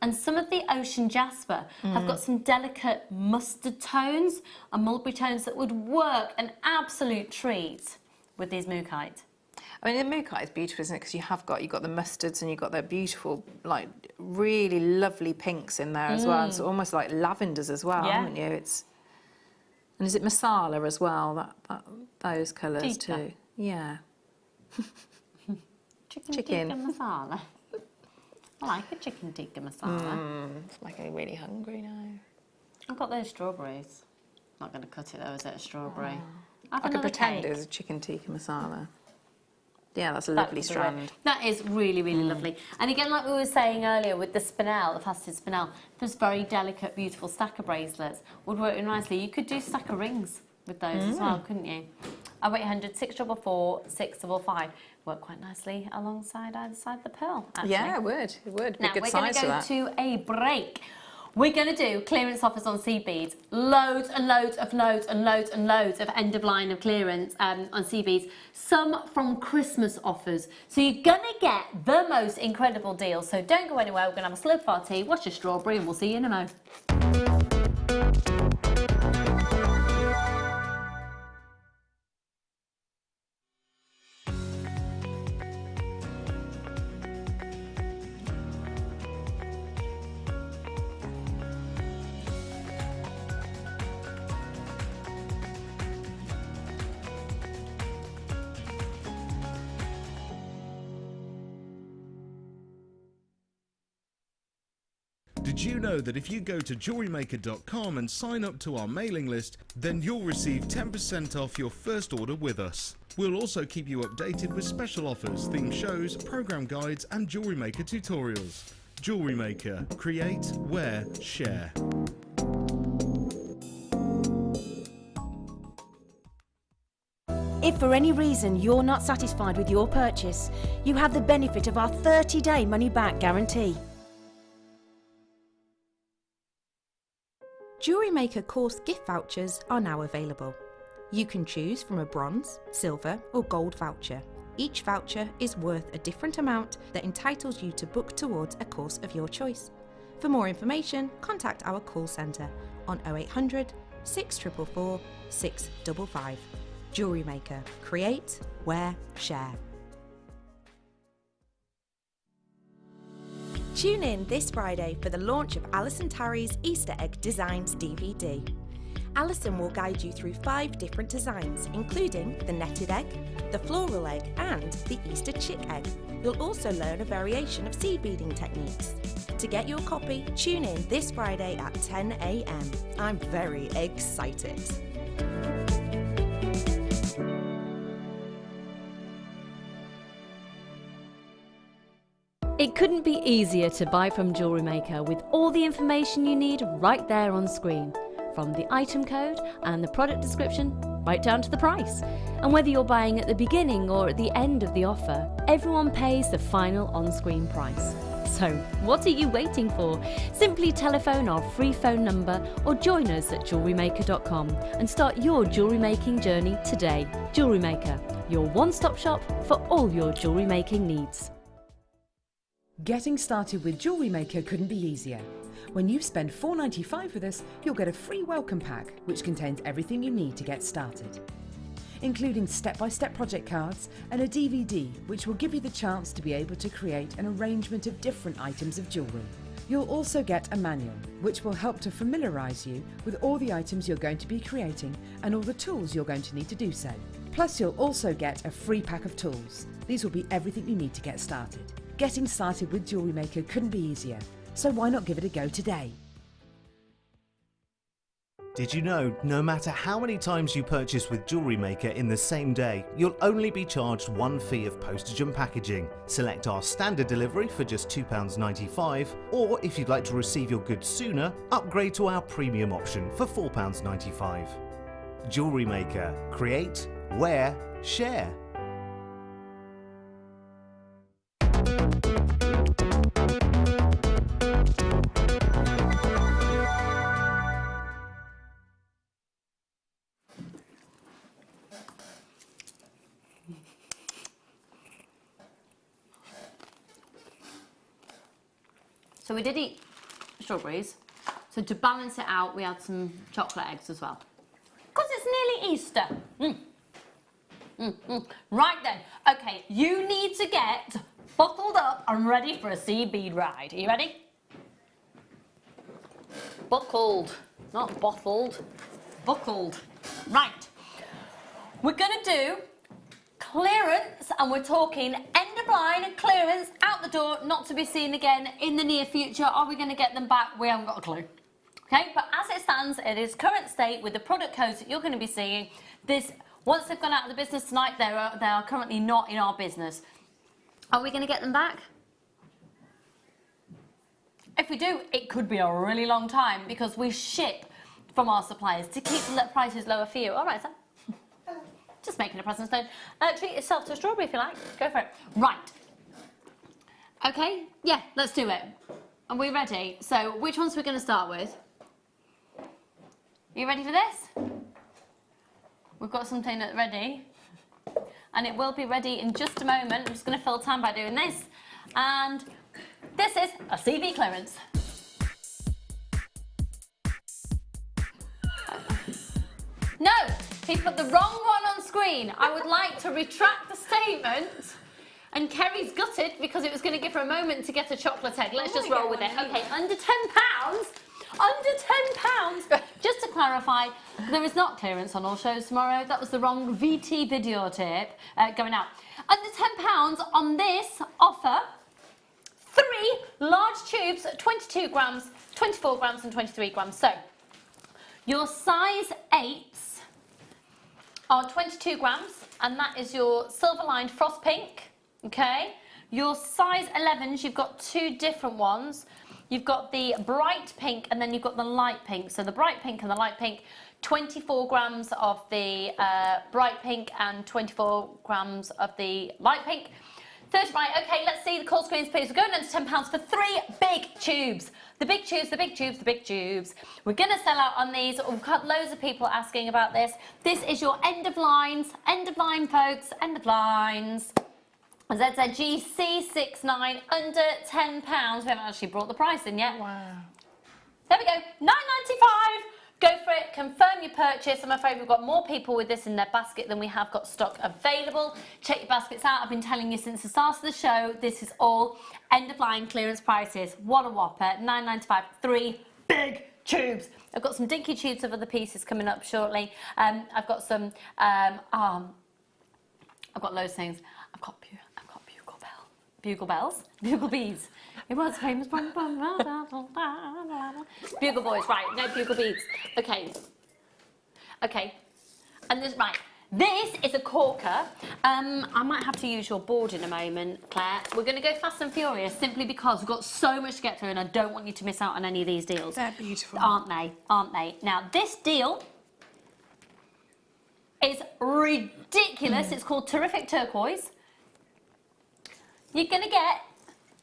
And some of the ocean jasper have got some delicate mustard tones and mulberry tones that would work an absolute treat with these Mookaite. I mean, the Mookaite is beautiful, isn't it? Because you've got the mustards and you've got the beautiful, like, really lovely pinks in there as well. It's almost like lavenders as well, haven't you? And is it masala as well? Those colours too. Yeah. Chicken tikka masala. I like a chicken tikka masala. It's making me really hungry now. I've got those strawberries. Not going to cut it though, is it? A strawberry. I could pretend it was a chicken tikka masala. Yeah, that's a lovely strand. That is really, really lovely. And again, like we were saying earlier with the Spinel, the faceted Spinel, there's very delicate, beautiful stacker bracelets. Would work nicely. You could do stacker rings with those as well, couldn't you? 0800 644 655. Work quite nicely alongside either side of the pearl, actually. Yeah, it would. It would. Now, we're going to go to a break. We're going to do clearance offers on seed beads. Loads and loads of end of line of clearance on seed beads. Some from Christmas offers. So you're going to get the most incredible deal. So don't go anywhere. We're going to have a slow party, watch a strawberry, and we'll see you in a mo. Did you know that if you go to JewelleryMaker.com and sign up to our mailing list, then you'll receive 10% off your first order with us. We'll also keep you updated with special offers, theme shows, program guides and Jewellery Maker tutorials. Jewellery Maker. Create, wear, share. If for any reason you're not satisfied with your purchase, you have the benefit of our 30-day money-back guarantee. Jewellery Maker course gift vouchers are now available. You can choose from a bronze, silver or gold voucher. Each voucher is worth a different amount that entitles you to book towards a course of your choice. For more information, contact our call centre on 0800 644 655. Jewellery Maker. Create, wear, share. Tune in this Friday for the launch of Alison Tarry's Easter Egg Designs DVD. Alison will guide you through 5 different designs, including the netted egg, the floral egg and the Easter chick egg. You'll also learn a variation of seed beading techniques. To get your copy, tune in this Friday at 10 AM. I'm very excited. It couldn't be easier to buy from Jewellery Maker with all the information you need right there on screen. From the item code and the product description, right down to the price. And whether you're buying at the beginning or at the end of the offer, everyone pays the final on-screen price. So, what are you waiting for? Simply telephone our free phone number or join us at JewelleryMaker.com and start your jewellery making journey today. Jewellery Maker, your one-stop shop for all your jewellery making needs. Getting started with Jewellery Maker couldn't be easier. When you spend $4.95 with us, you'll get a free welcome pack which contains everything you need to get started, including step-by-step project cards and a DVD which will give you the chance to be able to create an arrangement of different items of jewellery, You'll also get a manual, which will help to familiarise you with all the items you're going to be creating and all the tools you're going to need to do so. Plus, you'll also get a free pack of tools. These will be everything you need to get started. Getting started with Jewellery Maker couldn't be easier, so why not give it a go today? Did you know, no matter how many times you purchase with Jewellery Maker in the same day, you'll only be charged one fee of postage and packaging. Select our standard delivery for just £2.95, or if you'd like to receive your goods sooner, upgrade to our premium option for £4.95. Jewellery Maker. Create, wear, share. So we did eat strawberries. So to balance it out, we had some chocolate eggs as well. Because it's nearly Easter. Right then. Okay, you need to get buckled up and ready for a sea bead ride. Are you ready? Buckled, not bottled. Buckled. Right. We're going to do clearance, and we're talking end of line clearance out the door, not to be seen again in the near future. Are we going to get them back? We haven't got a clue. Okay, but as it stands, it is current state with the product codes that you're going to be seeing. This, once they've gone out of the business tonight, they are currently not in our business. Are we going to get them back? If we do, it could be a really long time because we ship from our suppliers to keep the prices lower for you. All right, sir. Just making a present stone. Treat yourself to a strawberry if you like. Go for it. Right. Okay, yeah, let's do it. Are we ready? So, which ones are we going to start with? Are you ready for this? We've got something ready. And it will be ready in just a moment. I'm just going to fill time by doing this. And this is a CV clearance. No! He put the wrong one on screen. I would like to retract the statement. And Kerry's gutted because it was going to give her a moment to get a chocolate egg. Let's just roll with it. Okay, under £10. Under £10. Just to clarify, there is not clearance on all shows tomorrow. That was the wrong VT videotape going out. Under £10 on this offer, 3 large tubes, 22 grams, 24 grams and 23 grams. So, your size 8s are 22 grams, and that is your silver-lined frost pink, okay? Your size 11s, you've got 2 different ones. You've got the bright pink, and then you've got the light pink. So the bright pink and the light pink, 24 grams of the bright pink and 24 grams of the light pink. 30, right, okay, let's see the call screens, please. We're going under £10 for 3 big tubes. The big tubes, the big tubes, the big tubes. We're going to sell out on these. We've got loads of people asking about this. This is your end of lines. End of line, folks. End of lines. ZZG C69, under £10. We haven't actually brought the price in yet. Wow. There we go, £9.95. Go for it, confirm your purchase. I'm afraid we've got more people with this in their basket than we have got stock available. Check your baskets out. I've been telling you since the start of the show, this is all end of line clearance prices. What a whopper, £9.95, 3 big tubes. I've got some dinky tubes of other pieces coming up shortly. I've got some, I've got loads of things. I've got bugle bells, bugle beads. It was famous. Bugle boys, right, no bugle beads. Okay. Okay. And this, right, this is a corker. I might have to use your board in a moment, Claire. We're going to go fast and furious simply because we've got so much to get through and I don't want you to miss out on any of these deals. They're beautiful. Aren't they? Aren't they? Now, this deal is ridiculous. It's called Terrific Turquoise. You're going to get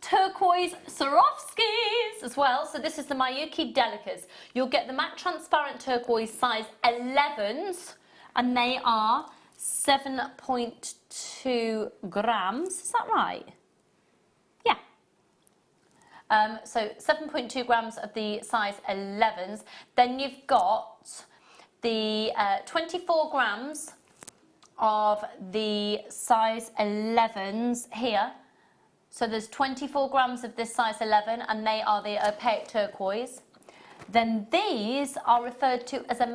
turquoise Swarovskis as well. So this is the Miyuki Delicas. You'll get the matte transparent turquoise size 11s, and they are 7.2 grams. Is that right? Yeah. So 7.2 grams of the size 11s. Then you've got the 24 grams of the size 11s here. So there's 24 grams of this size 11, and they are the opaque turquoise. Then these are referred to as a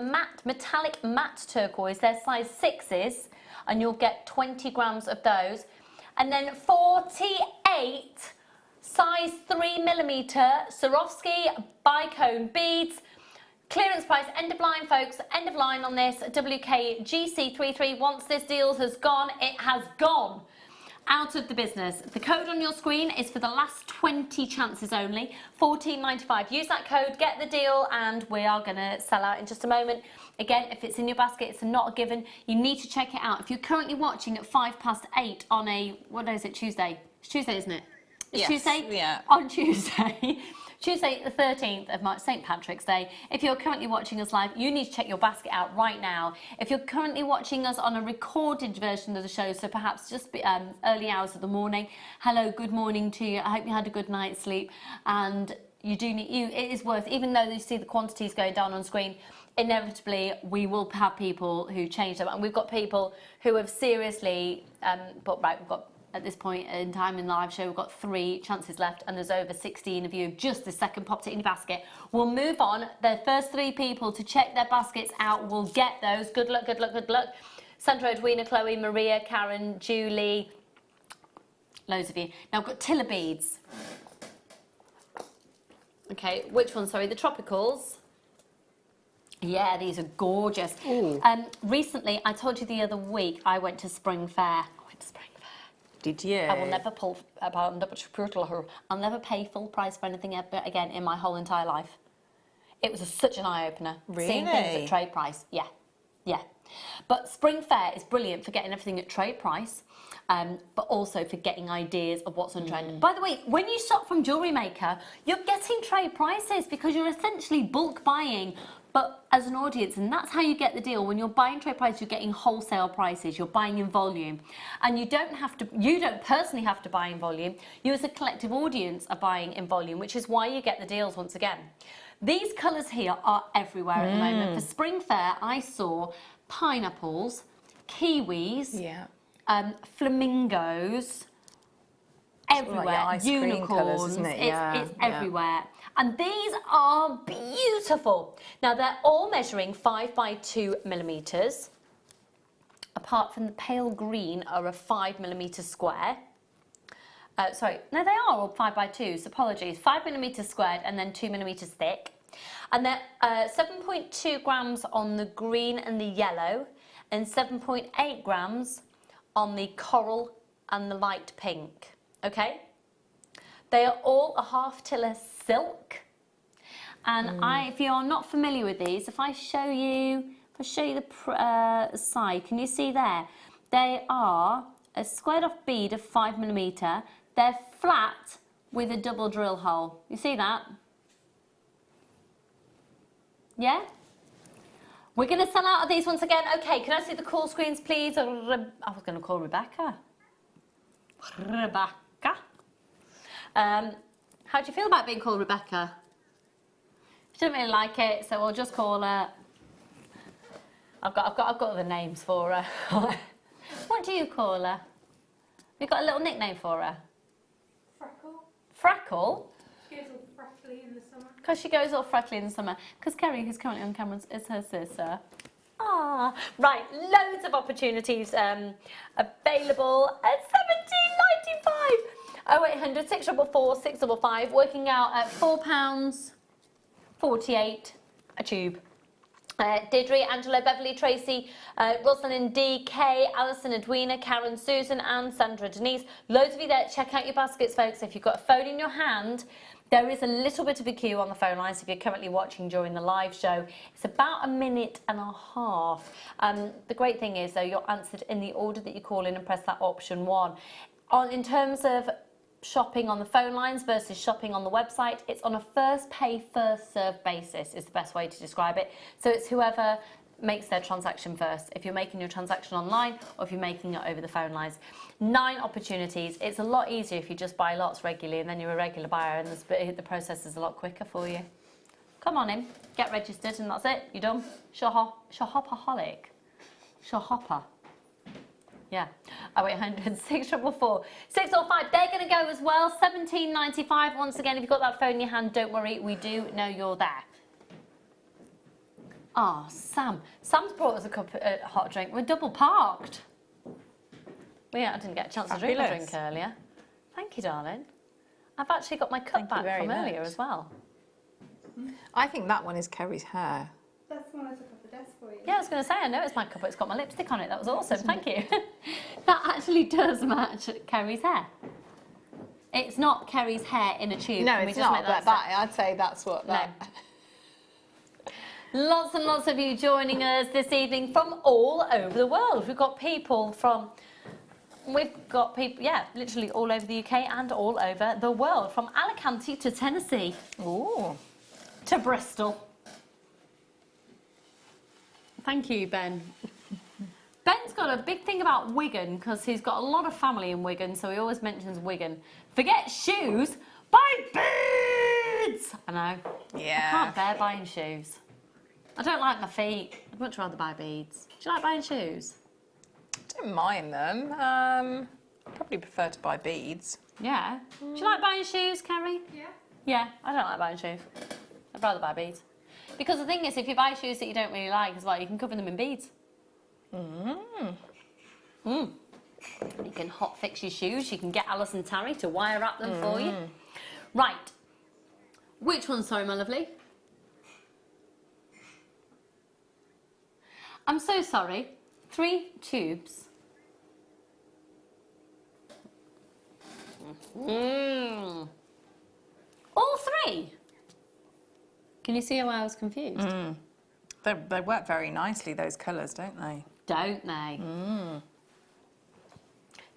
metallic matte turquoise. They're size 6s, and you'll get 20 grams of those. And then 48 size 3mm Swarovski bicone beads. Clearance price, end of line, folks. End of line on this. WKGC33. Once this deal has gone, it has gone out of the business. The code on your screen is for the last 20 chances only. $14.95. Use that code, get the deal, and we are going to sell out in just a moment. Again, if it's in your basket, it's not a given. You need to check it out. If you're currently watching at 8:05 on a, what day is it? Tuesday. It's Tuesday, isn't it? It's Yes, Tuesday? yeah. On Tuesday. Tuesday the 13th of March, St. Patrick's Day. If you're currently watching us live, you need to check your basket out right now. If you're currentently watching us on a recorded version of the show, so perhaps just early hours of the morning, hello, good morning to you. I hope you had a good night's sleep. And you do need, it is worth, even though you see the quantities going down on screen, inevitably we will have people who change them. And we've got people who have seriously, but right, we've got, at this point in time in the live show, we've got 3 chances left, and there's over 16 of you who've just this second popped it in your basket. We'll move on. The first 3 people to check their baskets out will get those. Good luck, good luck, good luck. Sandra, Edwina, Chloe, Maria, Karen, Julie, loads of you. Now I've got Tila beads. Okay, which one? Sorry, the tropicals. Yeah, these are gorgeous. Recently, I told you the other week, I went to Spring Fair. Did you? I will never I'll never pay full price for anything ever again in my whole entire life. It was such an eye-opener. Really? Seeing things at trade price. Yeah, yeah. But Spring Fair is brilliant for getting everything at trade price, but also for getting ideas of what's on trend. By the way, when you shop from Jewellery Maker, you're getting trade prices because you're essentially bulk buying, but as an audience, and that's how you get the deal. When you're buying trade price, you're getting wholesale prices, you're buying in volume. And you don't personally have to buy in volume. You as a collective audience are buying in volume, which is why you get the deals once again. These colours here are everywhere at the moment. For Spring Fair, I saw pineapples, kiwis, flamingos, everywhere, like ice cream unicorns, colours, isn't it? It's everywhere. And these are beautiful. Now they're all measuring 5 by 2 millimeters. Apart from the pale green are a 5 millimeter square. Sorry, no, they are all 5 by 2s, apologies. 5 millimeters squared and then 2 millimeters thick. And they're 7.2 grams on the green and the yellow, and 7.8 grams on the coral and the light pink. Okay? They are all a half Tila silk. And if you're not familiar with these, if I show you the side, can you see there? They are a squared off bead of 5 millimeter. They're flat with a double drill hole. You see that? Yeah? We're going to sell out of these once again. Okay, can I see the call screens, please? I was going to call Rebecca. Rebecca. How do you feel about being called Rebecca? She doesn't really like it, so we'll just call her. I've got other names for her. What do you call her? You've got a little nickname for her? Freckle. Freckle? She goes all freckly in the summer. Because she goes all freckly in the summer. Because Kerry, who's currently on camera, is her sister. Ah, right, loads of opportunities available at $17.95. 0800 644 655, working out at £4.48 a tube. Deirdre, Angela, Beverly, Tracy, Rosalind, D, Kay, Alison, Edwina, Karen, Susan, Anne, Sandra, Denise. Loads of you there. Check out your baskets, folks. If you've got a phone in your hand, there is a little bit of a queue on the phone lines if you're currently watching during the live show. It's about 1.5 minutes. The great thing is, though, you're answered in the order that you call in and press that option 1. In terms of shopping on the phone lines versus shopping on the website, it's on a first pay, first serve basis is the best way to describe it. So it's whoever makes their transaction first. If you're making your transaction online or if you're making it over the phone lines. 9 opportunities. It's a lot easier if you just buy lots regularly and then you're a regular buyer and the process is a lot quicker for you. Come on in, get registered and that's it. You're done. Shopaholic. Shopahopper. Yeah. 0800 644 645. They're going to go as well. £17.95. Once again, if you've got that phone in your hand, don't worry. We do know you're there. Ah, Sam. Sam's brought us a cup of hot drink. We're double parked. I didn't get a chance to drink my drink earlier. Thank you, darling. I've actually got my cup back from earlier as well. I think that one is Kerry's hair. That's the one I took off the desk for you. Yeah, I was going to say, I know it's my cup, it's got my lipstick on it. That was awesome, thank you. That actually does match Kerry's hair. It's not Kerry's hair in a tube. No, it's not, but I'd say that's what that... No. Lots and lots of you joining us this evening from all over the world. We've got people, yeah, literally all over the UK and all over the world. From Alicante to Tennessee. Ooh. To Bristol. Thank you, Ben. Ben's got a big thing about Wigan because he's got a lot of family in Wigan, so he always mentions Wigan. Forget shoes, buy beads! I know. Yeah. I can't bear buying shoes. I don't like my feet. I'd much rather buy beads. Do you like buying shoes? I don't mind them. I probably prefer to buy beads. Yeah. Do you like buying shoes, Kerry? Yeah. Yeah, I don't like buying shoes. I'd rather buy beads. Because the thing is, if you buy shoes that you don't really like as well, you can cover them in beads. You can hot fix your shoes. You can get Alison Tarry to wire wrap them for you. Right. Which one, sorry, my lovely? I'm so sorry. 3 tubes. All 3? Can you see how I was confused? They work very nicely, those colours, don't they? Don't they?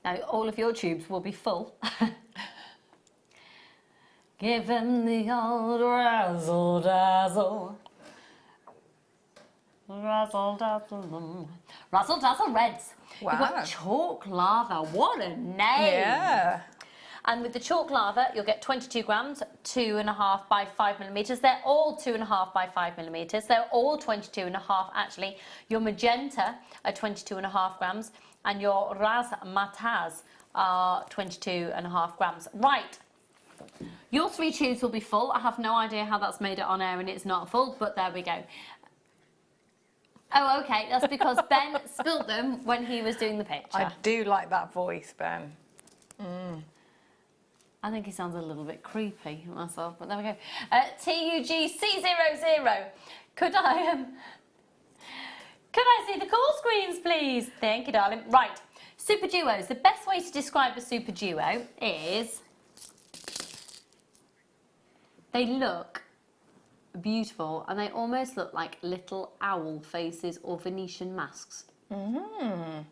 Now, all of your tubes will be full. Give him the old razzle dazzle. Razzle dazzle. Razzle dazzle reds. Wow. You've got chalk lava. What a name! Yeah. And with the chalk lava, you'll get 22 grams, 2.5 by 5 millimetres. They're all 2.5 by 5 millimetres. They're all 22.5 actually. Your magenta are 22.5 grams, and your razzmatazz are 22.5 grams. Right. Your 3 tubes will be full. I have no idea how that's made it on air and it's not full, but there we go. Oh, okay. That's because Ben spilt them when he was doing the picture. I do like that voice, Ben. I think he sounds a little bit creepy myself, but there we go. TUGC00. Could I see the call screens, please? Thank you, darling. Right. Super duos. The best way to describe a super duo is they look beautiful and they almost look like little owl faces or Venetian masks. I'm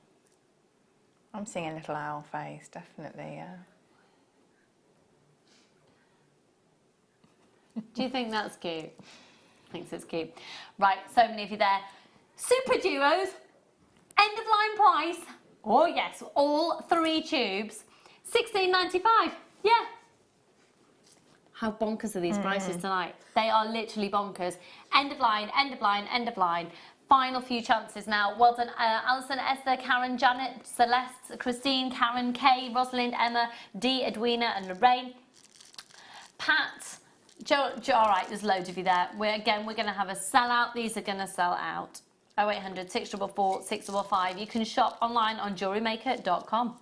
seeing a little owl face, definitely, yeah. Do you think that's cute? Thinks it's cute. Right, so many of you there. Super duos, end of line price. Oh yes, all 3 tubes, £16.95. Yeah. How bonkers are these prices tonight? They are literally bonkers. End of line, end of line, end of line. Final few chances now. Well done, Alison, Esther, Karen, Janet, Celeste, Christine, Karen, Kay, Rosalind, Emma, Dee, Edwina, and Lorraine. Pat. Joe, all right, there's loads of you there. We're going to have a sellout. These are going to sell out. 0800 644 655. You can shop online on JewelleryMaker.com.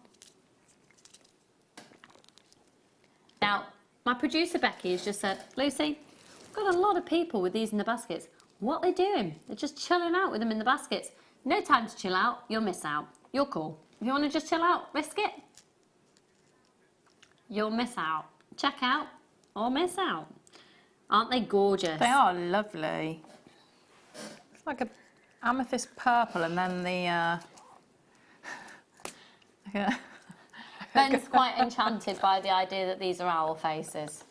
Now, my producer Becky has just said, Lucy, we've got a lot of people with these in the baskets. What are they doing? They're just chilling out with them in the baskets. No time to chill out. You'll miss out. You're cool. If you want to just chill out, risk it. You'll miss out. Check out or miss out. Aren't they gorgeous? They are lovely. It's like a amethyst purple and then the... Ben's quite enchanted by the idea that these are owl faces.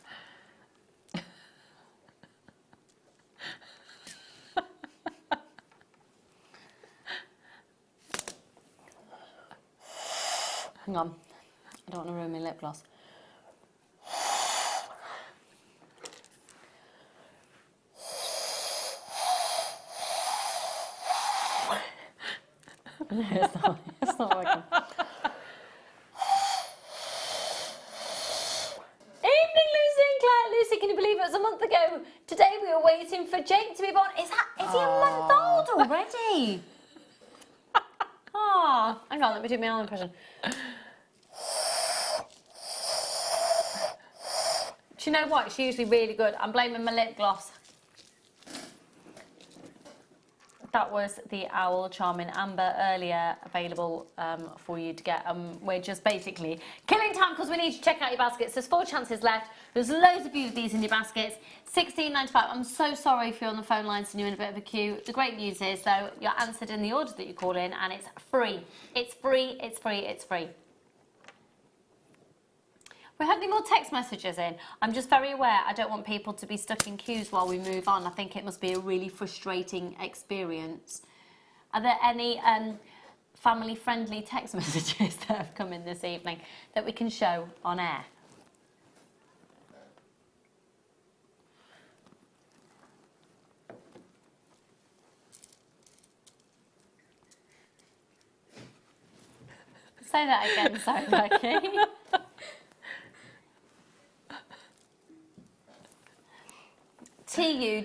Hang on, I don't want to ruin my lip gloss. No, it's not working. waiting for Jake to be born. Is he a month old already? Oh, hang on, let me do my own impression. Do you know what? It's usually really good. I'm blaming my lip gloss. That was the Owl Charming Amber earlier, available for you to get. We're just basically killing time because we need to check out your baskets. There's 4 chances left. There's loads of you of these in your baskets. $16.95. I'm so sorry if you're on the phone lines and you're in a bit of a queue. The great news is, though, you're answered in the order that you called in, and it's free. It's free, it's free, it's free. We're having more text messages in. I'm just very aware I don't want people to be stuck in queues while we move on. I think it must be a really frustrating experience. Are there any family-friendly text messages that have come in this evening that we can show on air? Say that again, sorry, Becky. Tugcoo.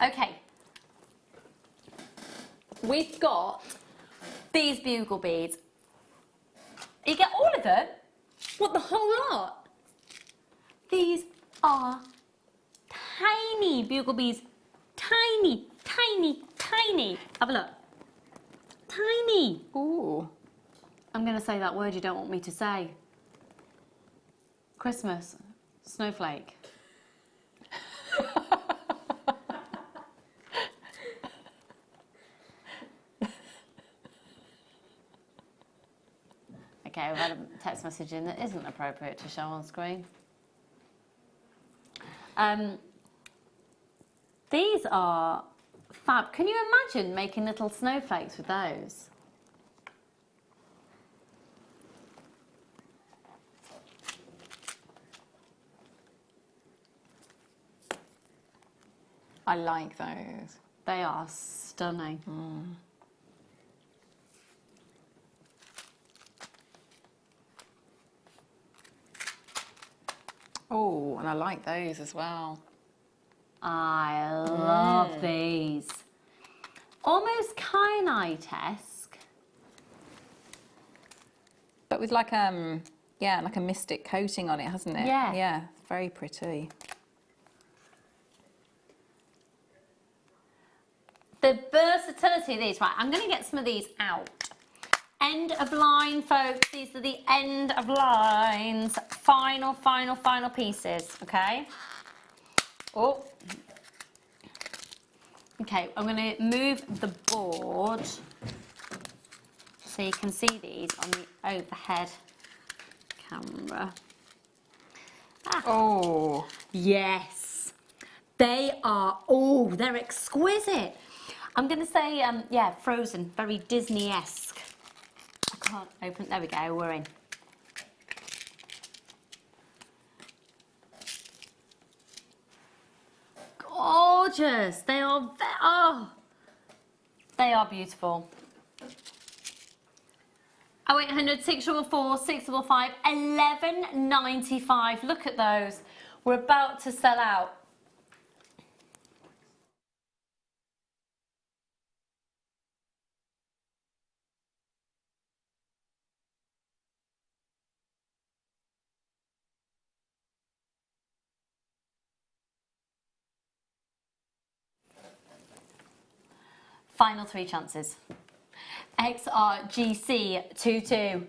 Okay. We've got these bugle beads. You get all of them? What, the whole lot? These are tiny bugle beads. Tiny, tiny, tiny. Have a look. Tiny. Ooh. I'm going to say that word you don't want me to say. Christmas. Snowflake. Okay, we've had a text message in that isn't appropriate to show on screen. These are fab. Can you imagine making little snowflakes with those? I like those. They are stunning. Mm. Oh, and I like those as well. I love these. Almost kyanite-esque. But with like yeah, like a mystic coating on it, hasn't it? Yeah. Yeah, it's very pretty. The versatility of these, right, I'm going to get some of these out. End of line, folks. These are the end of lines. Final, final, final pieces, okay? Oh. Okay, I'm going to move the board so you can see these on the overhead camera. Ah. Oh. Yes. They are, oh, they're exquisite. I'm going to say, yeah, Frozen, very Disney-esque. I can't open, there we go, we're in. Gorgeous. They are, oh, they are beautiful. 0800 644 655 11.95. Look at those. We're about to sell out. Final 3 chances. XRGC22.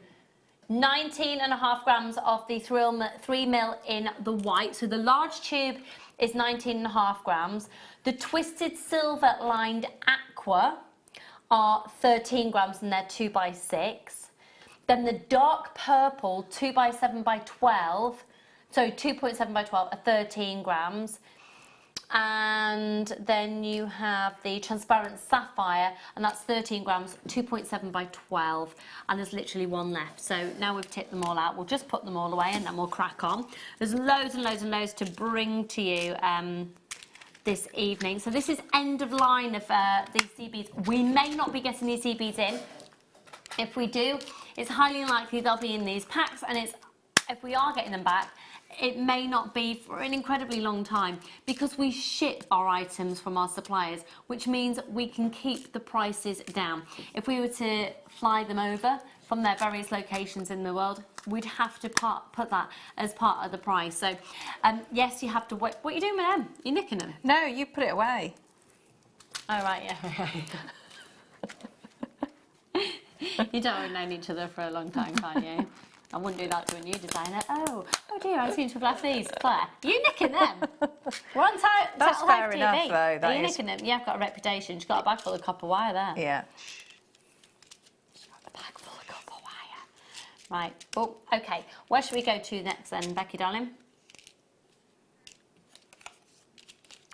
19.5 grams of the 3mm in the white. So the large tube is 19.5 grams. The twisted silver lined aqua are 13 grams and they're 2x6. Then the dark purple 2x7x12, so 2.7x12 are 13 grams. And then you have the transparent sapphire, and that's 13 grams, 2.7x12, and there's literally one left. So now we've tipped them all out, we'll just put them all away and then we'll crack on. There's loads and loads and loads to bring to you this evening. So this is end of line of these sea beads. We may not be getting these sea beads in. If we do, it's highly unlikely they'll be in these packs, and it's if we are getting them back, it may not be for an incredibly long time because we ship our items from our suppliers, which means we can keep the prices down. If we were to fly them over from their various locations in the world, we'd have to put that as part of the price. So, yes, you have to wait. What are you doing with them? You're nicking them? No, you put it away. Oh, right, yeah. You don't have known each other for a long time, can you? I wouldn't do that to a new designer. Oh dear, I seem to have left these. Claire, you nicking them? We're on time. That's fair TV. enough, though. Are you nicking them? Yeah, I've got a reputation. She's got a bag full of copper wire there. Yeah. She's got a bag full of copper wire. Right. Oh, okay. Where should we go to next then, Becky, darling?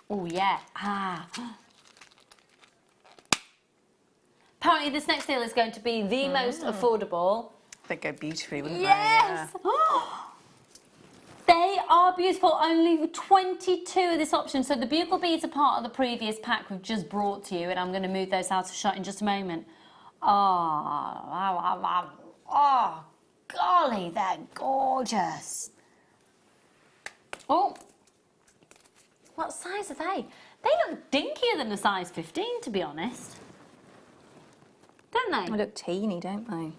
Oh, yeah. Apparently, this next deal is going to be the most affordable. They'd go beautifully, wouldn't yes! they? Yeah. They are beautiful. Only 22 of this option. So the bugle beads are part of the previous pack we've just brought to you, and I'm going to move those out of shot in just a moment. Oh, golly, they're gorgeous. Oh, what size are they? They look dinkier than a size 15, to be honest. Don't they? They look teeny, don't they?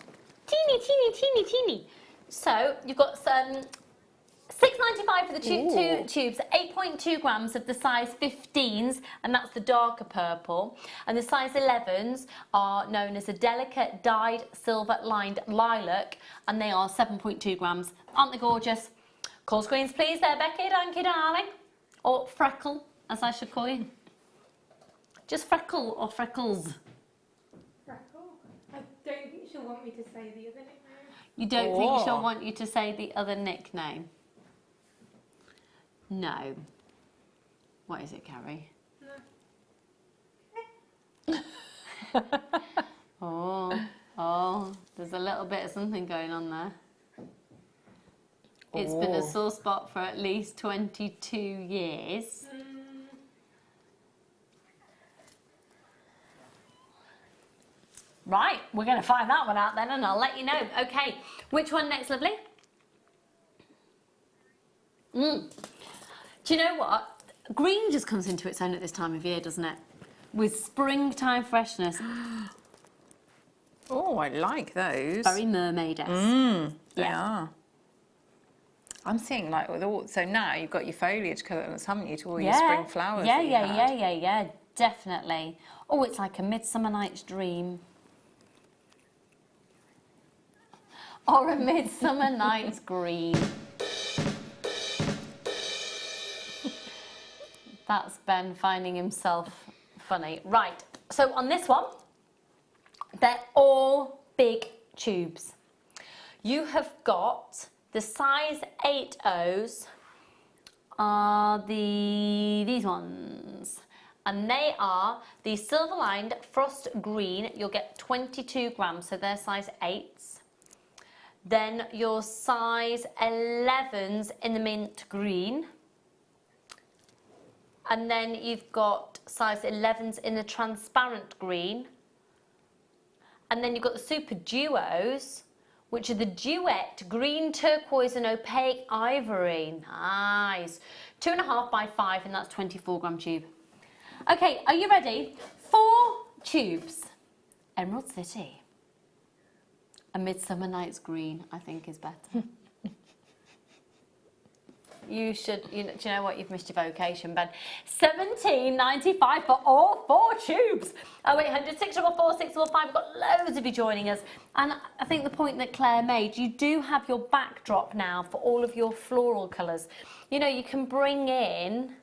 Teeny, teeny, teeny, teeny. So you've got some $6.95 for the two tubes, 8.2 grams of the size 15s, and that's the darker purple. And the size 11s are known as a delicate dyed silver lined lilac, and they are 7.2 grams. Aren't they gorgeous? Call screens, please, there, Becky. Thank you, darling. Or Freckle, as I should call you. Just Freckle or Freckles. I don't think she'll want me to say the other nickname. You don't think she'll want you to say the other nickname? No. What is it, Carrie? No. Oh, there's a little bit of something going on there. It's been a sore spot for at least 22 years. Right, we're going to find that one out then, and I'll let you know. Okay, which one next, lovely? Do you know what? Green just comes into its own at this time of year, doesn't it? With springtime freshness. Oh, I like those. Very mermaid-esque. They are. I'm seeing like with all, so now you've got your foliage colours, haven't you, to all your spring flowers? Yeah, definitely. Oh, it's like a Midsummer Night's Dream. Or a Midsummer Night's Green. That's Ben finding himself funny. Right, so on this one, they're all big tubes. You have got the size 8Os are these ones. And they are the silver lined frost green. You'll get 22 grams, so they're size 8s. Then your size 11s in the mint green. And then you've got size 11s in the transparent green. And then you've got the super duos, which are the duet green, turquoise and opaque ivory. Nice. 2.5 by 5, and that's 24 gram tube. Okay, are you ready? 4 tubes. Emerald City. A Midsummer Night's Green, I think, is better. You should, do you know what? You've missed your vocation, Ben. $17.95 for all 4 tubes. 0800 644 645. We've got loads of you joining us. And I think the point that Claire made, you do have your backdrop now for all of your floral colours. You know, you can bring in...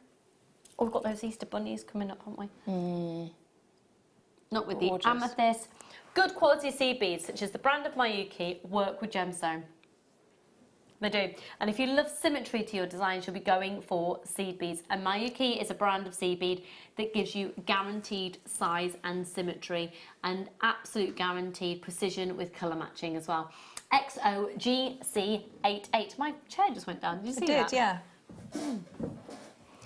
Oh, we've got those Easter bunnies coming up, haven't we? Not with the amethyst. Good quality seed beads, such as the brand of Mookaite, work with Gemstone. They do. And if you love symmetry to your designs, you'll be going for seed beads. And Mookaite is a brand of seed bead that gives you guaranteed size and symmetry and absolute guaranteed precision with colour matching as well. XOGC88. My chair just went down. Did you see that? It did, yeah.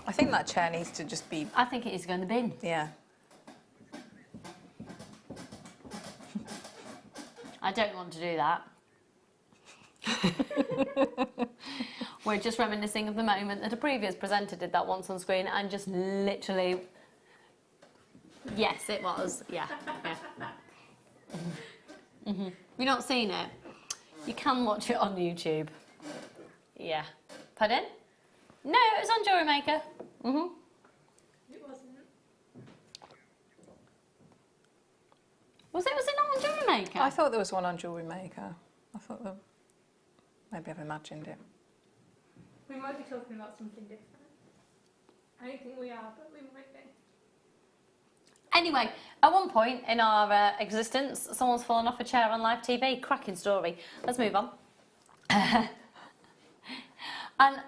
I think that chair needs to just be... I think it needs to go in the bin. Yeah. I don't want to do that. We're just reminiscing of the moment that a previous presenter did that once on screen and just literally... Yes, it was. Yeah. If you've not seen it, you can watch it on YouTube. Yeah. Pardon? No, it was on Jewellery Maker. It wasn't. Was it not on Jewellery Maker? I thought there was one on Jewellery Maker. I thought that maybe I've imagined it. We might be talking about something different. I don't think we are, but we might be. Anyway, at one point in our existence, someone's fallen off a chair on live TV. Cracking story. Let's move on. And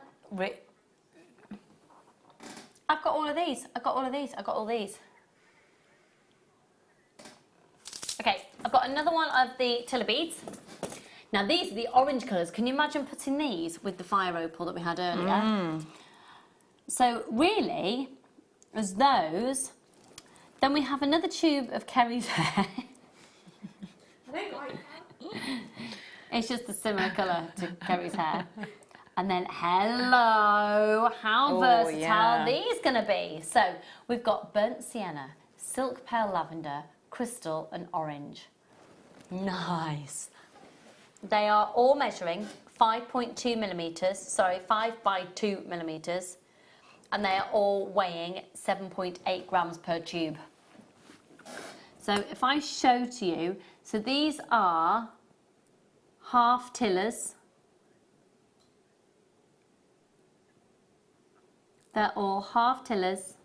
I've got all of these. I've got all of these. I've got all these. Okay, I've got another one of the Tila beads. Now these are the orange colours. Can you imagine putting these with the fire opal that we had earlier? So really, as those, then we have another tube of Kerry's hair. I don't like that. It's just a similar colour to Kerry's hair. And then, hello, how versatile are these going to be? So we've got burnt sienna, silk pale lavender, crystal and orange. Nice. They are all measuring 5.2 millimetres, sorry, 5 by 2 millimetres, and they are all weighing 7.8 grams per tube. So if I show to you, so these are half Tilas. They're all half Tilas.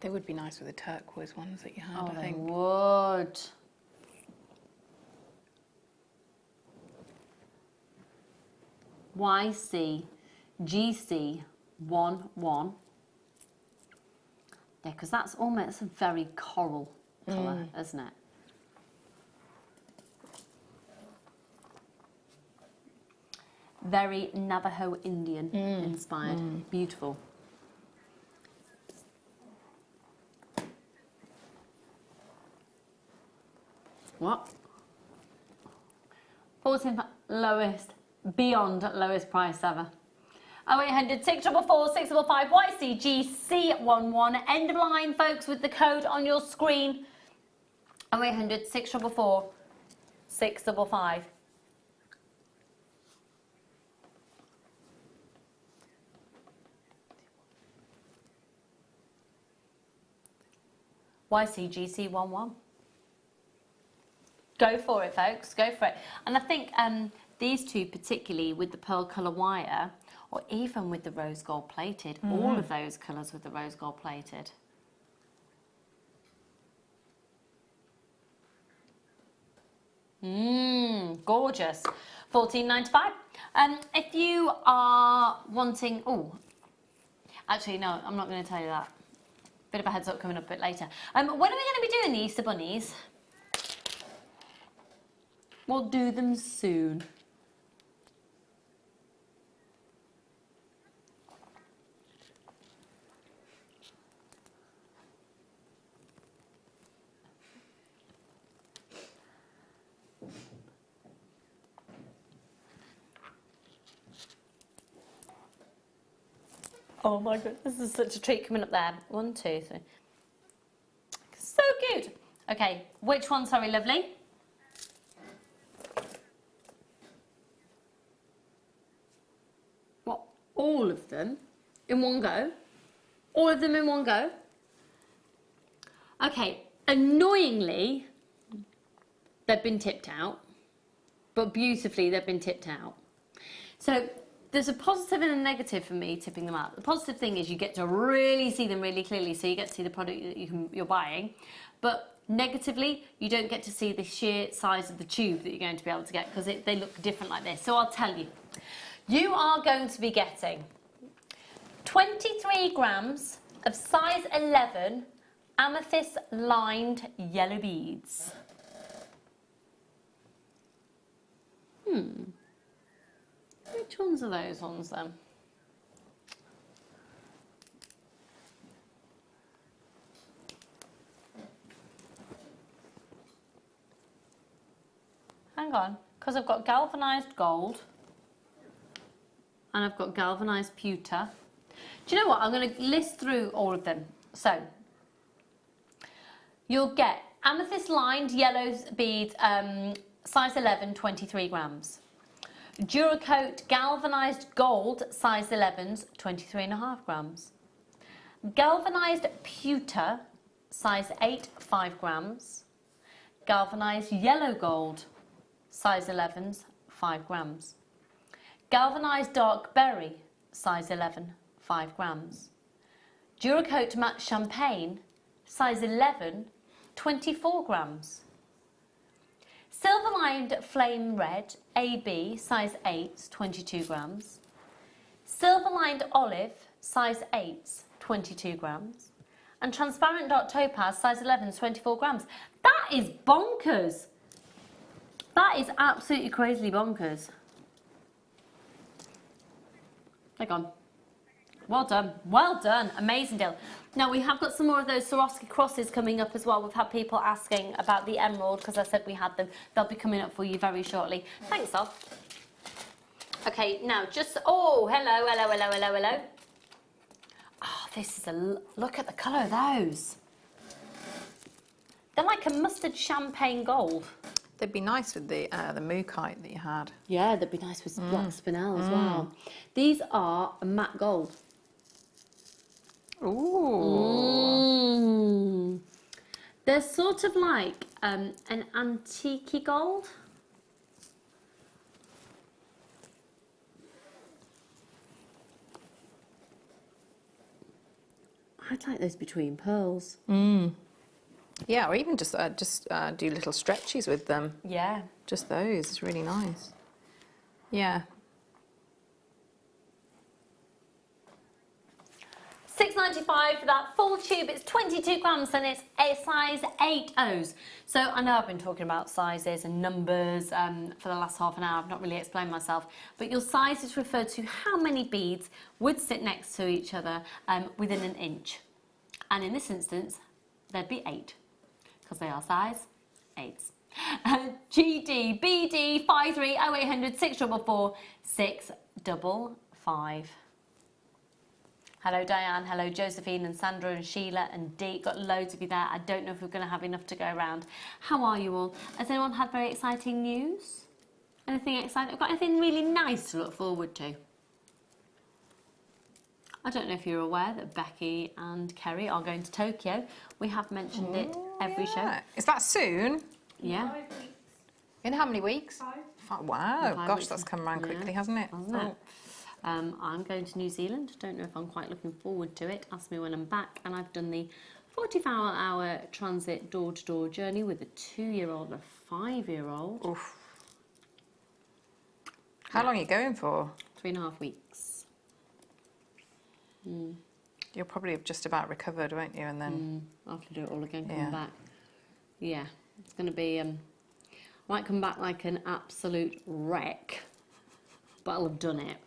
They would be nice with the turquoise ones that you had, I they think. would. YCGC11. Yeah, because that's almost a very coral colour, isn't it? Very Navajo Indian inspired. Beautiful. What? 14 lowest, beyond lowest price ever. 0800 644 655 YCGC11. End of line, folks, with the code on your screen. 0800 644 655. YCGC11. Go for it, folks, go for it. And I think these two particularly with the pearl colour wire, or even with the rose gold plated, all of those colours with the rose gold plated. Gorgeous. $14.95. If you are wanting, actually no, I'm not going to tell you that. Bit of a heads up coming up a bit later. When are we going to be doing the Easter bunnies? We'll do them soon. Oh my god, this is such a treat coming up there. 1, 2, 3. So good. Okay, which one, sorry, lovely? What, all of them in one go? All of them in one go? Okay, annoyingly, they've been tipped out, but beautifully they've been tipped out. So, there's a positive and a negative for me tipping them out. The positive thing is you get to really see them really clearly, so you get to see the product that you're buying. But negatively, you don't get to see the sheer size of the tube that you're going to be able to get because they look different like this. So I'll tell you. You are going to be getting 23 grams of size 11 amethyst lined yellow beads. Which ones are those ones then? hang on, because I've got galvanised gold and I've got galvanised pewter. Do you know what? I'm going to list through all of them. So, you'll get amethyst lined yellow beads, size 11, 23 grams. Duracoat galvanised gold, size 11s, 23.5 grams. Galvanised pewter, size 8, 5 grams. Galvanised yellow gold, size 11s, 5 grams. Galvanised dark berry, size 11, 5 grams. Duracoat matte champagne, size 11, 24 grams. Silver lined flame red, AB, size 8, 22 grams. Silver lined olive, size 8, 22 grams. And transparent dark topaz, size 11, 24 grams. That is bonkers. That is absolutely crazily bonkers. Hang on. Well done, well done, amazing deal. Now we have got some more of those Swarovski crosses coming up as well. We've had people asking about the emerald because I said we had them. They'll be coming up for you very shortly. Thanks, Al. Okay, now just, oh, hello, hello, hello, hello, hello. Oh, this is a, look at the colour of those. They're like a mustard champagne gold. They'd be nice with the Mookaite that you had. Yeah, they'd be nice with black Spinel as well. These are a matte gold. Ooh. They're sort of like an antique gold. I'd like those between pearls. Yeah, or even just do little stretches with them. Yeah. Just those, it's really nice. Yeah. $6.95 for that full tube. It's 22 grams and it's a size 8 O's. So I know I've been talking about sizes and numbers for the last half an hour. I've not really explained myself. But your sizes refer to how many beads would sit next to each other within an inch. And in this instance, there'd be 8 because they are size 8s. GD, BD, 53 0800 644 655. Hello Diane, hello Josephine and Sandra and Sheila and Dee. Got loads of you there. I don't know if we're going to have enough to go around. How are you all? Has anyone had very exciting news? Anything exciting? Got anything really nice to look forward to? I don't know if you're aware that Becky and Kerry are going to Tokyo. We have mentioned it every show. Is that soon? Yeah. 5 weeks. In how many weeks? 5. Wow, 5 gosh, weeks. that's come around quickly, hasn't it? Hasn't it? I'm going to New Zealand. Don't know if I'm quite looking forward to it. Ask me when I'm back. And I've done the 44-hour transit door-to-door journey with a 2-year-old and a 5-year-old. Oof. How long are you going for? 3.5 weeks. You'll probably have just about recovered, won't you? And then I'll have to do it all again coming back. Yeah, it's going to be... I might come back like an absolute wreck, but I'll have done it.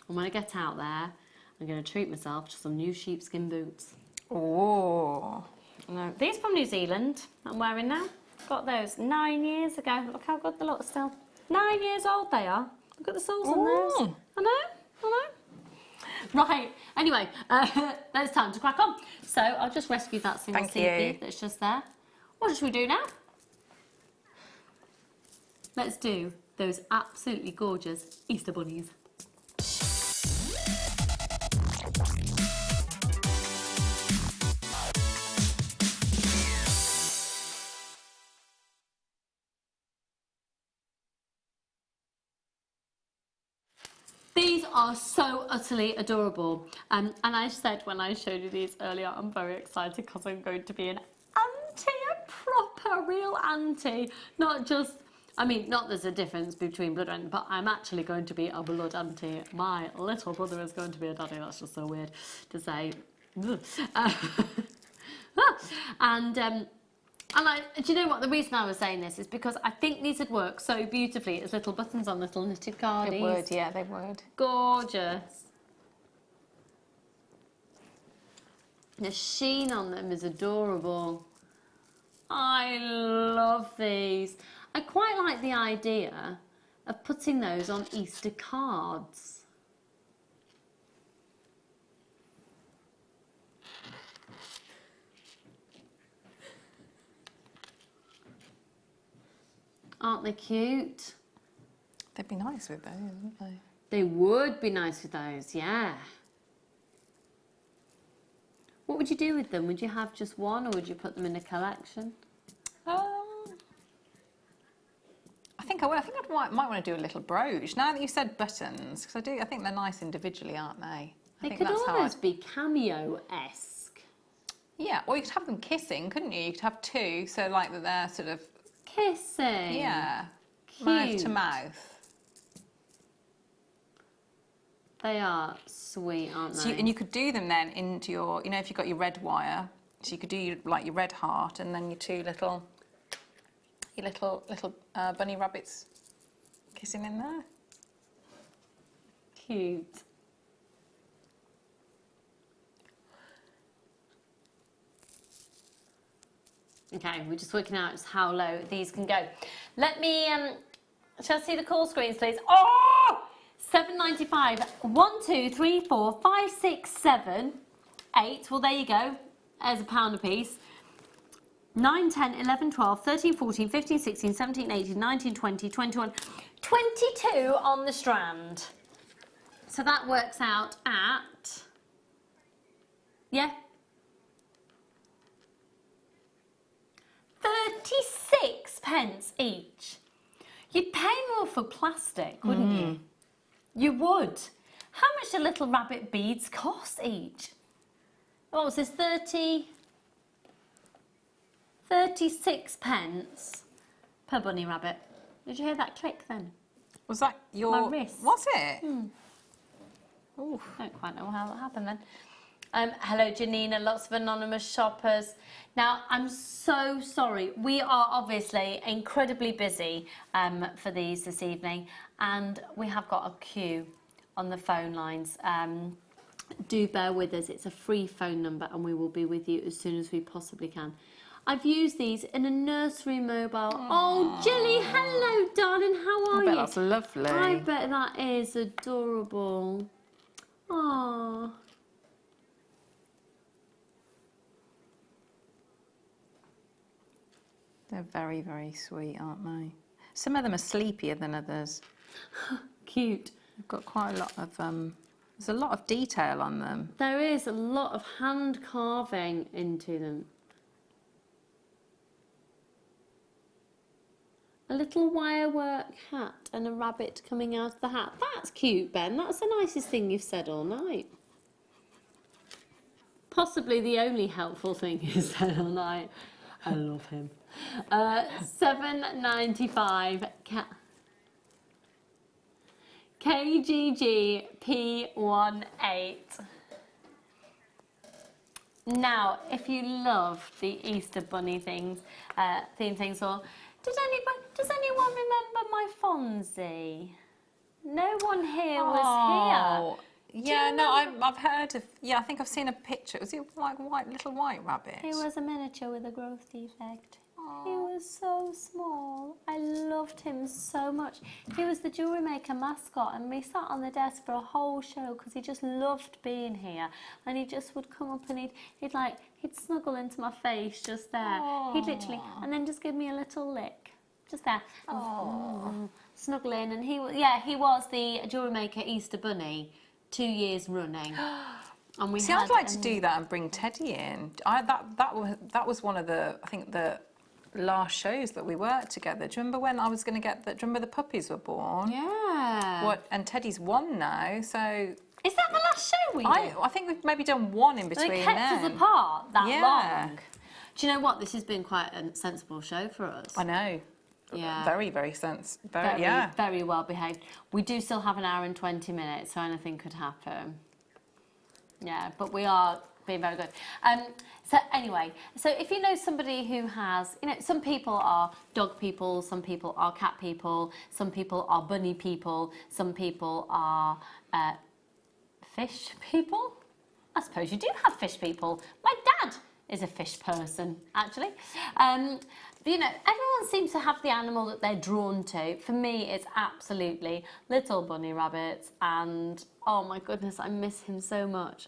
And when I get out there, I'm going to treat myself to some new sheepskin boots. Oh. No, these from New Zealand I'm wearing now. Got those 9 years ago. Look how good they look still. 9 years old they are. Look at the soles on those. I know. Right, anyway, there's time to crack on. So I'll just rescue that single seed bead that's just there. What should we do now? Let's do those absolutely gorgeous Easter bunnies. These are so utterly adorable. And I said when I showed you these earlier, I'm very excited because I'm going to be an auntie, a proper, real auntie. Not just, I mean, not there's a difference between blood and, but I'm actually going to be a blood auntie. My little brother is going to be a daddy. That's just so weird to say. And do you know what? The reason I was saying this is because I think these would work so beautifully as little buttons on little knitted cardies. They would, yeah, they would. Gorgeous. The sheen on them is adorable. I love these. I quite like the idea of putting those on Easter cards. Aren't they cute? They'd be nice with those, wouldn't they? They would be nice with those, yeah. What would you do with them? Would you have just one, or would you put them in a collection? I think I would. I think I might want to do a little brooch. Now that you said buttons, because I think they're nice individually, aren't they? They could almost be cameo-esque. Yeah, or you could have them kissing, couldn't you? You could have two, so like that they're sort of kissing. Yeah, cute. Mouth to mouth. They are sweet, aren't So they? and you could do them then into your, you know, if you've got your red wire, so you could do like your red heart and then your two little, bunny rabbits kissing in there. Cute. Okay, we're just working out just how low these can go. Let me, shall I see the call screens, please? Oh! £7.95. 1, 2, 3, 4, 5, 6, 7, 8. Well, there you go. There's £1 a piece. 9, 10, 11, 12, 13, 14, 15, 16, 17, 18, 19, 20, 21, 22 on the strand. So that works out at, yeah, 36p each. You'd pay more for plastic, wouldn't you? You would. How much do little rabbit beads cost each? What was this, 36p per bunny rabbit. Did you hear that click then? Was that your... My wrist. Was it? Ooh, don't quite know how that happened then. Hello Janina, lots of anonymous shoppers. Now, I'm so sorry. We are obviously incredibly busy for these this evening, and we have got a queue on the phone lines. Do bear with us. It's a free phone number, and we will be with you as soon as we possibly can. I've used these in a nursery mobile. Aww. Oh, Jilly, hello, darling. How are you? I bet that's lovely. I bet that is adorable. Aww. They're very, very sweet, aren't they? Some of them are sleepier than others. Cute. They've got quite a lot of, there's a lot of detail on them. There is a lot of hand carving into them. A little wirework hat and a rabbit coming out of the hat. That's cute, Ben. That's the nicest thing you've said all night. Possibly the only helpful thing you've said all night. I love him. £7.95. KGG P18. Now, if you love the Easter bunny theme things, or does anyone remember my Fonzie? No one here was here. Yeah, no, I've heard of. Yeah, I think I've seen a picture. Was it like little white rabbit? He was a miniature with a growth defect. He was so small. I loved him so much. He was the Jewellery Maker mascot, and we sat on the desk for a whole show because he just loved being here. And he just would come up and he'd snuggle into my face just there. Aww. He'd literally, and then just give me a little lick, just there. Snuggle in, and he was the Jewellery Maker Easter Bunny 2 years running. And we I'd like to do that and bring Teddy in. That was one of the, I think, the last shows that we worked together. Do you remember when I was going to get the? Do you remember the puppies were born? Yeah. What? And Teddy's 1 now, so. Is that the last show we did? I think we've maybe done 1 in between. They kept us apart that Yeah. long. Do you know what? This has been quite a sensible show for us. I know. Yeah. Very, very yeah. Very well behaved. We do still have an hour and 20 minutes, so anything could happen. Yeah, but we are being very good. So anyway, so if you know somebody who has, some people are dog people, some people are cat people, some people are bunny people, some people are fish people. I suppose you do have fish people. My dad is a fish person, actually. But, you know, everyone seems to have the animal that they're drawn to. For me, it's absolutely little bunny rabbits, and oh my goodness, I miss him so much.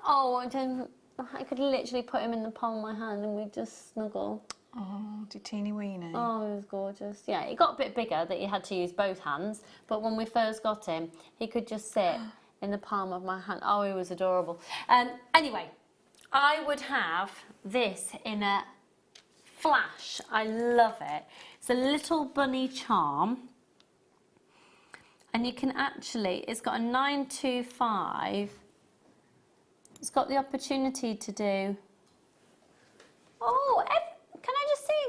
Oh, I could literally put him in the palm of my hand and we'd just snuggle. Oh, did teeny weeny. Oh, he was gorgeous. Yeah, he got a bit bigger that he had to use both hands, but when we first got him, he could just sit in the palm of my hand. Oh, he was adorable. Anyway, I would have this in a flash. I love it. It's a little bunny charm. And you can actually, it's got a 925. It's got the opportunity to do, oh, can I just see?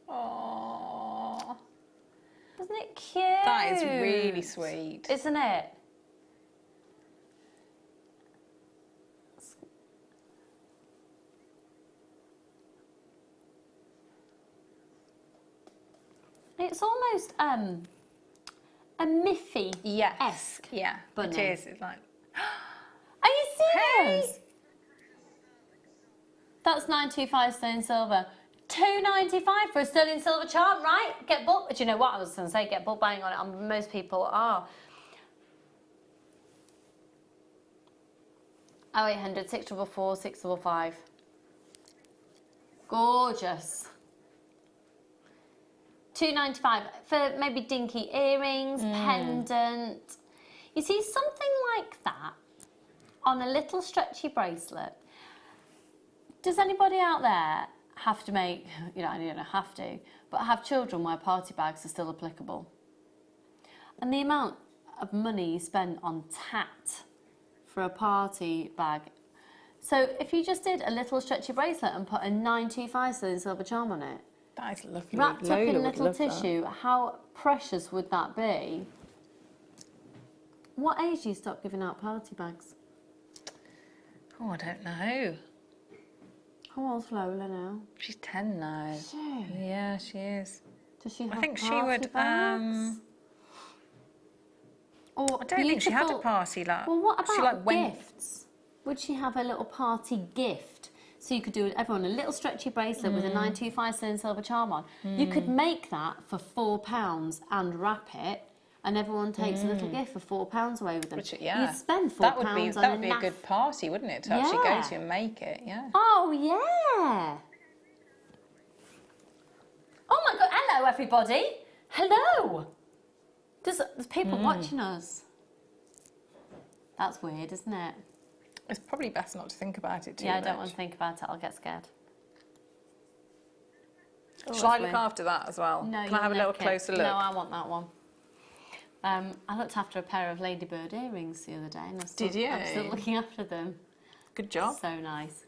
Oh, isn't it cute? that is really sweet. Isn't it? It's almost a Miffy-esque Yeah, bunny. it is. It's like, are you serious? Hey. That's 925 sterling silver. $2.95 for a sterling silver charm, right? Get booked. Do you know what I was going to say? Get book buying on it. And most people are. 0800 644 655. Gorgeous. $2.95 for maybe dinky earrings, pendant. You see, something like that on a little stretchy bracelet. Does anybody out there have to make, you know, you don't have to, but have children where party bags are still applicable? And the amount of money you spend on tat for a party bag. So if you just did a little stretchy bracelet and put a 925 sterling silver charm on it, that is lovely. wrapped up in Lola little would love tissue, how precious would that be? What age do you stop giving out party bags? Oh, I don't know. How old's Lola now? She's 10 now. Is she? Yeah, she is. Does she have I think she party would. bags? Or I don't think she had a beautiful- party like. Well, what she, about like, gifts? Would she have a little party gift? So you could do everyone a little stretchy bracelet with a 925 sterling silver charm on. You could make that for £4 and wrap it, and everyone takes a little gift for £4 away with them. Which, yeah. You'd spend £4 that would be on a good party, wouldn't it? To actually go to and make it. Yeah. Oh yeah. Oh my God! Hello, everybody. Hello. There's people watching us. That's weird, isn't it? It's probably best not to think about it too Yeah, much. I don't want to think about it. I'll get scared. Oh, Shall I that's look weird. after that as well? No, Can I have a little closer look? No, I want that one. I looked after a pair of ladybird earrings the other day, and Did you? I'm still looking after them. Good job. So nice.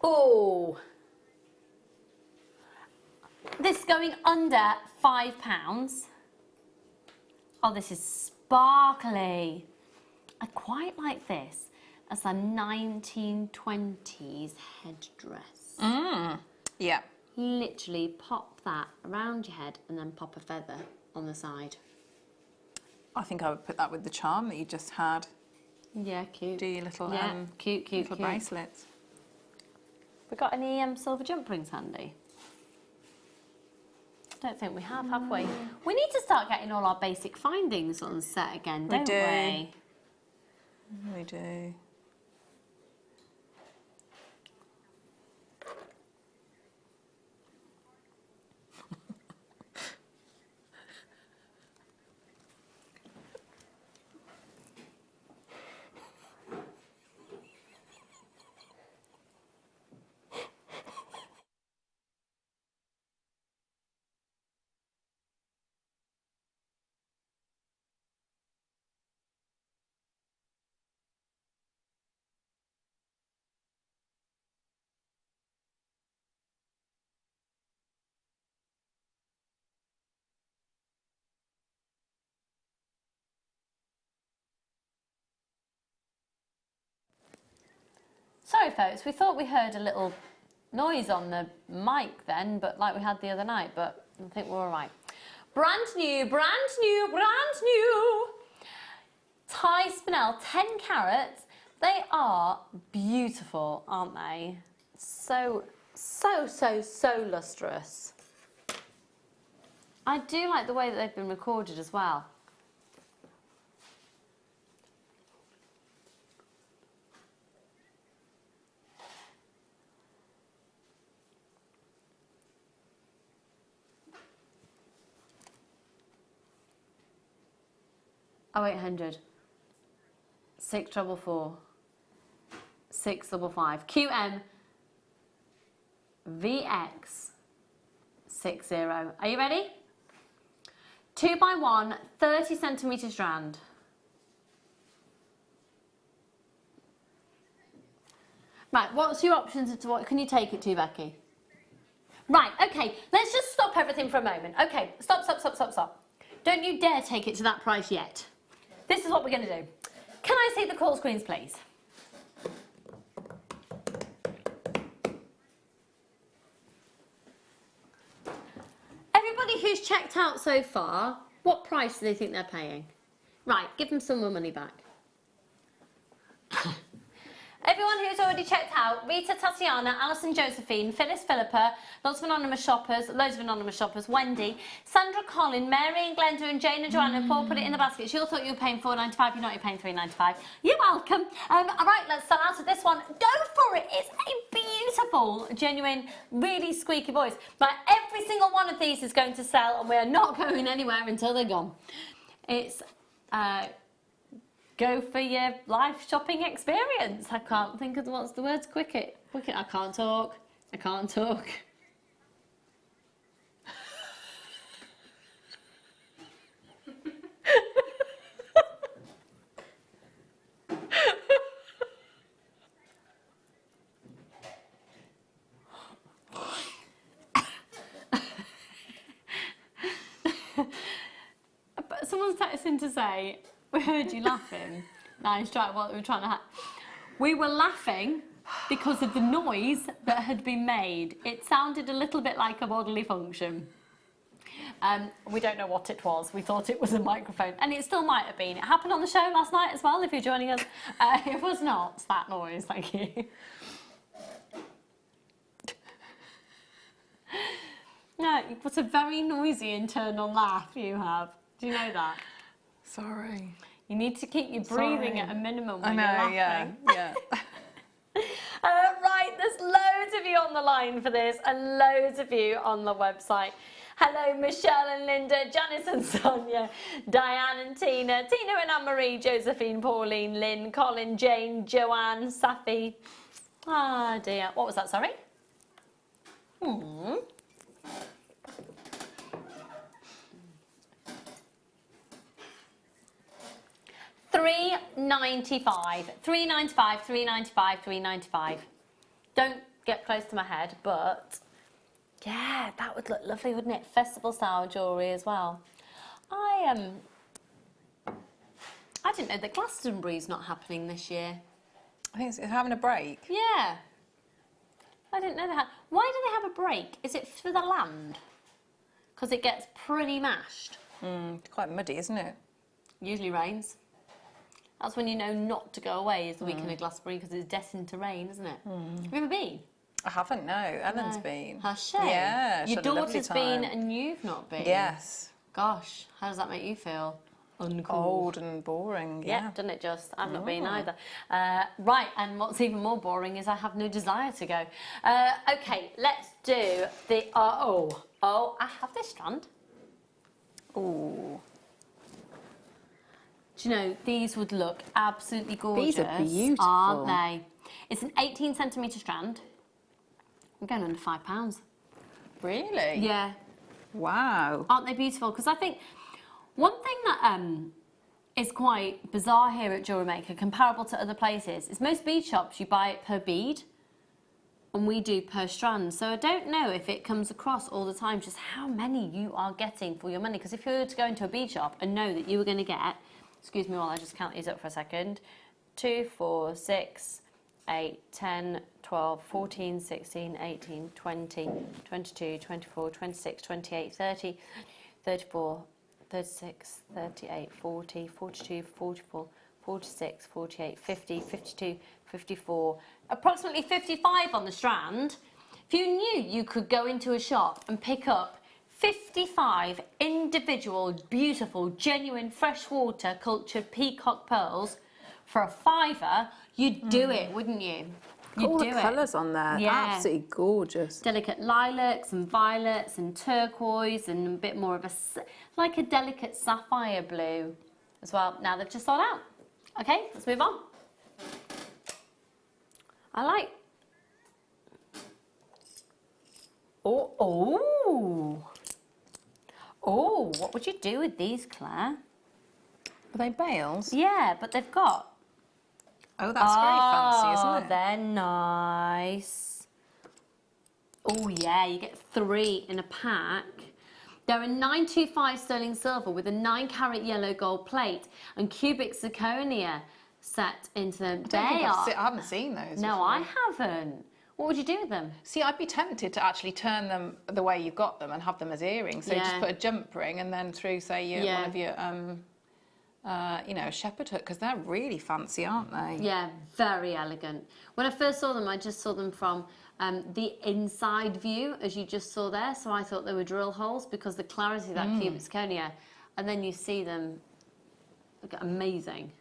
Oh, this is going under £5. Oh, this is sparkly. I quite like this as a 1920s headdress. Yeah. Literally pop that around your head and then pop a feather on the side. I think I would put that with the charm that you just had. Yeah, cute. Do your little cute little bracelets. We got any silver jump rings handy? I don't think we have we? We need to start getting all our basic findings on set again, don't we? We do. Sorry folks, we thought we heard a little noise on the mic then, but like we had the other night, but I think we're all right. Brand new, brand new, brand new. Tie Spinel 10 carats, They are beautiful, aren't they? So lustrous. I do like the way that they've been recorded as well. Oh, 800. 644. 655. QM VX 60. Are you ready? 2x1, 30 centimetre strand. Right, what's your options as to what can you take it to, Becky? Right, okay, let's just stop everything for a moment. Okay, stop. Don't you dare take it to that price yet. This is what we're going to do. Can I see the call screens, please? Everybody who's checked out so far, what price do they think they're paying? Right, give them some more money back. Everyone who's already checked out, Rita, Tatiana, Alison, Josephine, Phyllis, Philippa, lots of anonymous shoppers, loads of anonymous shoppers, Wendy, Sandra, Colin, Mary and Glenda and Jane and Joanna, Paul put it in the basket. She all thought you were paying £4.95, you're not, you're paying £3.95. You're welcome. All right, let's start out with this one. Go for it. It's a beautiful, genuine, really squeaky voice. But every single one of these is going to sell and we're not going anywhere until they're gone. It's... go for your life shopping experience. I can't think of what's the words. Quicket. I can't talk. But someone's texting to say, we heard you laughing. Nice try. What we were trying to we were laughing because of the noise that had been made. It sounded a little bit like a bodily function. We don't know what it was. We thought it was a microphone, and it still might have been. It happened on the show last night as well, if you're joining us. It was not that noise, thank you. No, it was a very noisy internal laugh you have. Do you know that? Sorry. You need to keep your breathing at a minimum when you're laughing. Yeah. Right, there's loads of you on the line for this and loads of you on the website. Hello, Michelle and Linda, Janice and Sonia, Diane and Tina, Tina and Anne-Marie, Josephine, Pauline, Lynn, Colin, Jane, Joanne, Safi. Ah, dear. What was that, sorry? £3.95, £3.95. Don't get close to my head, but yeah, that would look lovely, wouldn't it? Festival style jewellery as well. I didn't know that Glastonbury's not happening this year. I think it's having a break. Yeah. I didn't know they had. Why do they have a break? Is it for the land? Because it gets pretty mashed. It's quite muddy, isn't it? Usually rains. That's when you know not to go away, is the weekend of Glastonbury, because it's destined to rain, isn't it? Have you ever been? I haven't, no. Ellen's been. Has she? Yeah, Your daughter's been and you've not been? Yes. Gosh, how does that make you feel? Uncool. Cold and boring, Yeah, doesn't it just? I've not been either. Right, and what's even more boring is I have no desire to go. Okay, let's do the... I have this strand. Ooh. Do you know, these would look absolutely gorgeous. These are beautiful. Aren't they? It's an 18 centimetre strand. I'm going under £5. Really? Yeah. Wow. Aren't they beautiful? Because I think one thing that is quite bizarre here at Jewellery Maker, comparable to other places, is most bead shops you buy it per bead, and we do per strand. So I don't know if it comes across all the time just how many you are getting for your money. Because if you were to go into a bead shop and know that you were going to get, excuse me while I just count these up for a second, 2, 4, 6, 8, 10, 12, 14, 16, 18, 20, 22, 24, 26, 28, 30, 34, 36, 38, 40, 42, 44, 46, 48, 50, 52, 54, approximately 55 on the strand. If you knew you could go into a shop and pick up 55 individual, beautiful, genuine freshwater cultured peacock pearls for a £5, you'd do it, wouldn't you? You'd All do the it. colours on there, Yeah. absolutely gorgeous. Delicate lilacs and violets and turquoise and a bit more of like a delicate sapphire blue as well. Now they've just sold out. Okay, let's move on. I like. Oh, what would you do with these, Claire? Are they bales? Yeah, but they've got. Oh, that's very fancy, isn't it? They're nice. Oh yeah, you get 3 in a pack. They're a 925 sterling silver with a 9-carat yellow gold plate and cubic zirconia set into them. I haven't seen those. No, before. I haven't. What would you do with them? See, I'd be tempted to actually turn them the way you've got them and have them as earrings. So you just put a jump ring and then through, say, one of your, you know, a shepherd hook, because they're really fancy, aren't they? Yeah, very elegant. When I first saw them, I just saw them from the inside view, as you just saw there. So I thought they were drill holes because the clarity of that cubic zirconia, and then you see them, look amazing.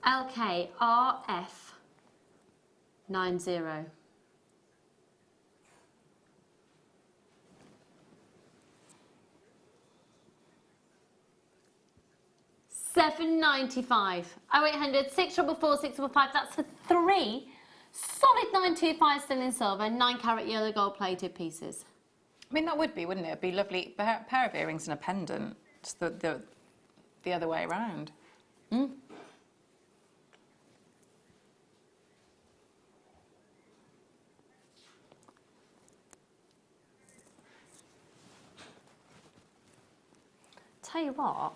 LKRF90. £7.95. 0800 644 655. That's for 3 solid 925 sterling silver, 9-carat yellow gold plated pieces. I mean, that would be, wouldn't it? It'd be lovely pair of earrings and a pendant. Just the other way around. Tell you what.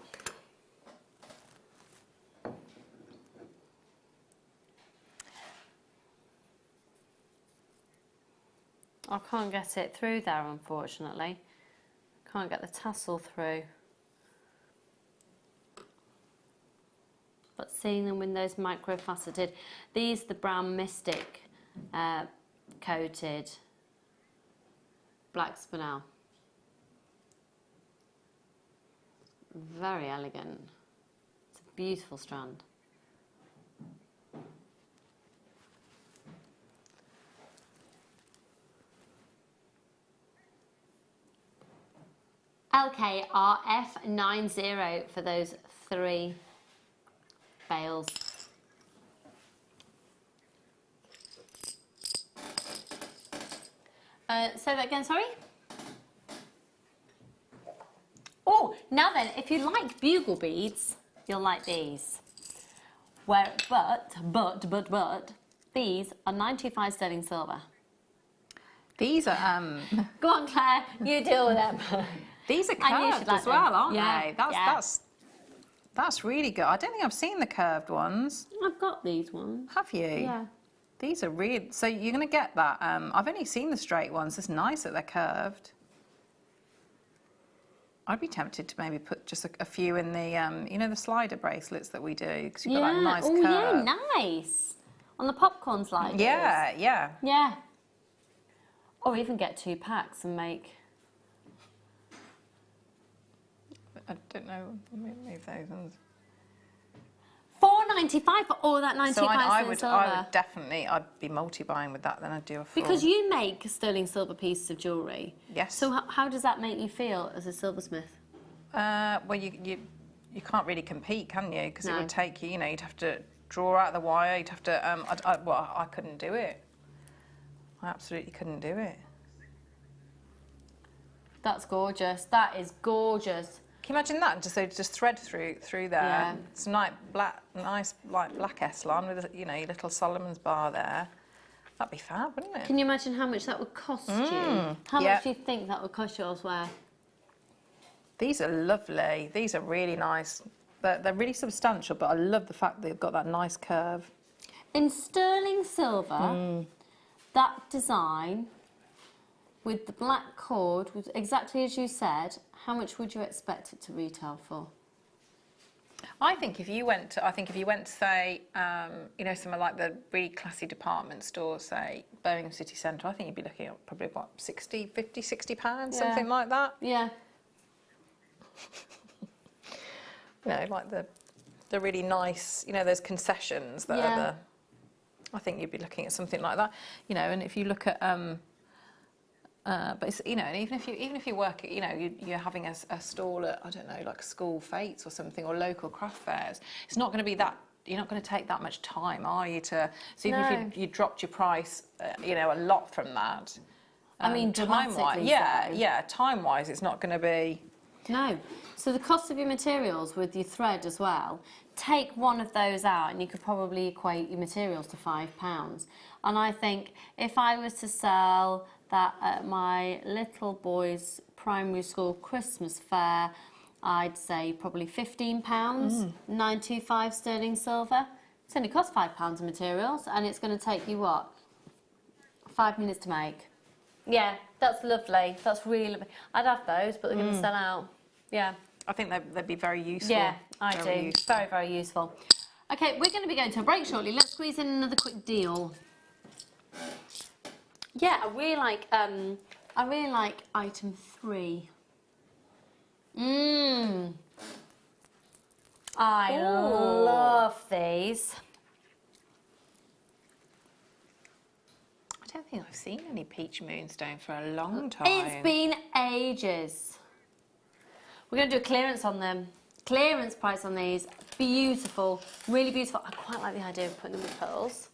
I can't get it through there, unfortunately. Can't get the tassel through. But seeing them with those microfaceted, these the brown mystic coated black spinel. Very elegant. It's a beautiful strand. LKRF90 for those 3 bales. Say that again, sorry? Oh, now then, if you like bugle beads, you'll like these. But, these are 925 sterling silver. These are, Go on, Claire, you deal with them. These are curved as well, aren't they? That's That's really good. I don't think I've seen the curved ones. I've got these ones. Have you? Yeah. These are really... So you're going to get that. I've only seen the straight ones. It's nice that they're curved. I'd be tempted to maybe put just a few in the, you know, the slider bracelets that we do, because you've got that nice curve. Oh, yeah, nice. On the popcorn sliders. Yeah, yeah. Yeah. Or even get 2 packs and make... I don't know, move those ones. £4.95 for all that 95 So I silver. would definitely, I'd be multi-buying with that, then I'd do a full. Because you make sterling silver pieces of jewellery. Yes. So how does that make you feel as a silversmith? Well, you can't really compete, can you? Because it No. would take you, you know, you'd have to draw out the wire, you'd have to, well, I couldn't do it. I absolutely couldn't do it. That's gorgeous. That is gorgeous. Can you imagine that? Just thread through there. Yeah. It's nice like black Eslan with you know your little Solomon's bar there. That'd be fab, wouldn't it? Can you imagine how much that would cost you? How much do you think that would cost you elsewhere? These are lovely. These are really nice. They're really substantial, but I love the fact that they've got that nice curve. In sterling silver, that design with the black cord, with exactly as you said, how much would you expect it to retail for? I think if you went to, say, you know, somewhere like the really classy department store, say Birmingham City Centre, I think you'd be looking at probably what, 60, 50, 60 pounds, Yeah. something like that. Yeah. You know, like the really nice, you know, those concessions that are the. I think you'd be looking at something like that, you know. And if you look at, but it's, you know, and even if you work, you know, you're having a stall at, I don't know, like school fetes or something, or local craft fairs, it's not going to be that. You're not going to take that much time, are you? So even if you dropped your price, you know, a lot from that. I mean, time-wise, time-wise, it's not going to be. No. So the cost of your materials with your thread as well, take one of those out and you could probably equate your materials to £5. And I think if I was to sell that at my little boy's primary school Christmas fair, I'd say probably £15, 925 sterling silver. It's only cost £5 of materials and it's going to take you, what, 5 minutes to make? Yeah, that's lovely. That's really lovely. I'd have those, but they're going to sell out. Yeah. I think they'd be very useful. Yeah, I do. Useful. Very, very useful. Okay, we're going to be going to a break shortly. Let's squeeze in another quick deal. Yeah, I really like item 3. I love these. I don't think I've seen any peach moonstone for a long time. It's been ages. We're going to do a clearance on them. Clearance price on these. Beautiful. Really beautiful. I quite like the idea of putting them with pearls.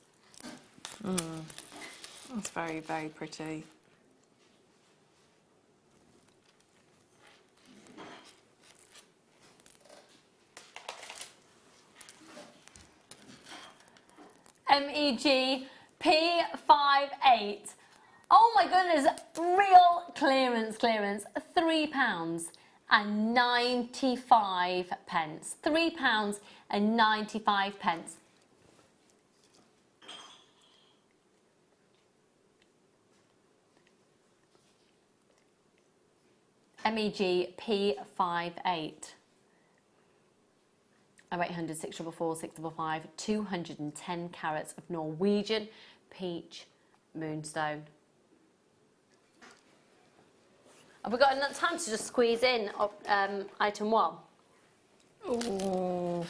That's very, very pretty. MEG P58. Oh my goodness, real clearance. £3 and 95 pence. £3 and 95 pence. MEG P58. 0800 644 655, 210 carats of Norwegian peach moonstone. Have we got enough time to just squeeze in item 1? Oh.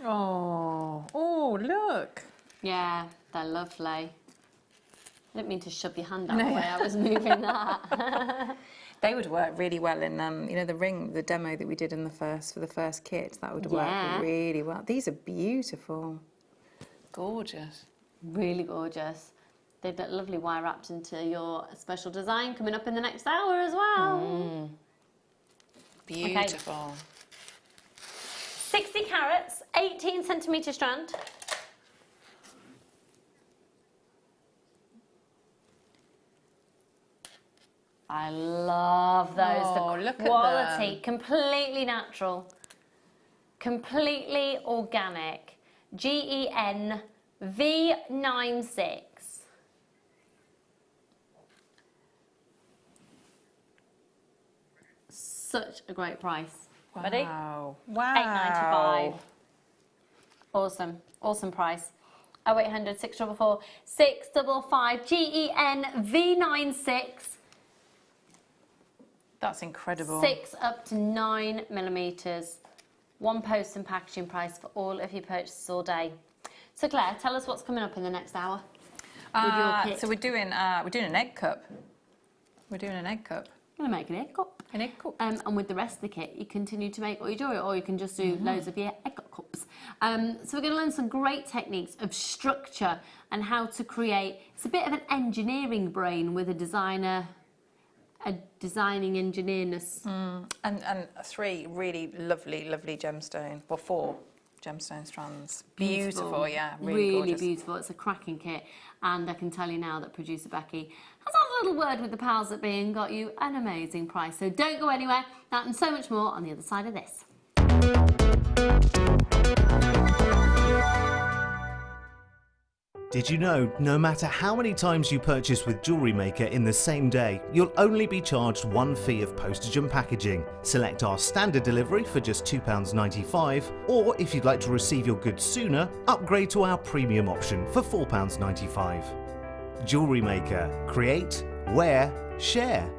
Oh, look. Yeah, they're lovely. I didn't mean to shove your hand out the way I was moving that. They would work really well in, you know, the demo that we did in for the first kit. That would work really well. These are beautiful. Gorgeous. Really gorgeous. They've got lovely wire wrapped into your special design coming up in the next hour as well. Beautiful. Okay. 60 carats, 18 centimetre strand. I love those. Oh, the look at quality, them. completely natural, completely organic. GEN V96. Such a great price. Wow. Ready? Wow. £8.95. Awesome, awesome price. 0800 644 655 GEN V96. That's incredible. 6 up to 9 millimetres. One post and packaging price for all of your purchases all day. So Claire, tell us what's coming up in the next hour with your kit. So we're doing an egg cup. We're doing an egg cup. I'm going to make an egg cup. An egg cup. And with the rest of the kit, you continue to make all your jewellery, or you can just do loads of your egg cups. So we're going to learn some great techniques of structure and how to create. It's a bit of an engineering brain with a designer, a designing engineerness. And 3 really lovely gemstone, well 4 gemstone strands. Beautiful, yeah, really gorgeous. Beautiful. It's a cracking kit, and I can tell you now that producer Becky has had a little word with the pals at B and got you an amazing price. So don't go anywhere. That and so much more on the other side of this. Did you know, no matter how many times you purchase with Jewellery Maker in the same day, you'll only be charged one fee of postage and packaging. Select our standard delivery for just £2.95, or if you'd like to receive your goods sooner, upgrade to our premium option for £4.95. Jewellery Maker. Create, wear, share.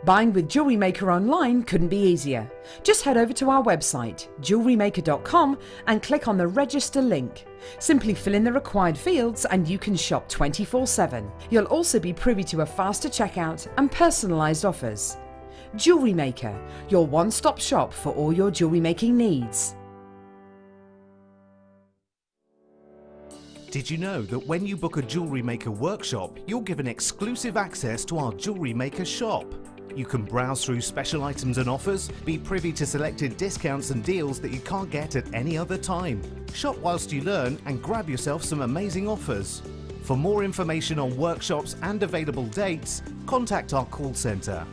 Buying with Jewellery Maker online couldn't be easier. Just head over to our website, JewelleryMaker.com, and click on the register link. Simply fill in the required fields and you can shop 24/7. You'll also be privy to a faster checkout and personalised offers. Jewellery Maker, your one-stop shop for all your jewellery making needs. Did you know that when you book a Jewellery Maker workshop, you're given exclusive access to our Jewellery Maker shop? You can browse through special items and offers, be privy to selected discounts and deals that you can't get at any other time. Shop whilst you learn and grab yourself some amazing offers. For more information on workshops and available dates, contact our call centre.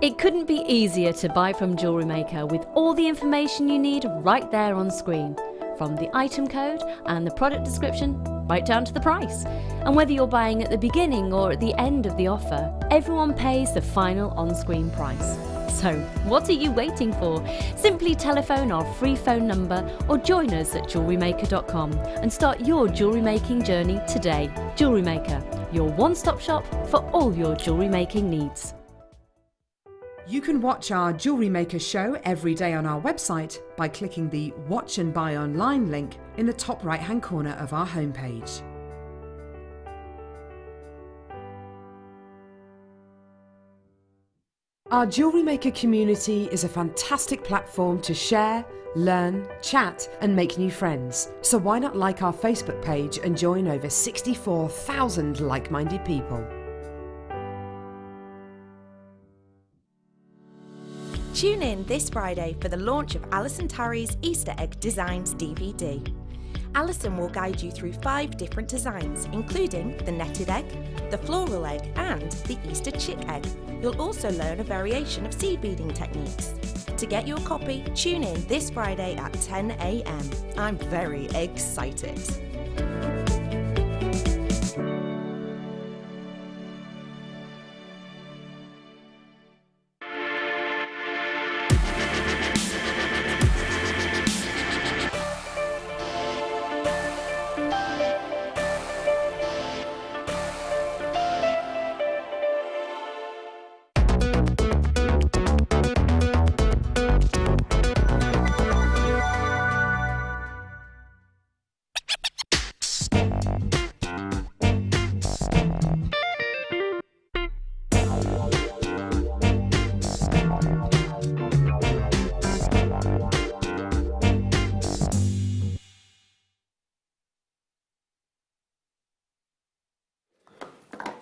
It couldn't be easier to buy from Jewellery Maker with all the information you need right there on screen. From the item code and the product description, right down to the price. And whether you're buying at the beginning or at the end of the offer, everyone pays the final on-screen price. So, what are you waiting for? Simply telephone our free phone number or join us at JewelleryMaker.com and start your jewellery making journey today. Jewellery Maker, your one-stop shop for all your jewellery making needs. You can watch our Jewellery Maker show every day on our website by clicking the Watch and Buy Online link in the top right-hand corner of our homepage. Our Jewellery Maker community is a fantastic platform to share, learn, chat and make new friends. So why not like our Facebook page and join over 64,000 like-minded people. Tune in this Friday for the launch of Alison Tarry's Easter Egg Designs DVD. Alison will guide you through 5 different designs, including the netted egg, the floral egg and the Easter chick egg. You'll also learn a variation of seed beading techniques. To get your copy, tune in this Friday at 10 AM. I'm very excited.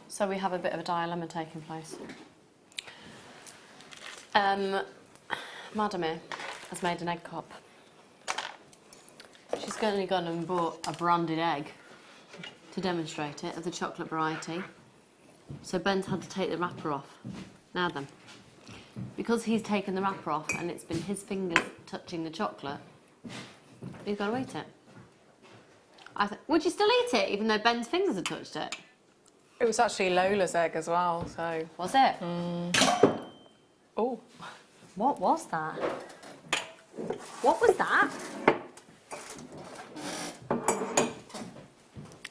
So we have a bit of a dilemma taking place. Madame has made an egg cup. She's only gone and bought a branded egg to demonstrate it of the chocolate variety. So Ben's had to take the wrapper off. Now then, because he's taken the wrapper off and it's been his fingers touching the chocolate, he's got to eat it. Would you still eat it even though Ben's fingers had touched it? It was actually Lola's egg as well, so... Was it? Oh. What was that? What was that?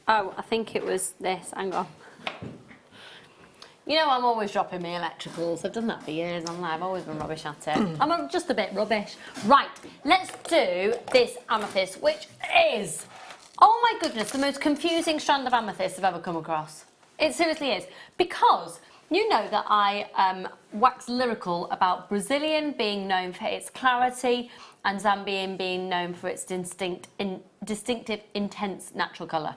Oh, I think it was this. Hang on. You know, I'm always dropping my electricals. I've done that for years. I've always been rubbish at it. I'm just a bit rubbish. Right, let's do this amethyst, which is, oh my goodness, the most confusing strand of amethyst I've ever come across. It seriously is. Because you know that I wax lyrical about Brazilian being known for its clarity and Zambian being known for its distinctive, intense natural colour.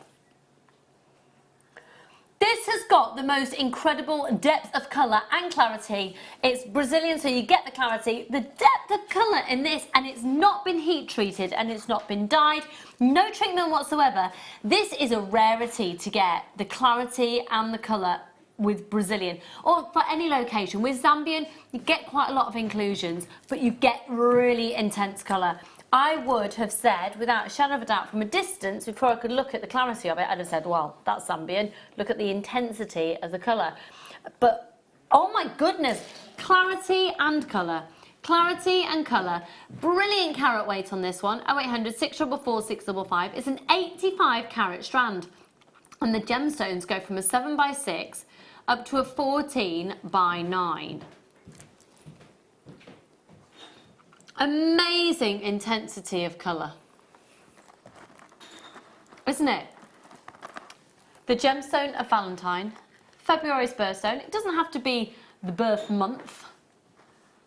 This has got the most incredible depth of colour and clarity. It's Brazilian, so you get the clarity. The depth of colour in this, and it's not been heat treated and it's not been dyed. No treatment whatsoever. This is a rarity to get the clarity and the colour with Brazilian, or for any location. With Zambian, you get quite a lot of inclusions, but you get really intense colour. I would have said, without a shadow of a doubt, from a distance, before I could look at the clarity of it, I'd have said, well, that's Zambian. Look at the intensity of the colour. But, oh my goodness, clarity and colour. Clarity and colour. Brilliant carat weight on this one. 0800 644 655. It's an 85 carat strand. And the gemstones go from a 7x6 up to a 14x9. Amazing intensity of colour, isn't it? The gemstone of Valentine, February's birthstone. It doesn't have to be the birth month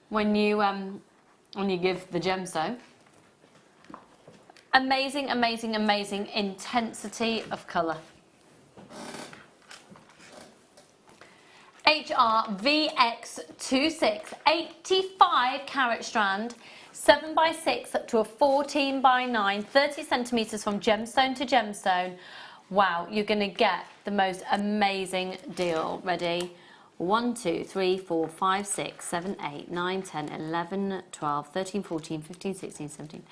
when you give the gemstone. Amazing, amazing, amazing intensity of colour. HRVX26, 85 carat strand, 7x6 up to a 14x9, 30 centimetres from gemstone to gemstone. Wow, you're going to get the most amazing deal. Ready? 1, 2, 3, 4, 5, 6, 7, 8, 9, 10, 11, 12, 13, 14, 15, 16, 17,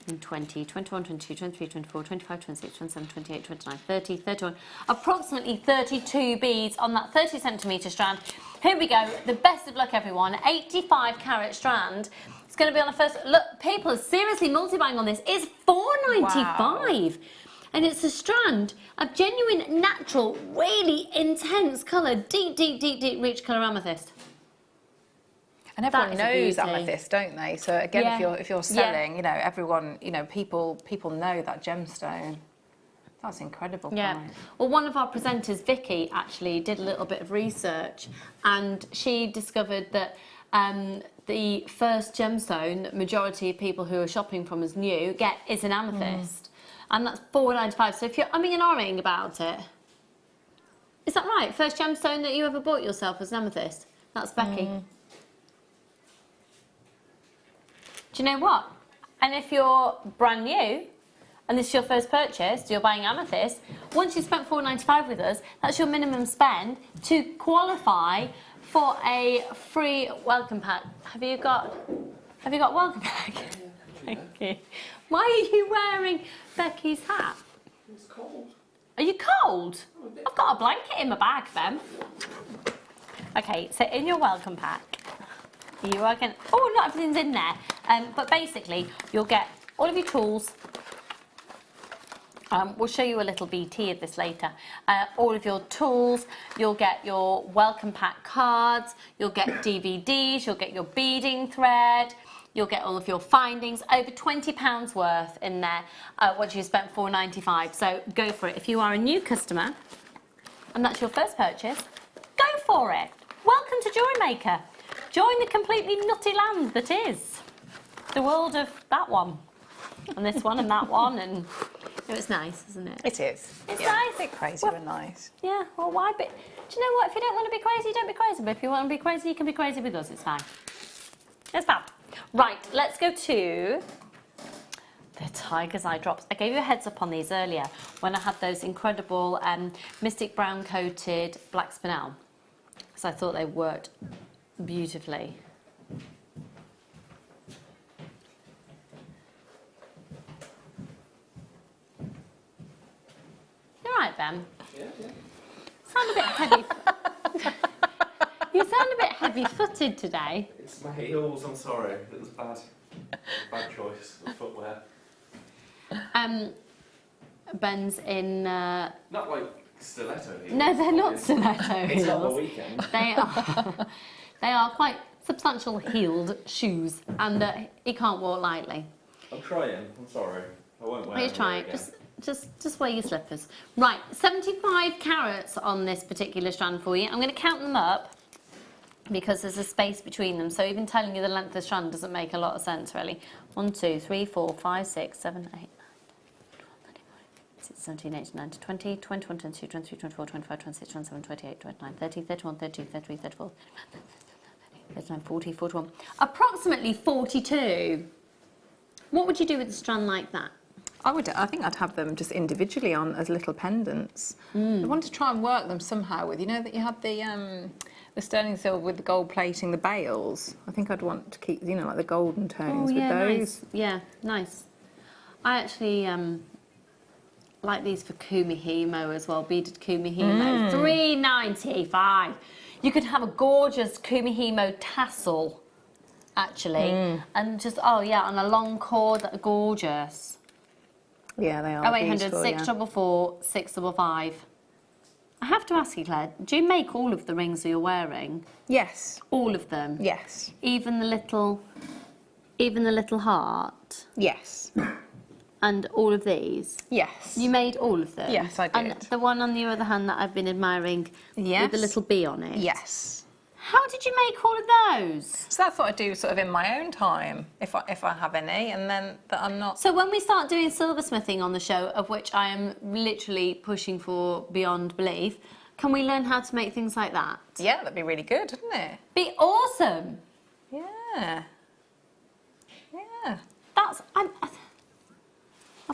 18, 20, 21, 22, 23, 24, 25, 26, 27, 28, 29, 30, 31, approximately 32 beads on that 30 centimetre strand. Here we go, the best of luck everyone, 85 carat strand. It's going to be on the first, look, people are seriously multi-buying on this. It's $4.95. Wow. And it's a strand of genuine, natural, really intense colour, deep, deep, deep, deep, rich colour amethyst. And everyone knows amethyst, don't they? So again, if you're selling, you know, everyone, you know, people know that gemstone. That's incredible. Yeah. Price. Well, one of our presenters, Vicky, actually did a little bit of research, and she discovered that the first gemstone majority of people who are shopping from us new get is an amethyst, and that's $4.95. So if you're umming and ahhing about it, is that right? First gemstone that you ever bought yourself was an amethyst. That's Becky. Do you know what? And if you're brand new and this is your first purchase, you're buying amethyst, once you've spent $4.95 with us, that's your minimum spend to qualify for a free welcome pack. Have you got welcome pack? Thank you. Why are you wearing Becky's hat? It's cold. Are you cold? I've got a blanket in my bag then. Okay, so in your welcome pack, you are going to, oh, not everything's in there. But basically, you'll get all of your tools. We'll show you a little BT of this later. All of your tools, you'll get your welcome pack cards, you'll get DVDs, you'll get your beading thread, you'll get all of your findings, over £20 worth in there once you spent $4.95. So go for it. If you are a new customer and that's your first purchase, go for it. Welcome to Jewellery Maker. Join the completely nutty land that is the world of that one and this one and that one, and it's nice, isn't it? It is. It's nice. A bit crazy but nice. Yeah, well, why? But do you know what? If you don't want to be crazy, don't be crazy. But if you want to be crazy, you can be crazy with us. It's fine. It's fab. Right, let's go to the tiger's eye drops. I gave you a heads up on these earlier when I had those incredible mystic brown coated black spinel, because I thought they worked beautifully. You're right, Ben. Yeah. Sound a bit heavy. You sound a bit heavy-footed today. It's my heels. I'm sorry. It was bad choice of footwear. Ben's in. Not like stiletto heels. No, they're not stiletto heels. It's not the weekend. They are quite substantial heeled shoes, and he can't walk lightly. I'm trying. I'm sorry. I won't wear them. He's trying. Just wear your slippers. Right, 75 carats on this particular strand for you. I'm going to count them up because there's a space between them. So even telling you the length of the strand doesn't make a lot of sense, really. 1, 2, 3, 4, 5, 6, 7, 8, 9, 17, 18, 19, 20, 21, 22, 23, 24, 25, 26, 27, 28, 29, 30, 31, 32, 33, 34, 39, 40, 41. Approximately 42. What would you do with a strand like that? I think I'd have them just individually on as little pendants. I want to try and work them somehow with, you know, that you had the sterling silver with the gold plating, the bails. I think I'd want to keep, you know, like the golden tones with those. Nice. Yeah, nice. I actually like these for kumihimo as well, beaded kumihimo. $3.95. You could have a gorgeous kumihimo tassel, actually, and just, on a long cord, gorgeous. Yeah, they are. 0800 644 655. I have to ask you, Claire, do you make all of the rings that you're wearing? Yes. All of them? Yes. Even the little heart? Yes. And all of these? Yes. You made all of them? Yes, I did. And the one on the other hand that I've been admiring with the little bee on it? Yes. How did you make all of those? So that's what I do sort of in my own time, if I have any, and then that I'm not... So when we start doing silversmithing on the show, of which I am literally pushing for beyond belief, can we learn how to make things like that? Yeah, that'd be really good, wouldn't it? Be awesome! Yeah. Yeah. I've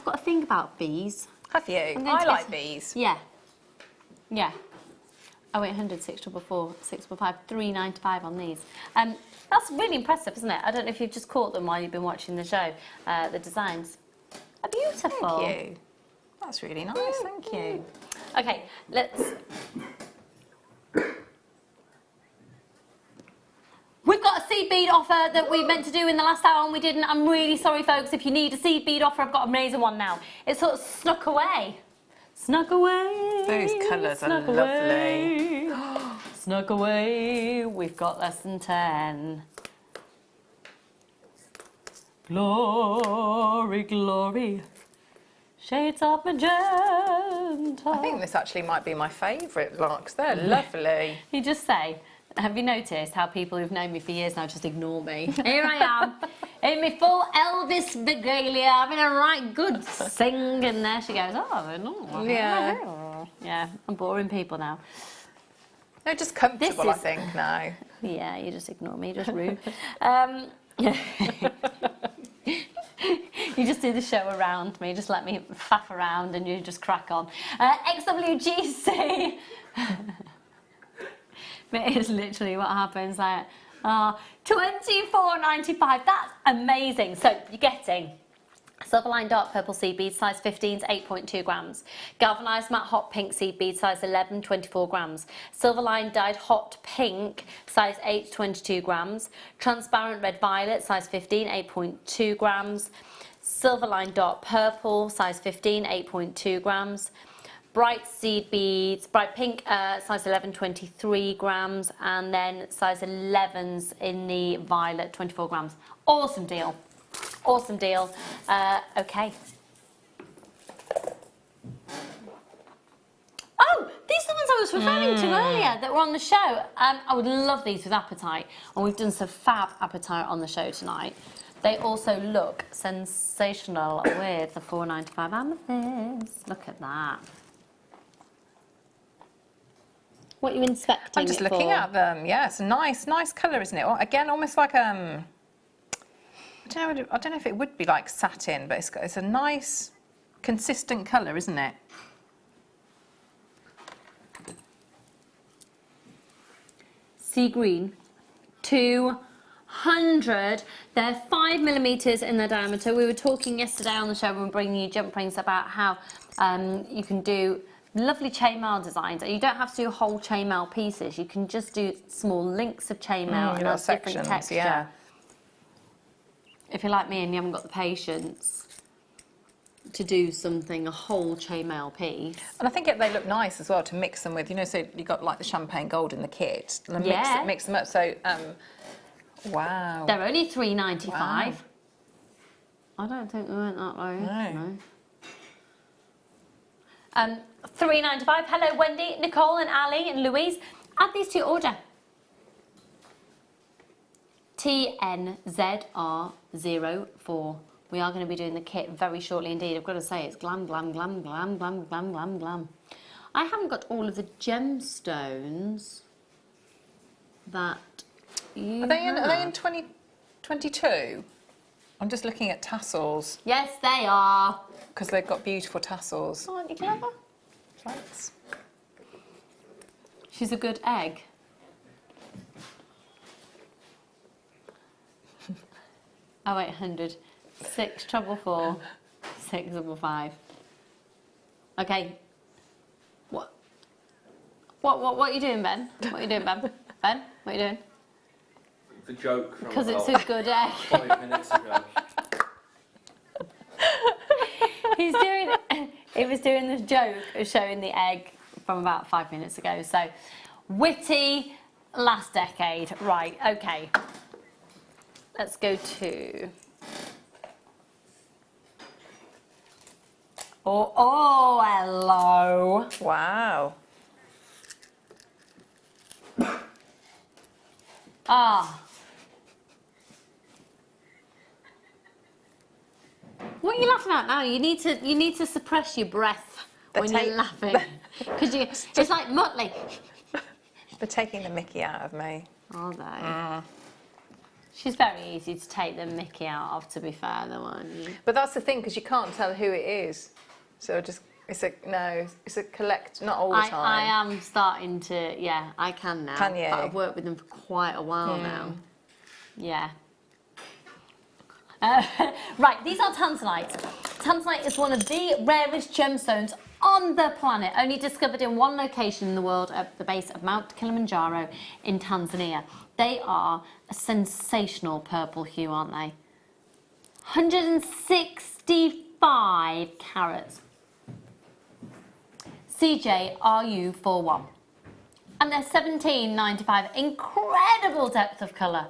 got a thing about bees. Have you? I like bees. Yeah. Yeah. 0800 644 655 $3.95 on these. That's really impressive, isn't it? I don't know if you've just caught them while you've been watching the show. The designs are beautiful. Thank you. That's really nice. Thank you. Okay, let's. We've got a seed bead offer that we meant to do in the last hour and we didn't. I'm really sorry, folks. If you need a seed bead offer, I've got an amazing one now. It's sort of snuck away. Snuck away. Those colours are lovely. Snuck away. We've got less than 10. Glory, glory. Shades of magenta. I think this actually might be my favourite locks. They're lovely. You just say, have you noticed how people who've known me for years now just ignore me? Here I am, in my full Elvis regalia, having a right good sing, and there she goes, oh, no. Yeah. Yeah, I'm boring people now. They're just comfortable, I think, now. Yeah, you just ignore me, just rude. You just do the show around me, just let me faff around and you just crack on. XWGC. It is literally what happens. Like, $24.95. That's amazing. So you're getting Silverline dark purple seed bead, size 15 to 8.2 grams. Galvanized matte hot pink seed bead, size 11, 24 grams. Silverline dyed hot pink, size 8 to 22 grams. Transparent red violet, size 15, 8.2 grams. Silverline dark purple, size 15, 8.2 grams. Bright seed beads, bright pink, size 11, 23 grams. And then size 11s in the violet, 24 grams. Awesome deal. Awesome deal. Okay. Oh, these are the ones I was referring to earlier that were on the show. I would love these with Apatite, and we've done some fab Apatite on the show tonight. They also look sensational with the $4.95 amethyst. Look at that. What are you inspecting? I'm just looking at them. Yeah, it's a nice colour, isn't it? Again, almost like I don't know if it would be like satin, but it's a nice, consistent colour, isn't it? Sea green, 200. They're 5mm in their diameter. We were talking yesterday on the show when we were bringing you jump rings about how you can do lovely chainmail designs. You don't have to do whole chainmail pieces. You can just do small links of chainmail and have different texture. Yeah. If you're like me and you haven't got the patience to do a whole chainmail piece. And I think they look nice as well to mix them with, you know, so you got like the champagne gold in the kit. And mix them up. So, wow. They're only $3.95. Wow. I don't think they went that low. No. $3.95. Hello, Wendy, Nicole, and Ali, and Louise. Add these to your order. TNZR04. We are going to be doing the kit very shortly indeed. I've got to say, it's glam, glam, glam, glam, glam, glam, glam, glam. I haven't got all of the gemstones that you Are they in 2022? I'm just looking at tassels Yes, they are. because they've got beautiful tassels. Aren't you clever? Thanks. She's a good egg. Oh, 800. 6 treble 4, 6 double 5. Okay. What are you doing, Ben? What are you doing, Ben? Ben, what are you doing? The joke from Because it's about a good egg. 5 minutes ago. He was doing this joke of showing the egg from about 5 minutes ago. So, witty, last decade. Right, okay. Let's go to... Oh, hello. Wow. Ah. What are you laughing at now? You need to suppress your breath when you're laughing, because it's like Muttley. They're taking the mickey out of me. Are they? She's very easy to take the mickey out of, to be fair, though, aren't you? But that's the thing, because you can't tell who it is. So it's a collect, not all the time. I am starting to, yeah, I can now. Can you? But I've worked with them for quite a while now. Yeah. Right, these are tanzanite. Tanzanite is one of the rarest gemstones on the planet, only discovered in one location in the world at the base of Mount Kilimanjaro in Tanzania. They are a sensational purple hue, aren't they? 165 carats. CJRU41. And they're $17.95. Incredible depth of colour.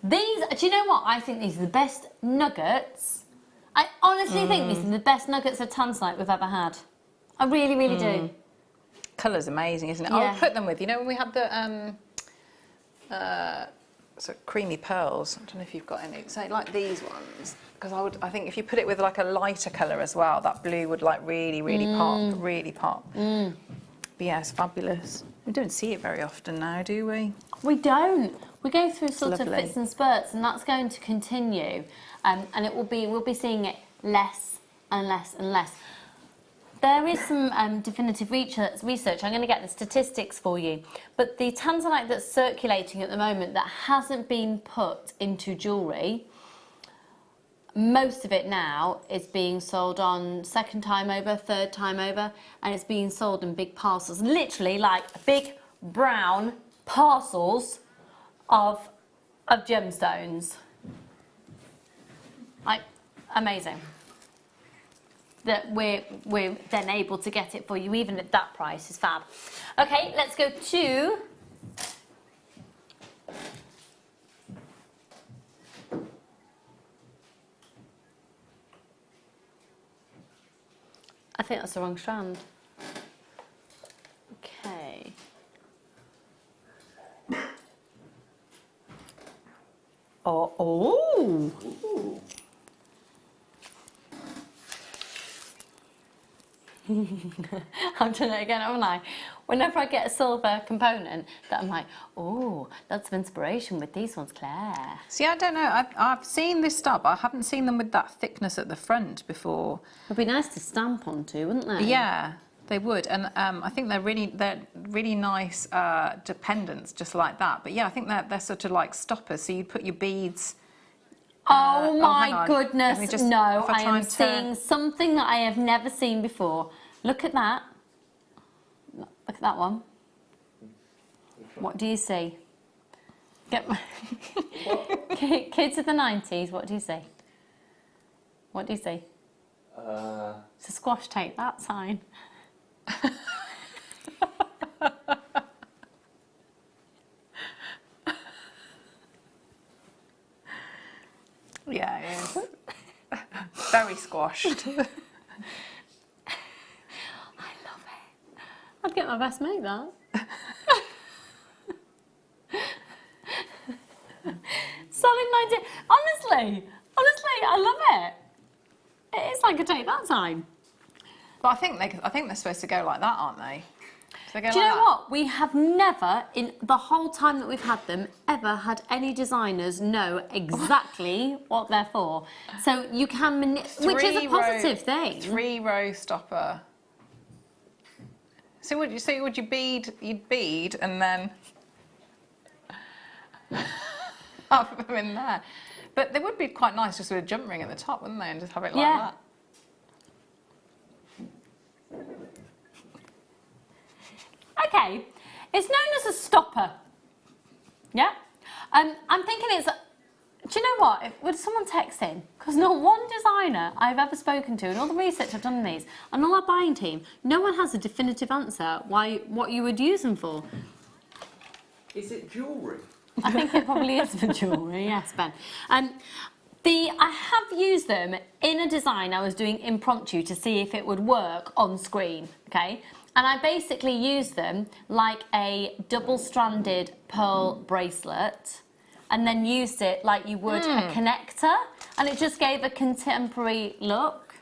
These, do you know what? I think these are the best nuggets. I honestly think these are the best nuggets of tanzanite we've ever had. I really, really do. Colour's amazing, isn't it? Yeah. I would put them with, you know, when we had the sort of creamy pearls. I don't know if you've got any. Say like these ones, because I think if you put it with like a lighter colour as well, that blue would like really, really pop. But yeah, it's fabulous. We don't see it very often now, do we? We don't. We go through sort of lovely. fits and spurts, and that's going to continue. And we'll be seeing it less and less and less. There is some definitive research. I'm going to get the statistics for you. But the tanzanite that's circulating at the moment that hasn't been put into jewellery, most of it now is being sold on second time over, third time over, and it's being sold in big parcels. Literally like big brown parcels of gemstones. Like, amazing. That we're then able to get it for you, even at that price, is fab. Okay, let's go to... I think that's the wrong strand. Okay. Oh! Ooh. I've done it again, haven't I? Whenever I get a silver component, that I'm like, oh, lots of inspiration with these ones, Claire. See, I don't know. I've seen this stuff, but I haven't seen them with that thickness at the front before. It'd be nice to stamp onto, wouldn't they? Yeah, they would, and I think they're really nice pendants, just like that. But yeah, I think they're sort of like stoppers. So you put your beads. Oh my hang on. goodness, Let me just- no, if I try am and turn- seeing something that I have never seen before. Look at that. Look at that one. What do you see? Get my kids of the 90s, what do you see? What do you see? It's a squash tape, that sign. Yeah, it is. Very squashed. I love it. I'd get my best mate that. Solid 90. Honestly, I love it. It's like a take that sign. But I think they're supposed to go like that, aren't they? They go Do you like know that. what? We have never, in the whole time that we've had them, ever had any designers know exactly what they're for. So you can, which is a positive thing. 3-row stopper. So would you bead? You'd bead and then have them in there. But they would be quite nice just with a jump ring at the top, wouldn't they? And just have it like that. Okay, it's known as a stopper. Yeah, I'm thinking it's. Do you know what? Would someone text in? Because not one designer I've ever spoken to, and all the research I've done on these, and all our buying team, no one has a definitive answer what you would use them for. Is it jewellery? I think it probably is for jewellery. Yes, Ben. I have used them in a design I was doing impromptu to see if it would work on screen. Okay. And I basically used them like a double-stranded pearl bracelet and then used it like you would a connector, and it just gave a contemporary look.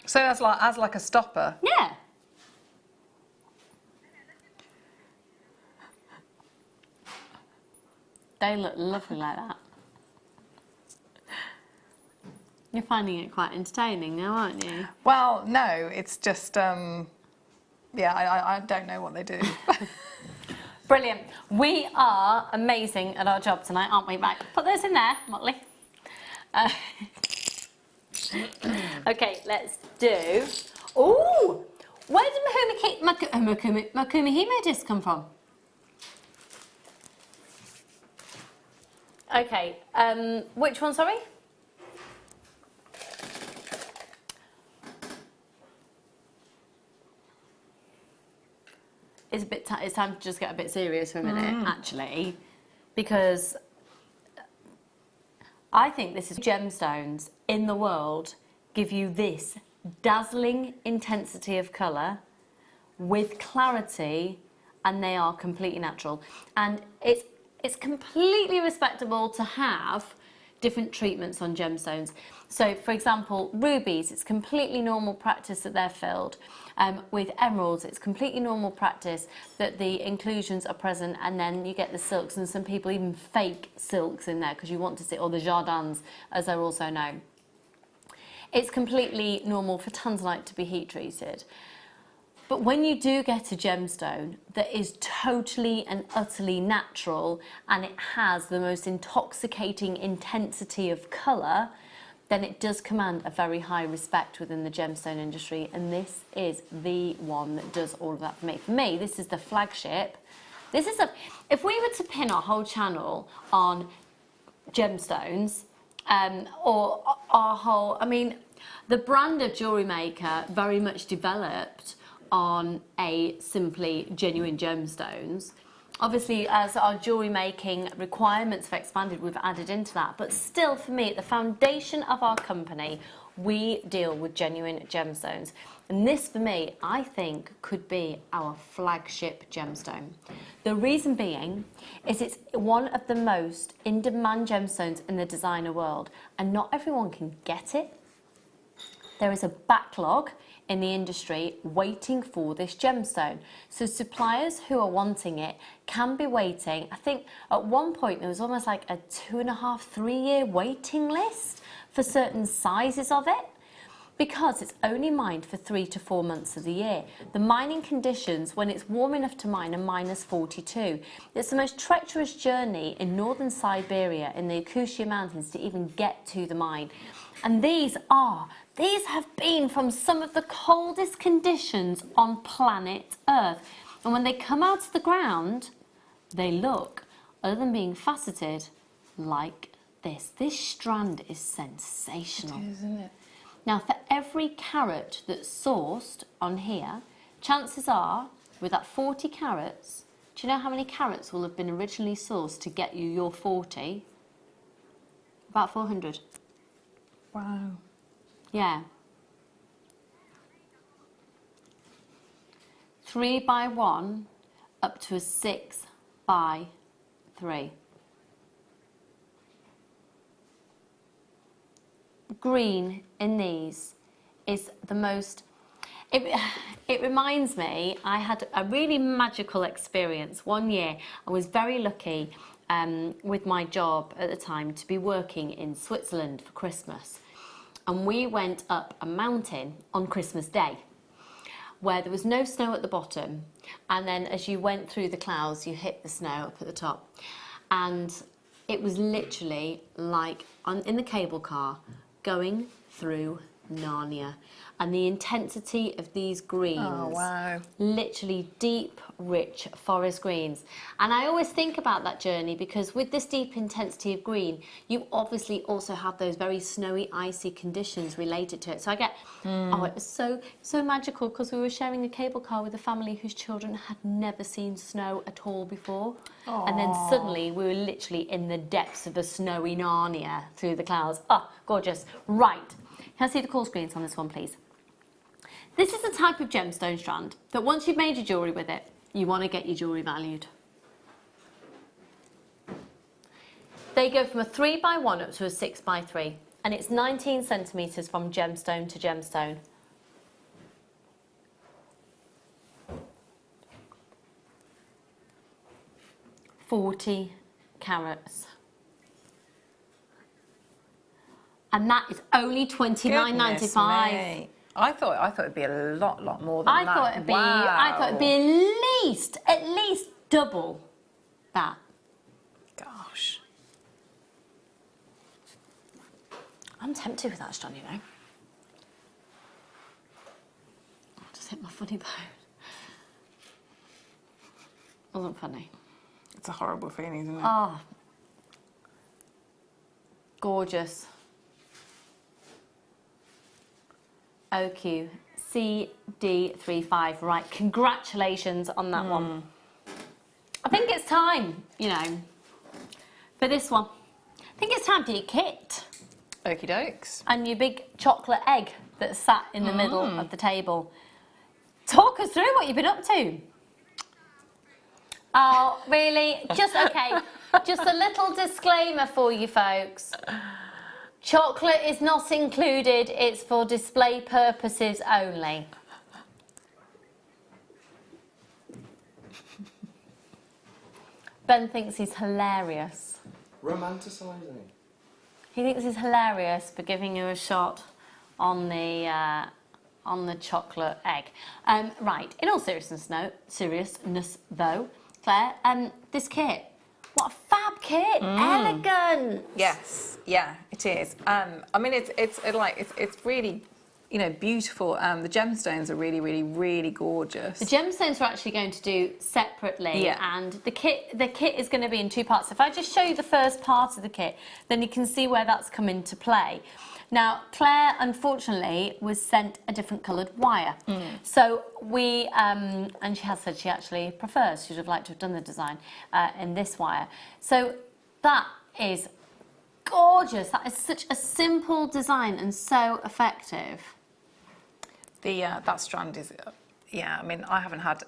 So as like a stopper? Yeah. They look lovely like that. You're finding it quite entertaining now, aren't you? Well, no, it's just, yeah, I don't know what they do. Brilliant. We are amazing at our job tonight, aren't we? Right, put those in there, Motley. Okay, let's do... Ooh! Where did Makumi Hime disc come from? Okay, which one, sorry? It's time to just get a bit serious for a minute, actually, because I think this is gemstones in the world give you this dazzling intensity of colour with clarity, and they are completely natural. And it's completely respectable to have different treatments on gemstones. So, for example, rubies, it's completely normal practice that they're filled. With emeralds, it's completely normal practice that the inclusions are present, and then you get the silks, and some people even fake silks in there because you want to see, or the jardins, as they're also known. It's completely normal for tanzanite to be heat treated. But when you do get a gemstone that is totally and utterly natural, and it has the most intoxicating intensity of colour, then it does command a very high respect within the gemstone industry, and this is the one that does all of that for me. For me, this is the flagship. This is if we were to pin our whole channel on gemstones, or our whole, I mean, the brand of Jewellery Maker very much developed on a simply genuine gemstones. Obviously, as our jewellery making requirements have expanded, we've added into that. But still, for me, at the foundation of our company, we deal with genuine gemstones. And this, for me, I think could be our flagship gemstone. The reason being is it's one of the most in-demand gemstones in the designer world, and not everyone can get it. There is a backlog in the industry waiting for this gemstone. So suppliers who are wanting it can be waiting. I think at one point there was almost like a 2.5, 3 year waiting list for certain sizes of it, because it's only mined for 3 to 4 months of the year. The mining conditions when it's warm enough to mine are -42. It's the most treacherous journey in northern Siberia in the Yakutia Mountains to even get to the mine. And these have been from some of the coldest conditions on planet Earth. And when they come out of the ground, they look, other than being faceted, like this. This strand is sensational. It is, isn't it? Now, for every carat that's sourced on here, chances are, with that 40 carats, do you know how many carats will have been originally sourced to get you your 40? About 400. Wow. Yeah. 3 by 1 up to a 6 by 3. Green in these is the most, It reminds me, I had a really magical experience one year. I was very lucky with my job at the time to be working in Switzerland for Christmas. And we went up a mountain on Christmas Day where there was no snow at the bottom. And then as you went through the clouds, you hit the snow up at the top. And it was literally like in the cable car going through Narnia. And the intensity of these greens, oh, wow. Literally deep, rich forest greens. And I always think about that journey because with this deep intensity of green, you obviously also have those very snowy, icy conditions related to it. So I get, oh, it was so magical because we were sharing a cable car with a family whose children had never seen snow at all before. Aww. And then suddenly we were literally in the depths of a snowy Narnia through the clouds. Oh, gorgeous. Right. Can I see the call screens on this one, please? This is a type of gemstone strand that once you've made your jewellery with it, you want to get your jewellery valued. They go from a 3x1 up to a 6x3, and it's 19 centimetres from gemstone to gemstone. $40 carats. And that is only $29.95. I thought it'd be a lot more than that. I thought it'd be at least double that. Gosh. I'm tempted with that strand, you know. I just hit my funny bone. Wasn't funny. It's a horrible feeling, isn't it? Oh. Gorgeous. OQ CD35. Right, congratulations on that one. I think it's time, you know, for this one. I think it's time for your kit. Okie dokes. And your big chocolate egg that sat in the middle of the table. Talk us through what you've been up to. Oh, really? Just, okay, just a little disclaimer for you folks. Chocolate is not included, it's for display purposes only. Ben thinks he's hilarious. Romanticising. He thinks he's hilarious for giving you a shot on the chocolate egg. Right, in all seriousness though, Claire, this kit, what a fab kit! Elegant. Yes, yeah, it is. I mean, it's really, you know, beautiful. The gemstones are really gorgeous. The gemstones we're actually going to do separately, and the kit is going to be in two parts. If I just show you the first part of the kit, then you can see where that's come into play. Now, Claire, unfortunately, was sent a different coloured wire. So we, and she has said she actually prefers, she would have liked to have done the design in this wire. So that is gorgeous. That is such a simple design and so effective. That strand is, yeah, I mean, I haven't had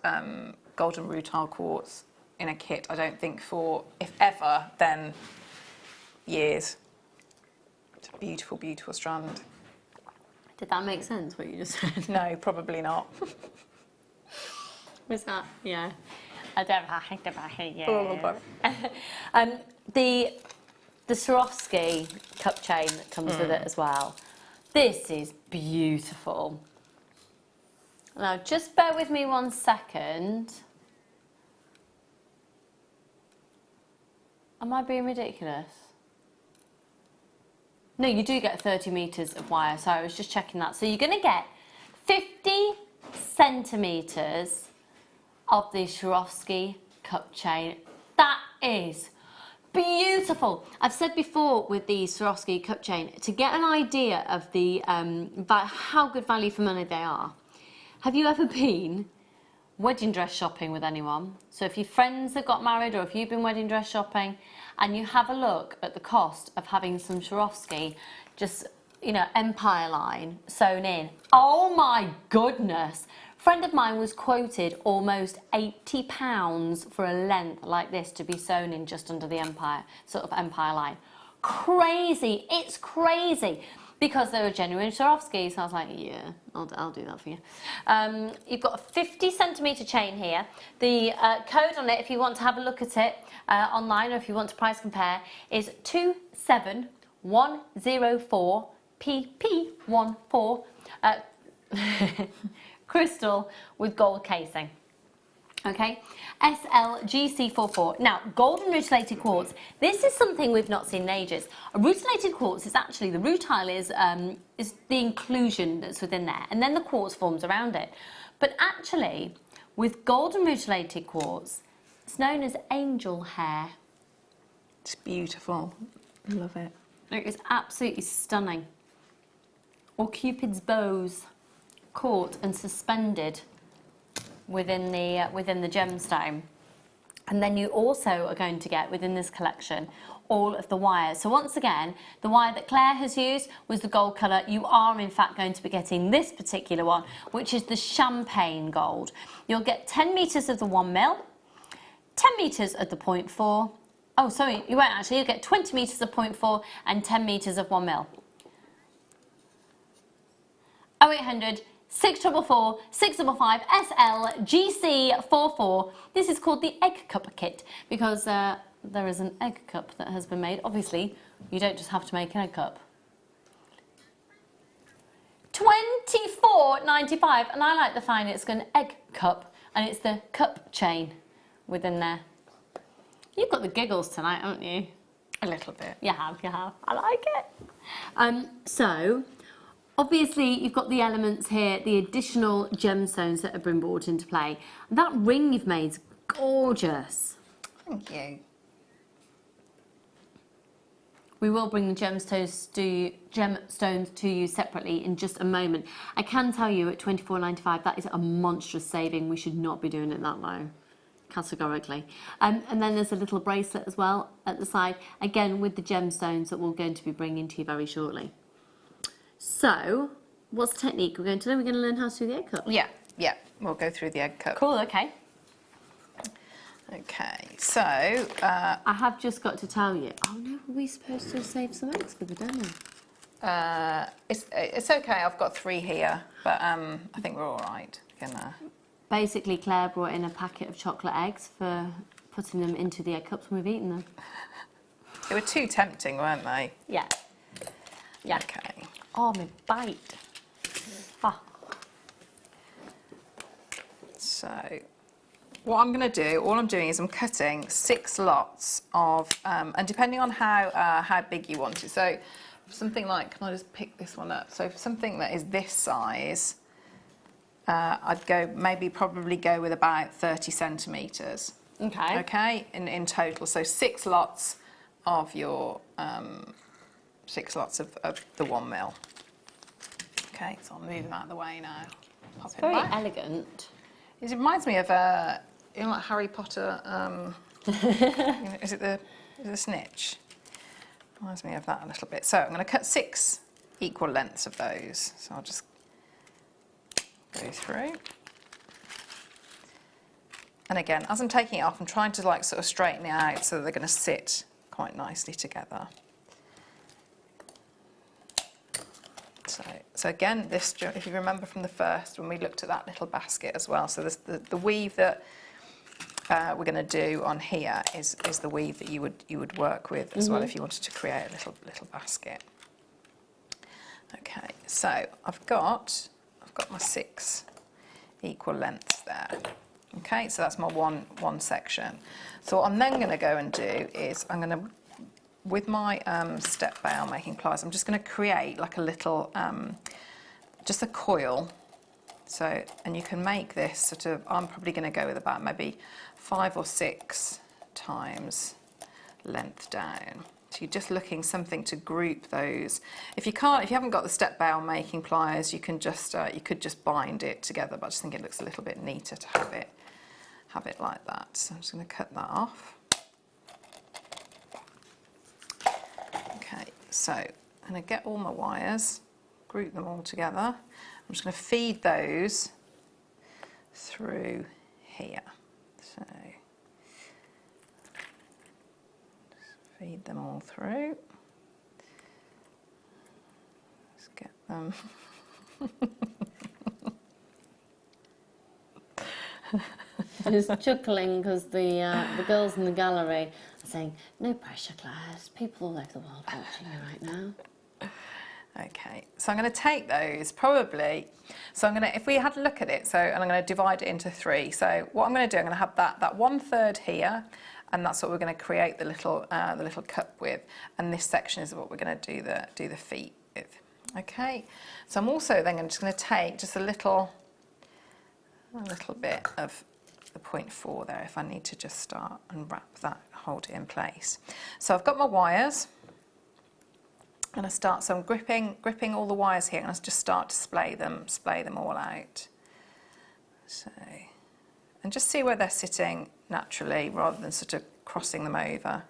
golden rutile quartz in a kit, I don't think, for, if ever, then years. It's a beautiful, beautiful strand. Did that make sense, what you just said? No, probably not. Was that? Yeah. I don't know. Yeah. The Swarovski cup chain that comes with it as well. This is beautiful. Now, just bear with me 1 second. Am I being ridiculous? No, you do get 30 metres of wire, so I was just checking that. So you're going to get 50 centimetres of the Swarovski cup chain. That is beautiful. I've said before with the Swarovski cup chain, to get an idea of the how good value for money they are, have you ever been wedding dress shopping with anyone? So if your friends have got married or if you've been wedding dress shopping and you have a look at the cost of having some Swarovski, just, you know, empire line sewn in. Oh my goodness. A friend of mine was quoted almost £80 for a length like this to be sewn in just under the empire line. Crazy, it's crazy. because they were genuine Swarovski. So I was like, yeah, I'll do that for you. You've got a 50 centimetre chain here. The code on it, if you want to have a look at it online, or if you want to price compare, is 27104 PP14 crystal with gold casing. Okay, SLGC44. Now, golden rutilated quartz. This is something we've not seen in ages. A rutilated quartz is actually, the rutile is the inclusion that's within there, and then the quartz forms around it. But actually, with golden rutilated quartz, it's known as angel hair. It's beautiful. I love it. It is absolutely stunning. Or Cupid's bows, caught and suspended within the gemstone. And then you also are going to get within this collection all of the wires. So once again, the wire that Claire has used was the gold colour. You are in fact going to be getting this particular one, which is the champagne gold. You'll get 10 metres of the 1mm, 10 metres of the 0.4. Oh, sorry, you won't actually. You'll get 20 metres of 0.4 and 10 metres of 1mm. 0800 644 655 SL GC44. This is called the egg cup kit because there is an egg cup that has been made. Obviously, you don't just have to make an egg cup. £24.95, and I like the fact it's got an egg cup and it's the cup chain within there. You've got the giggles tonight, haven't you? A little bit. You have. I like it. So, obviously, you've got the elements here, the additional gemstones that have been brought into play. That ring you've made is gorgeous. Thank you. We will bring the gemstones to you separately in just a moment. I can tell you at £24.95, that is a monstrous saving. We should not be doing it that low, categorically. And then there's a little bracelet as well at the side, again with the gemstones that we're going to be bringing to you very shortly. So, what's the technique we're going to learn? We're going to learn how to do the egg cup. Yeah, we'll go through the egg cup. Cool, okay. Okay, so... I have just got to tell you, oh no, were we supposed to save some eggs for the demo? It's okay, I've got 3 here, but I think we're all right. Basically, Claire brought in a packet of chocolate eggs for putting them into the egg cups when we've eaten them. They were too tempting, weren't they? Yeah. Okay. Oh, my bite. Ah. So, what I'm going to do, all I'm doing is I'm cutting 6 lots of, and depending on how big you want it. So, something like, can I just pick this one up? So, for something that is this size, I'd probably go with about 30 centimetres. Okay. Okay, in total. So 6 lots of your 6 lots of the 1mm. Okay, so I'll move them out of the way now. It's very elegant. It reminds me of like Harry Potter. Is it the snitch? Reminds me of that a little bit. So I'm going to cut 6 equal lengths of those. So I'll just go through. And again, as I'm taking it off, I'm trying to like sort of straighten it out so that they're going to sit quite nicely together. So again, this, if you remember from the first, when we looked at that little basket as well, so this, the weave that we're going to do on here is the weave that you would work with as well if you wanted to create a little basket. Okay, so I've got my 6 equal lengths there. Okay, so that's my one section. So what I'm then going to go and do is I'm going to, with my step bail making pliers, I'm just going to create like a little, just a coil. So, and you can make this sort of, I'm probably going to go with about maybe 5 or 6 times length down. So you're just looking something to group those. If you haven't got the step bail making pliers, you can just, you could just bind it together, but I just think it looks a little bit neater to have it like that. So I'm just going to cut that off. Okay, so I'm going to get all my wires, group them all together. I'm just going to feed those through here. So just feed them all through. I'm just chuckling because the girls in the gallery are saying, no pressure, Claire, there's people all over the world watching you right now. Okay, so I'm going to take those probably, so I'm going to, if we had a look at it, so, and I'm going to divide it into 3. So what I'm going to do, I'm going to have that 1/3 here, and that's what we're going to create the little cup with, and this section is what we're going to do the feet with. Okay, so I'm also then just going to take just a little bit of the 0.4 there if I need to just start and wrap that, hold it in place. So I've got my wires. I'm going to start, so I'm gripping all the wires here, and I'll just start to splay them all out. So, and just see where they're sitting naturally rather than sort of crossing them over.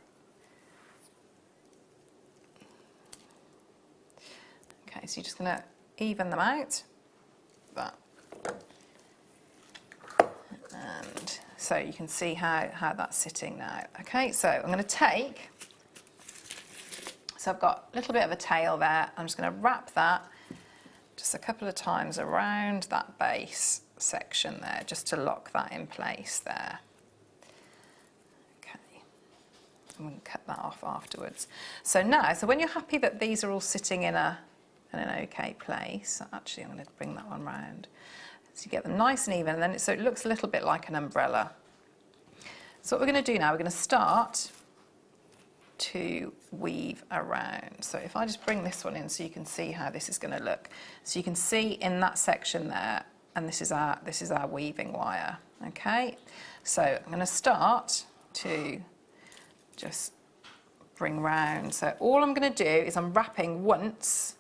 Okay, so you're just going to even them out. That. And so you can see how that's sitting now. Okay, so I'm going to take, so I've got a little bit of a tail there. I'm just going to wrap that just a couple of times around that base section there, just to lock that in place there. Okay, I'm going to cut that off afterwards. So now, so when you're happy that these are all sitting in an okay place, actually I'm going to bring that one round. So you get them nice and even, and then so it looks a little bit like an umbrella. So what we're going to do now, we're going to start to weave around. So if I just bring this one in so you can see how this is going to look. So you can see in that section there, and this is our weaving wire. Okay, so I'm going to start to just bring round. So all I'm going to do is I'm wrapping once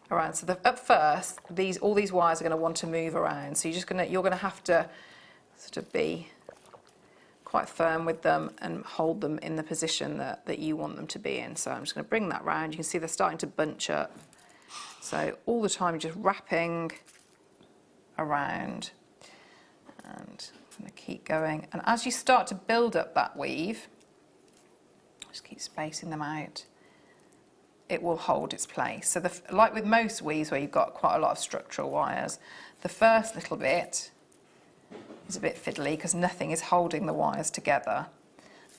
around. So at first, all these wires are going to want to move around. So you're going to have to sort of be quite firm with them and hold them in the position that you want them to be in. So I'm just going to bring that round. You can see they're starting to bunch up. So all the time, just wrapping around, and I'm going to keep going. And as you start to build up that weave, just keep spacing them out. It will hold its place. So like with most weaves where you've got quite a lot of structural wires, the first little bit is a bit fiddly because nothing is holding the wires together.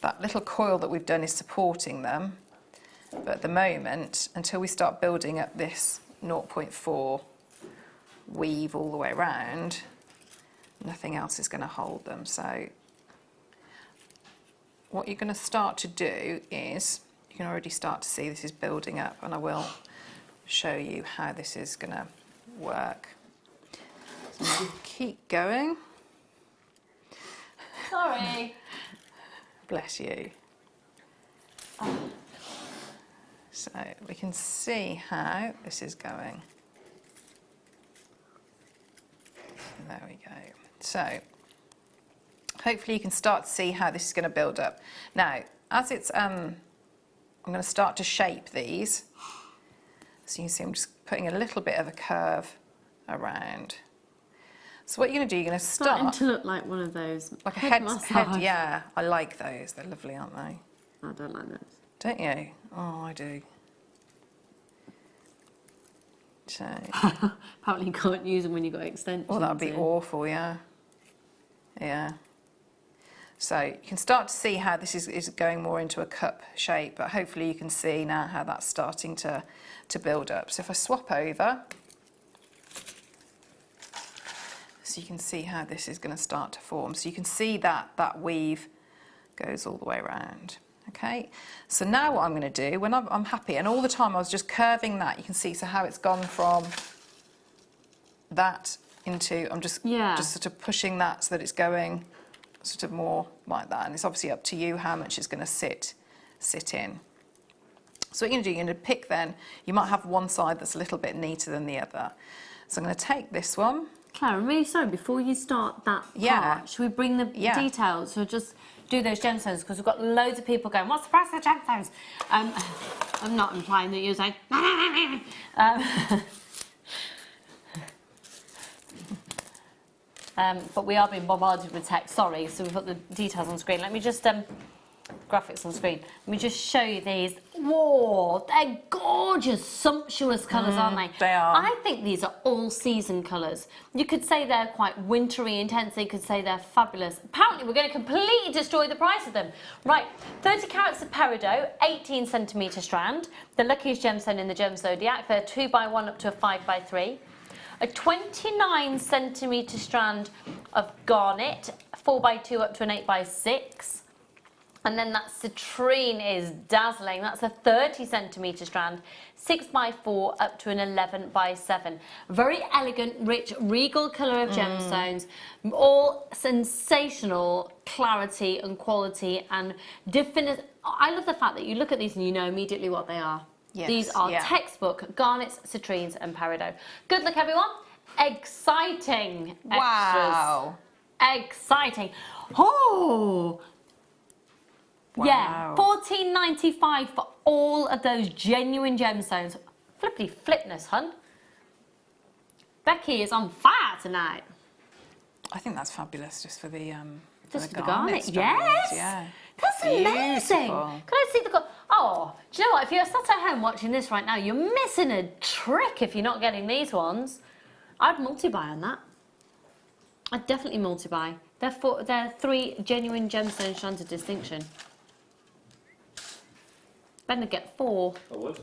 That little coil that we've done is supporting them, but at the moment, until we start building up this 0.4 weave all the way around, nothing else is going to hold them. So what you're going to start to do is, you can already start to see this is building up, and I will show you how this is going to work. So keep going. Sorry. Bless you. Oh. So we can see how this is going. There we go. So hopefully you can start to see how this is going to build up. Now, as it's, I'm going to start to shape these. So you can see I'm just putting a little bit of a curve around. So what you're going to do, you're going to start... Starting to look like one of those like a head head, yeah. I like those. They're lovely, aren't they? I don't like those. Don't you? Oh, I do. So... Apparently you can't use them when you've got extensions. Oh, that would be awful, yeah. Yeah. So you can start to see how this is going more into a cup shape, but hopefully you can see now how that's starting to build up. So if I swap over, so you can see how this is going to start to form. So you can see that weave goes all the way around. Okay, so now what I'm going to do, when I'm happy, and all the time I was just curving that, you can see so how it's gone from that into, I'm just sort of pushing that so that it's going sort of more like that, and it's obviously up to you how much it's going to sit in. So what you're going to do, you're going to pick then, you might have one side that's a little bit neater than the other. So I'm going to take this one. Claire, I'm really sorry, before you start that part, should we bring the details? So just do those gemstones, because we've got loads of people going, what's the price of the gemstones? I'm not implying that you're saying, but we are being bombarded with text, sorry, so we've got the details on screen. Let me just, graphics on screen. Let me just show you these Whoa, they're gorgeous, sumptuous colours, aren't they? They are. I think these are all season colours. You could say they're quite wintry intense, you could say they're fabulous. Apparently we're going to completely destroy the price of them. Right, 30 carats of peridot, 18 centimetre strand, the luckiest gemstone in the gem zodiac. They're 2x1 up to a 5x3. A 29 centimetre strand of garnet, 4x2 up to an 8x6. And then that citrine is dazzling. That's a 30 centimetre strand, 6x4 up to an 11x7. Very elegant, rich, regal colour of gemstones. All sensational clarity and quality and definite. I love the fact that you look at these and you know immediately what they are. Yes, These are yeah. textbook garnets, citrines and peridot. Good luck, everyone. Exciting extras. Wow. Exciting. Oh. Yeah, Wow. $14.95 for all of those genuine gemstones. Flippity flipness, hun. Becky is on fire tonight. I think that's fabulous, just for the Just for the garnet, strands, yes. Yeah. That's amazing. Beautiful. Could I see the... Oh, do you know what? If you're sat at home watching this right now, you're missing a trick if you're not getting these ones. I'd multi-buy on that. I'd definitely multi-buy. They're 3 genuine gemstone strands of distinction. Ben would get 4. I would. Do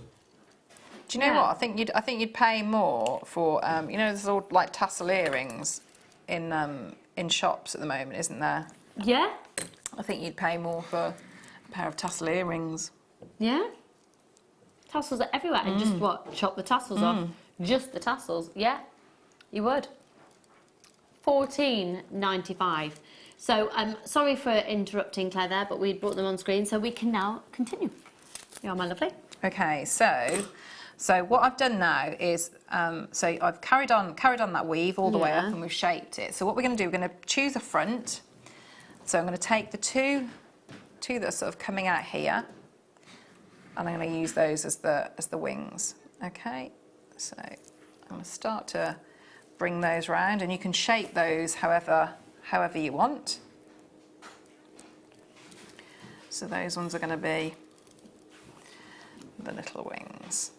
you know what? I think you'd pay more for you know, there's all like tassel earrings in shops at the moment, isn't there? Yeah? I think you'd pay more for a pair of tassel earrings. Yeah? Tassels are everywhere. And just what? Chop the tassels off. Just the tassels. Yeah, you would. $14.95. So sorry for interrupting Claire there, but we brought them on screen, so we can now continue. You are my lovely. Okay, so what I've done now is, so I've carried on that weave all the way up and we've shaped it. So what we're going to do, we're going to choose a front. So I'm going to take the two that are sort of coming out here, and I'm going to use those as the wings. Okay, so I'm going to start to bring those round, and you can shape those however you want. So those ones are going to be the little wings.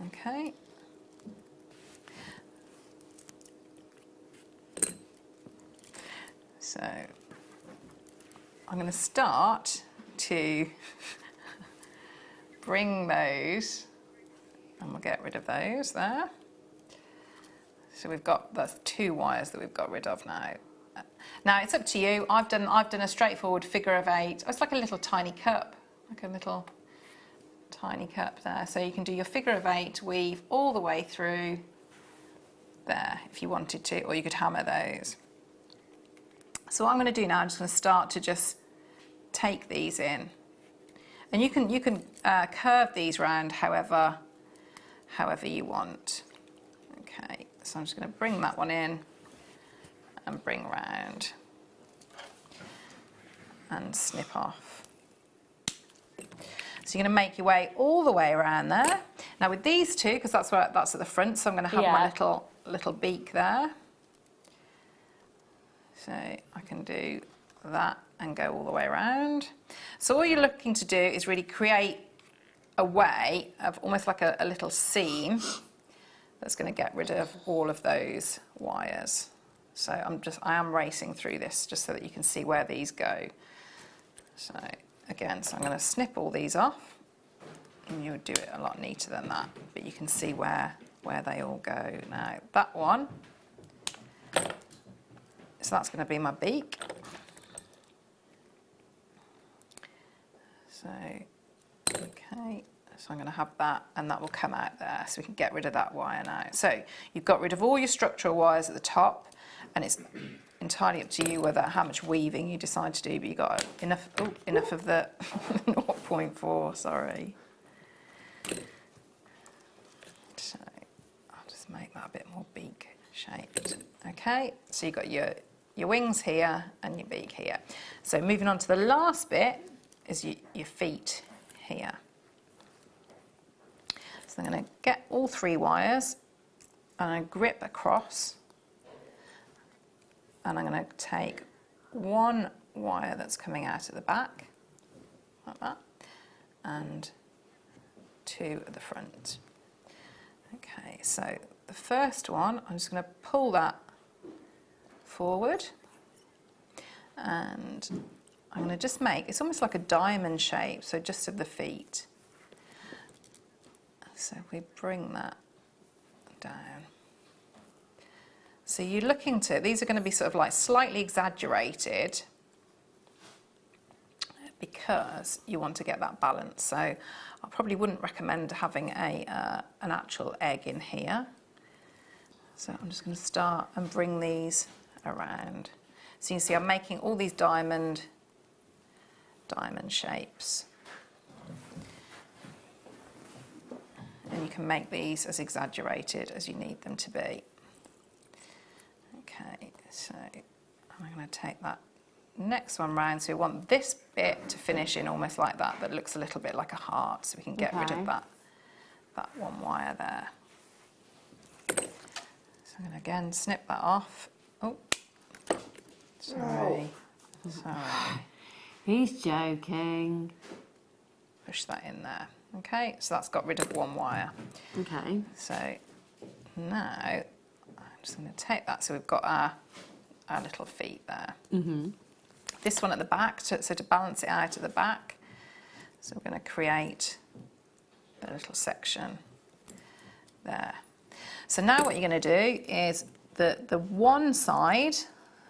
Okay. So I'm going to start to bring those, and we'll get rid of those there. So we've got, that's 2 wires that we've got rid of now. Now it's up to you. I've done a straightforward figure of 8. It's like a little tiny cup, like a little tiny cup there. So you can do your figure of 8 weave all the way through there if you wanted to, or you could hammer those. So what I'm going to do now, I'm just going to start to just take these in, and you can curve these round however you want. Okay, so I'm just going to bring that one in and bring round and snip off. So you're going to make your way all the way around there. Now with these two, because that's at the front, so I'm going to have my little beak there. So I can do that and go all the way around. So all you're looking to do is really create a way of almost like a little seam that's going to get rid of all of those wires. So I am racing through this just so that you can see where these go. So again, so I'm going to snip all these off, and you would do it a lot neater than that, but you can see where they all go. Now that one, so that's going to be my beak. So, okay, so I'm going to have that, and that will come out there, so we can get rid of that wire now. So you've got rid of all your structural wires at the top, and it's entirely up to you how much weaving you decide to do, but you've got enough of the 0.4, sorry. So I'll just make that a bit more beak shaped. Okay, so you've got your wings here and your beak here. So moving on to the last bit is your feet here. So I'm going to get all 3 wires and I grip across, and I'm going to take one wire that's coming out at the back, like that, and 2 at the front. Okay, so the first one, I'm just going to pull that forward, and I'm going to just make, it's almost like a diamond shape, so just of the feet. So we bring that down. So you're looking to, these are going to be sort of like slightly exaggerated because you want to get that balance. So I probably wouldn't recommend having an actual egg in here. So I'm just going to start and bring these around. So you can see I'm making all these diamond shapes. And you can make these as exaggerated as you need them to be. Okay, so I'm going to take that next one round. So we want this bit to finish in almost like that, that looks a little bit like a heart, so we can get rid of that one wire there. So I'm going to again snip that off. Oh, sorry. Sorry. He's joking. Push that in there. Okay, so that's got rid of one wire. Okay. So now I'm just going to take that. So we've got our little feet there. Mm-hmm. This one at the back, so to balance it out at the back. So we're going to create a little section there. So now what you're going to do is the one side,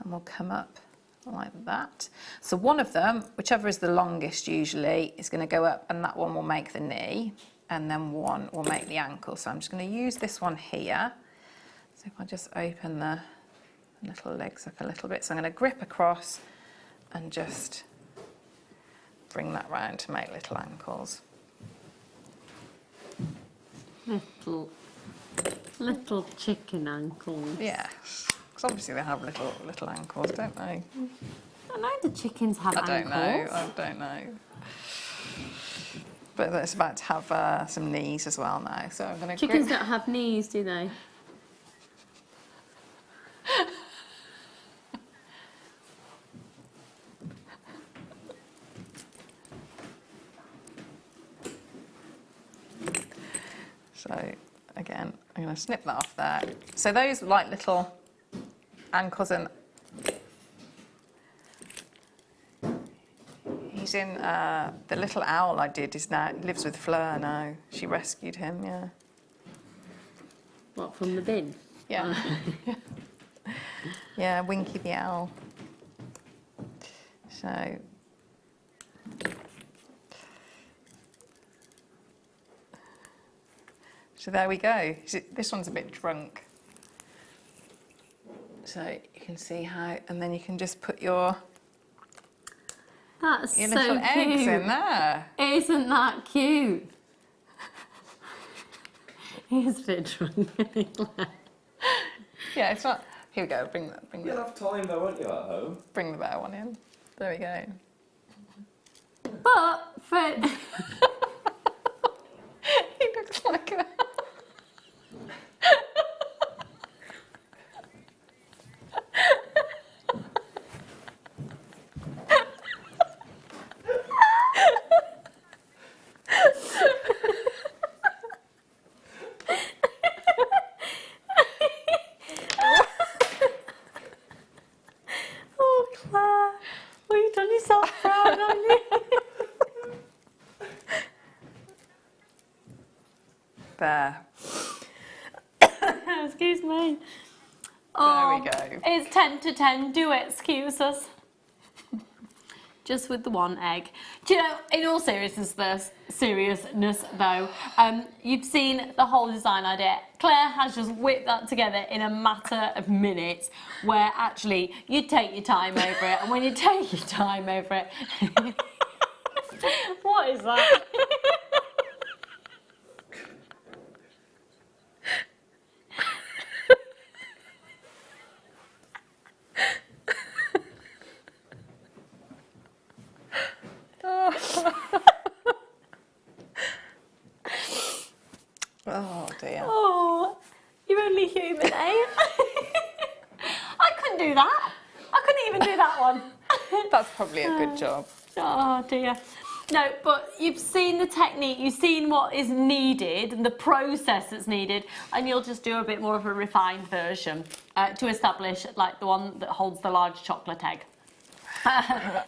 and we'll come up like that. So one of them, whichever is the longest usually, is going to go up, and that one will make the knee, and then one will make the ankle. So I'm just going to use this one here. So if I just open the little legs up a little bit, so I'm going to grip across and just bring that round to make little ankles. Little chicken ankles. Yeah. Because obviously they have little ankles, don't they? I know the chickens have ankles. I don't know. But it's about to have some knees as well now. So I'm going to Chickens don't have knees, do they? So again, I'm going to snip that off there. So those like little ankles, and he's in the little owl I did is now lives with Fleur now. She rescued him, yeah. What, from the bin? Yeah. Yeah, Winky the owl. So there we go. This one's a bit drunk. So you can see how, and then you can just put your little eggs in there. Isn't that cute? He's a bit drunk. Yeah, it's not. Here we go. Bring You'll have time though, won't you, at home? Bring the better one in. There we go. But for He looks like a. oh, Claire, well, you've done yourself proud, haven't you? There. Excuse me. There we go. It's 10 to 10. Do excuse us. Just with the one egg. Do you know, in all seriousness though, you've seen the whole design idea. Claire has just whipped that together in a matter of minutes, where actually you take your time over it, and when you take your time over it, what is that? Oh dear. Oh, you're only human, eh? I couldn't do that. I couldn't even do that one. That's probably a good job. Oh dear. No, but you've seen the technique, you've seen what is needed and the process that's needed, and you'll just do a bit more of a refined version to establish like the one that holds the large chocolate egg.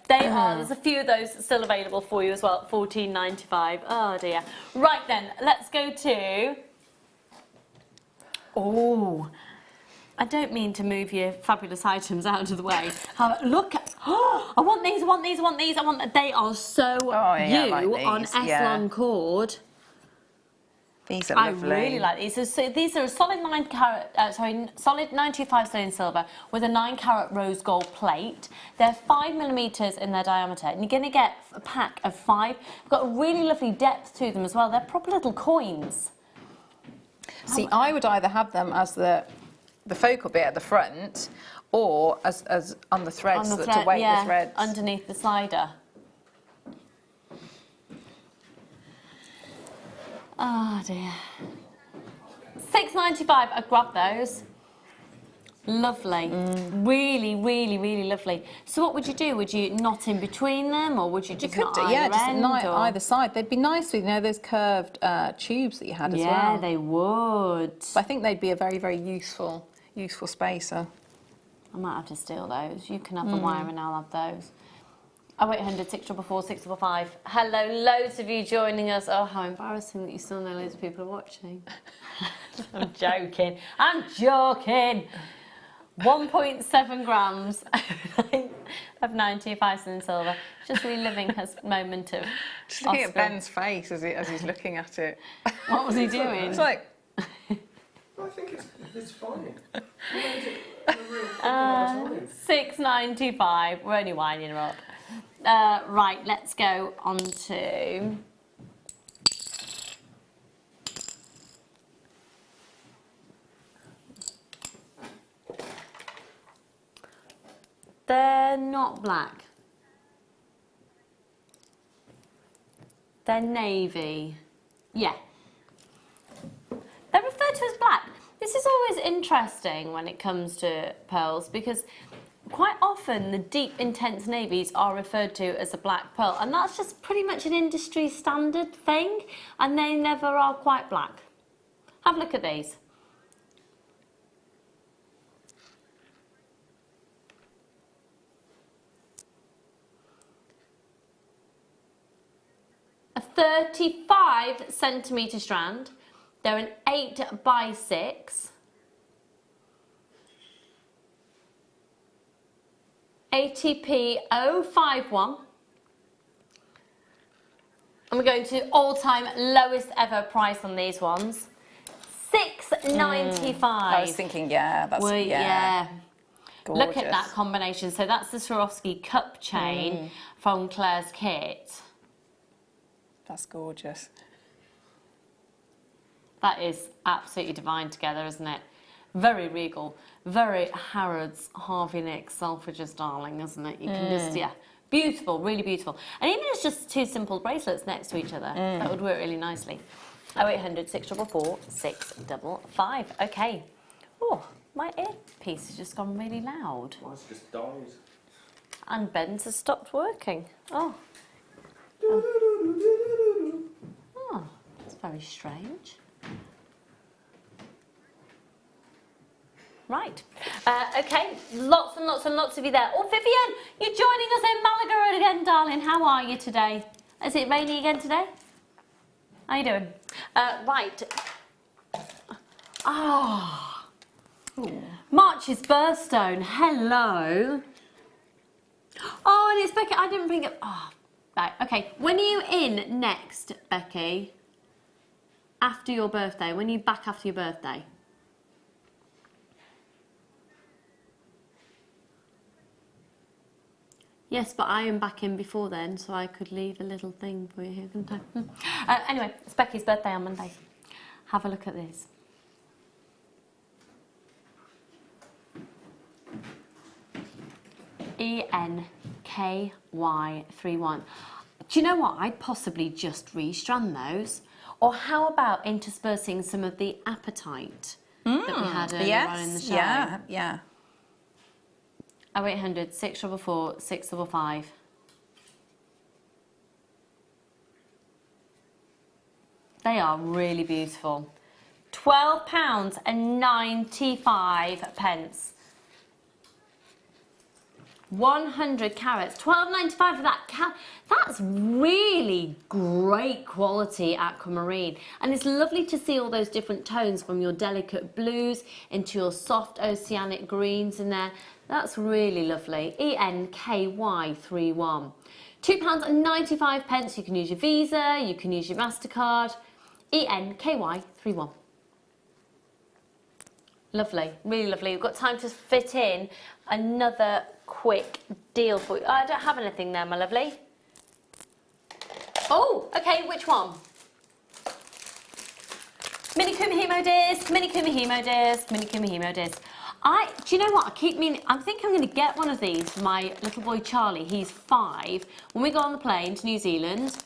There's a few of those still available for you as well, $14.95. Oh dear. Right then, let's go to... Oh, I don't mean to move your fabulous items out of the way. Look at... Oh, I want these, I want these, I want these, I want... They are so like on these, Eslon cord. These are lovely. I really like these. So these are a solid solid 925 sterling silver with a 9-carat rose gold plate. They're 5mm in their diameter, and you're going to get a pack of 5. They've got a really lovely depth to them as well. They're proper little coins. See, I would either have them as the focal bit at the front, or as on the threads to weight the threads underneath the slider. Oh dear. $6.95. I grabbed those. Lovely. Really, really, really lovely. So what would you do? Would you knot in between them, or would you just knot either side? They'd be nice with, you know, those curved tubes that you had as well. Yeah, they would. But I think they'd be a very, very useful spacer. I might have to steal those. You can have the wire and I'll have those. 0800 644 655. Hello, loads of you joining us. Oh, how embarrassing that you still know loads of people are watching. I'm joking. I'm joking. 1.7 grams of 95 in silver. Just reliving his moment of Just looking at Ben's face as he's looking at it. What was he doing? It's like... I think it's fine. $6.95. We're only winding her up. Right, let's go on to... They're not black. They're navy. Yeah. They're referred to as black. This is always interesting when it comes to pearls, because quite often the deep, intense navies are referred to as a black pearl, and that's just pretty much an industry standard thing, and they never are quite black. Have a look at these. A 35cm strand. They're an 8x6. 80p051. And we're going to all-time lowest ever price on these ones. $6.95. I was thinking, that's yeah. Gorgeous. Look at that combination. So that's the Swarovski cup chain from Claire's kit. That's gorgeous. That is absolutely divine together, isn't it? Very regal, very Harrods, Harvey Nicks, Selfridges darling, isn't it? You can just, beautiful, really beautiful. And even it's just two simple bracelets next to each other, that would work really nicely. 0800 644 655. Okay. Oh, my earpiece has just gone really loud. Mine's just died. And Ben's has stopped working. Oh. Oh, that's very strange. Right. Okay, lots and lots and lots of you there. Oh, Vivian, you're joining us in Malaga again, darling. How are you today? Is it raining again today? How you doing? Right. Oh. March's birthstone. Hello. Oh, and it's Becky. I didn't bring it. Oh, right. Okay. When are you in next, Becky? After your birthday? When are you back after your birthday? Yes, but I am back in before then, so I could leave a little thing for you here, couldn't I? Anyway, it's Becky's birthday on Monday. Have a look at this. ENKY31. Do you know what? I'd possibly just restrand those. Or how about interspersing some of the apatite that we had earlier on in the show? Yeah. 0800 644 655. They are really beautiful. £12.95. 100 carats, £12.95 for that. That's really great quality aquamarine, and it's lovely to see all those different tones from your delicate blues into your soft oceanic greens in there. That's really lovely. ENKY31. £2.95. You can use your Visa, you can use your MasterCard. ENKY31. Lovely, really lovely. We've got time to fit in another quick deal for you. I don't have anything there, my lovely. Oh, okay, which one? Mini Kumihimo disc, Mini Kumihimo disc, Mini Kumihimo disc. Do you know what? I think I'm going to get one of these for my little boy Charlie. He's 5. When we go on the plane to New Zealand,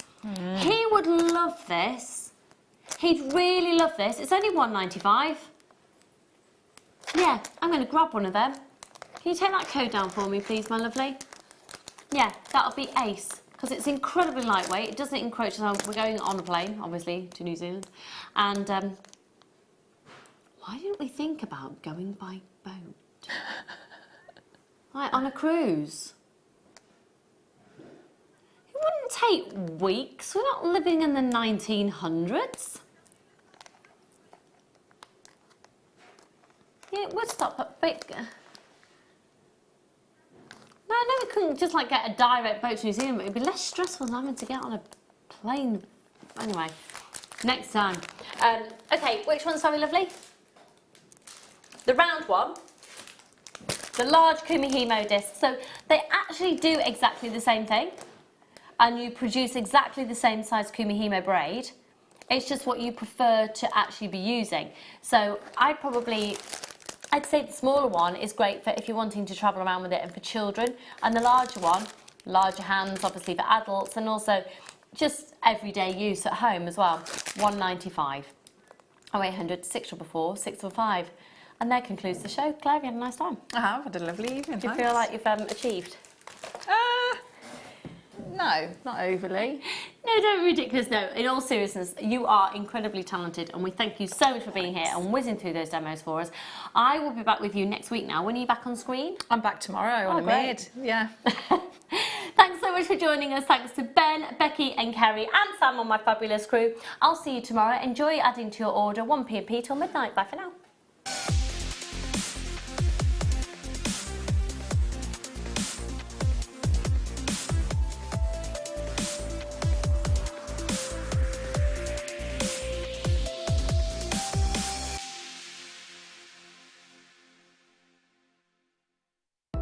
he would love this. He'd really love this. It's only £1.95. Yeah, I'm going to grab one of them. Can you take that code down for me, please, my lovely? Yeah, that'll be ace, because it's incredibly lightweight. It doesn't encroach. We're going on a plane, obviously, to New Zealand. And why didn't we think about going by boat? Like on a cruise? It wouldn't take weeks. We're not living in the 1900s. Yeah, it would stop at big. No, I know we couldn't just like get a direct boat to New Zealand, but it'd be less stressful than having to get on a plane. Anyway, next time. Okay, which one, sorry, lovely? The round one. The large Kumihimo disc. So they actually do exactly the same thing, and you produce exactly the same size Kumihimo braid. It's just what you prefer to actually be using. So I'd say the smaller one is great for if you're wanting to travel around with it and for children, and the larger one, larger hands obviously for adults, and also just everyday use at home as well. £1.95. 0800 644 645. And that concludes the show. Claire, have you had a nice time? I have had a lovely evening. Do you feel like you've achieved? No, not overly. No, don't be ridiculous. No, in all seriousness, you are incredibly talented, and we thank you so much for being here and whizzing through those demos for us. I will be back with you next week now. When are you back on screen? I'm back tomorrow on a mid. Yeah. Thanks so much for joining us. Thanks to Ben, Becky and Kerry and Sam on my fabulous crew. I'll see you tomorrow. Enjoy adding to your order 1 p.m. till midnight. Bye for now.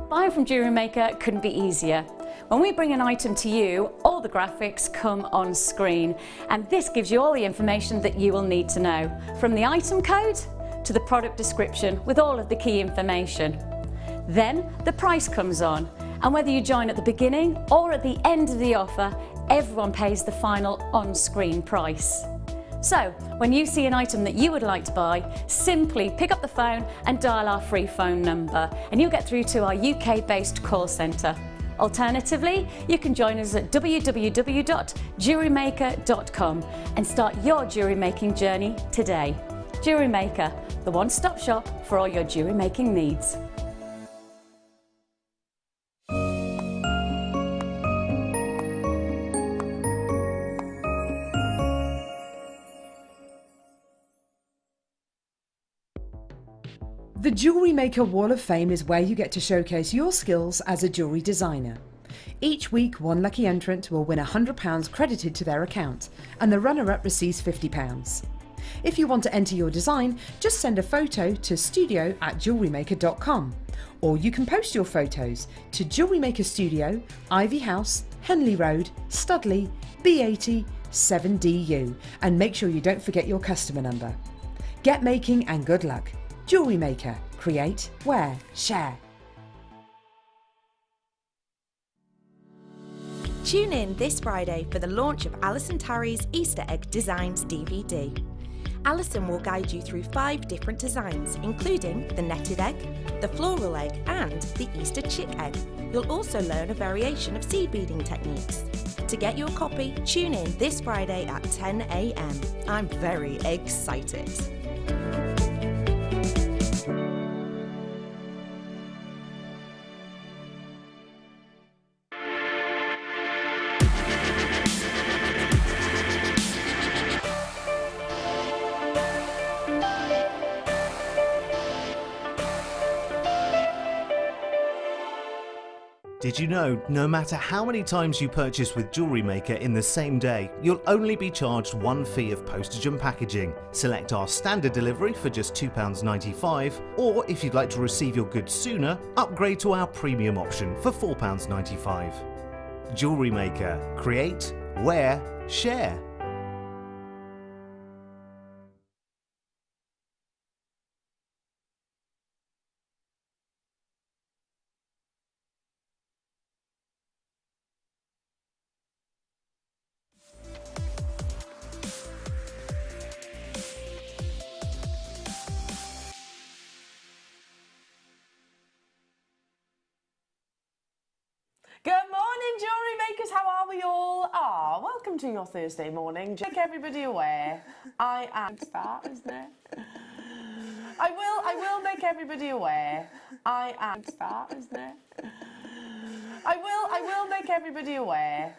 Buying from Jewellery Maker couldn't be easier. When we bring an item to you, all the graphics come on screen, and this gives you all the information that you will need to know, from the item code to the product description with all of the key information. Then the price comes on, and whether you join at the beginning or at the end of the offer, everyone pays the final on-screen price. So, when you see an item that you would like to buy, simply pick up the phone and dial our free phone number, and you'll get through to our UK-based call centre. Alternatively, you can join us at www.JewelleryMaker.com and start your jewellery making journey today. Jewellery Maker, the one-stop shop for all your jewellery making needs. The Jewellery Maker Wall of Fame is where you get to showcase your skills as a jewellery designer. Each week, one lucky entrant will win £100 credited to their account, and the runner-up receives £50. If you want to enter your design, just send a photo to studio@JewelleryMaker.com, or you can post your photos to Jewellery Maker Studio, Ivy House, Henley Road, Studley, B80 7DU, and make sure you don't forget your customer number. Get making and good luck. Jewellery Maker. Create, wear, share. Tune in this Friday for the launch of Alison Tarry's Easter Egg Designs DVD. Alison will guide you through 5 different designs, including the netted egg, the floral egg and the Easter chick egg. You'll also learn a variation of seed beading techniques. To get your copy, tune in this Friday at 10 a.m. I'm very excited. Did you know, no matter how many times you purchase with Jewellery Maker in the same day, you'll only be charged one fee of postage and packaging. Select our standard delivery for just £2.95, or if you'd like to receive your goods sooner, upgrade to our premium option for £4.95. Jewellery Maker. Create, wear, share. Good morning, Jewellery Makers. How are we all? Welcome to your Thursday morning. Make everybody aware. I am start, isn't it? I will make everybody aware. I am start, isn't it? I will make everybody aware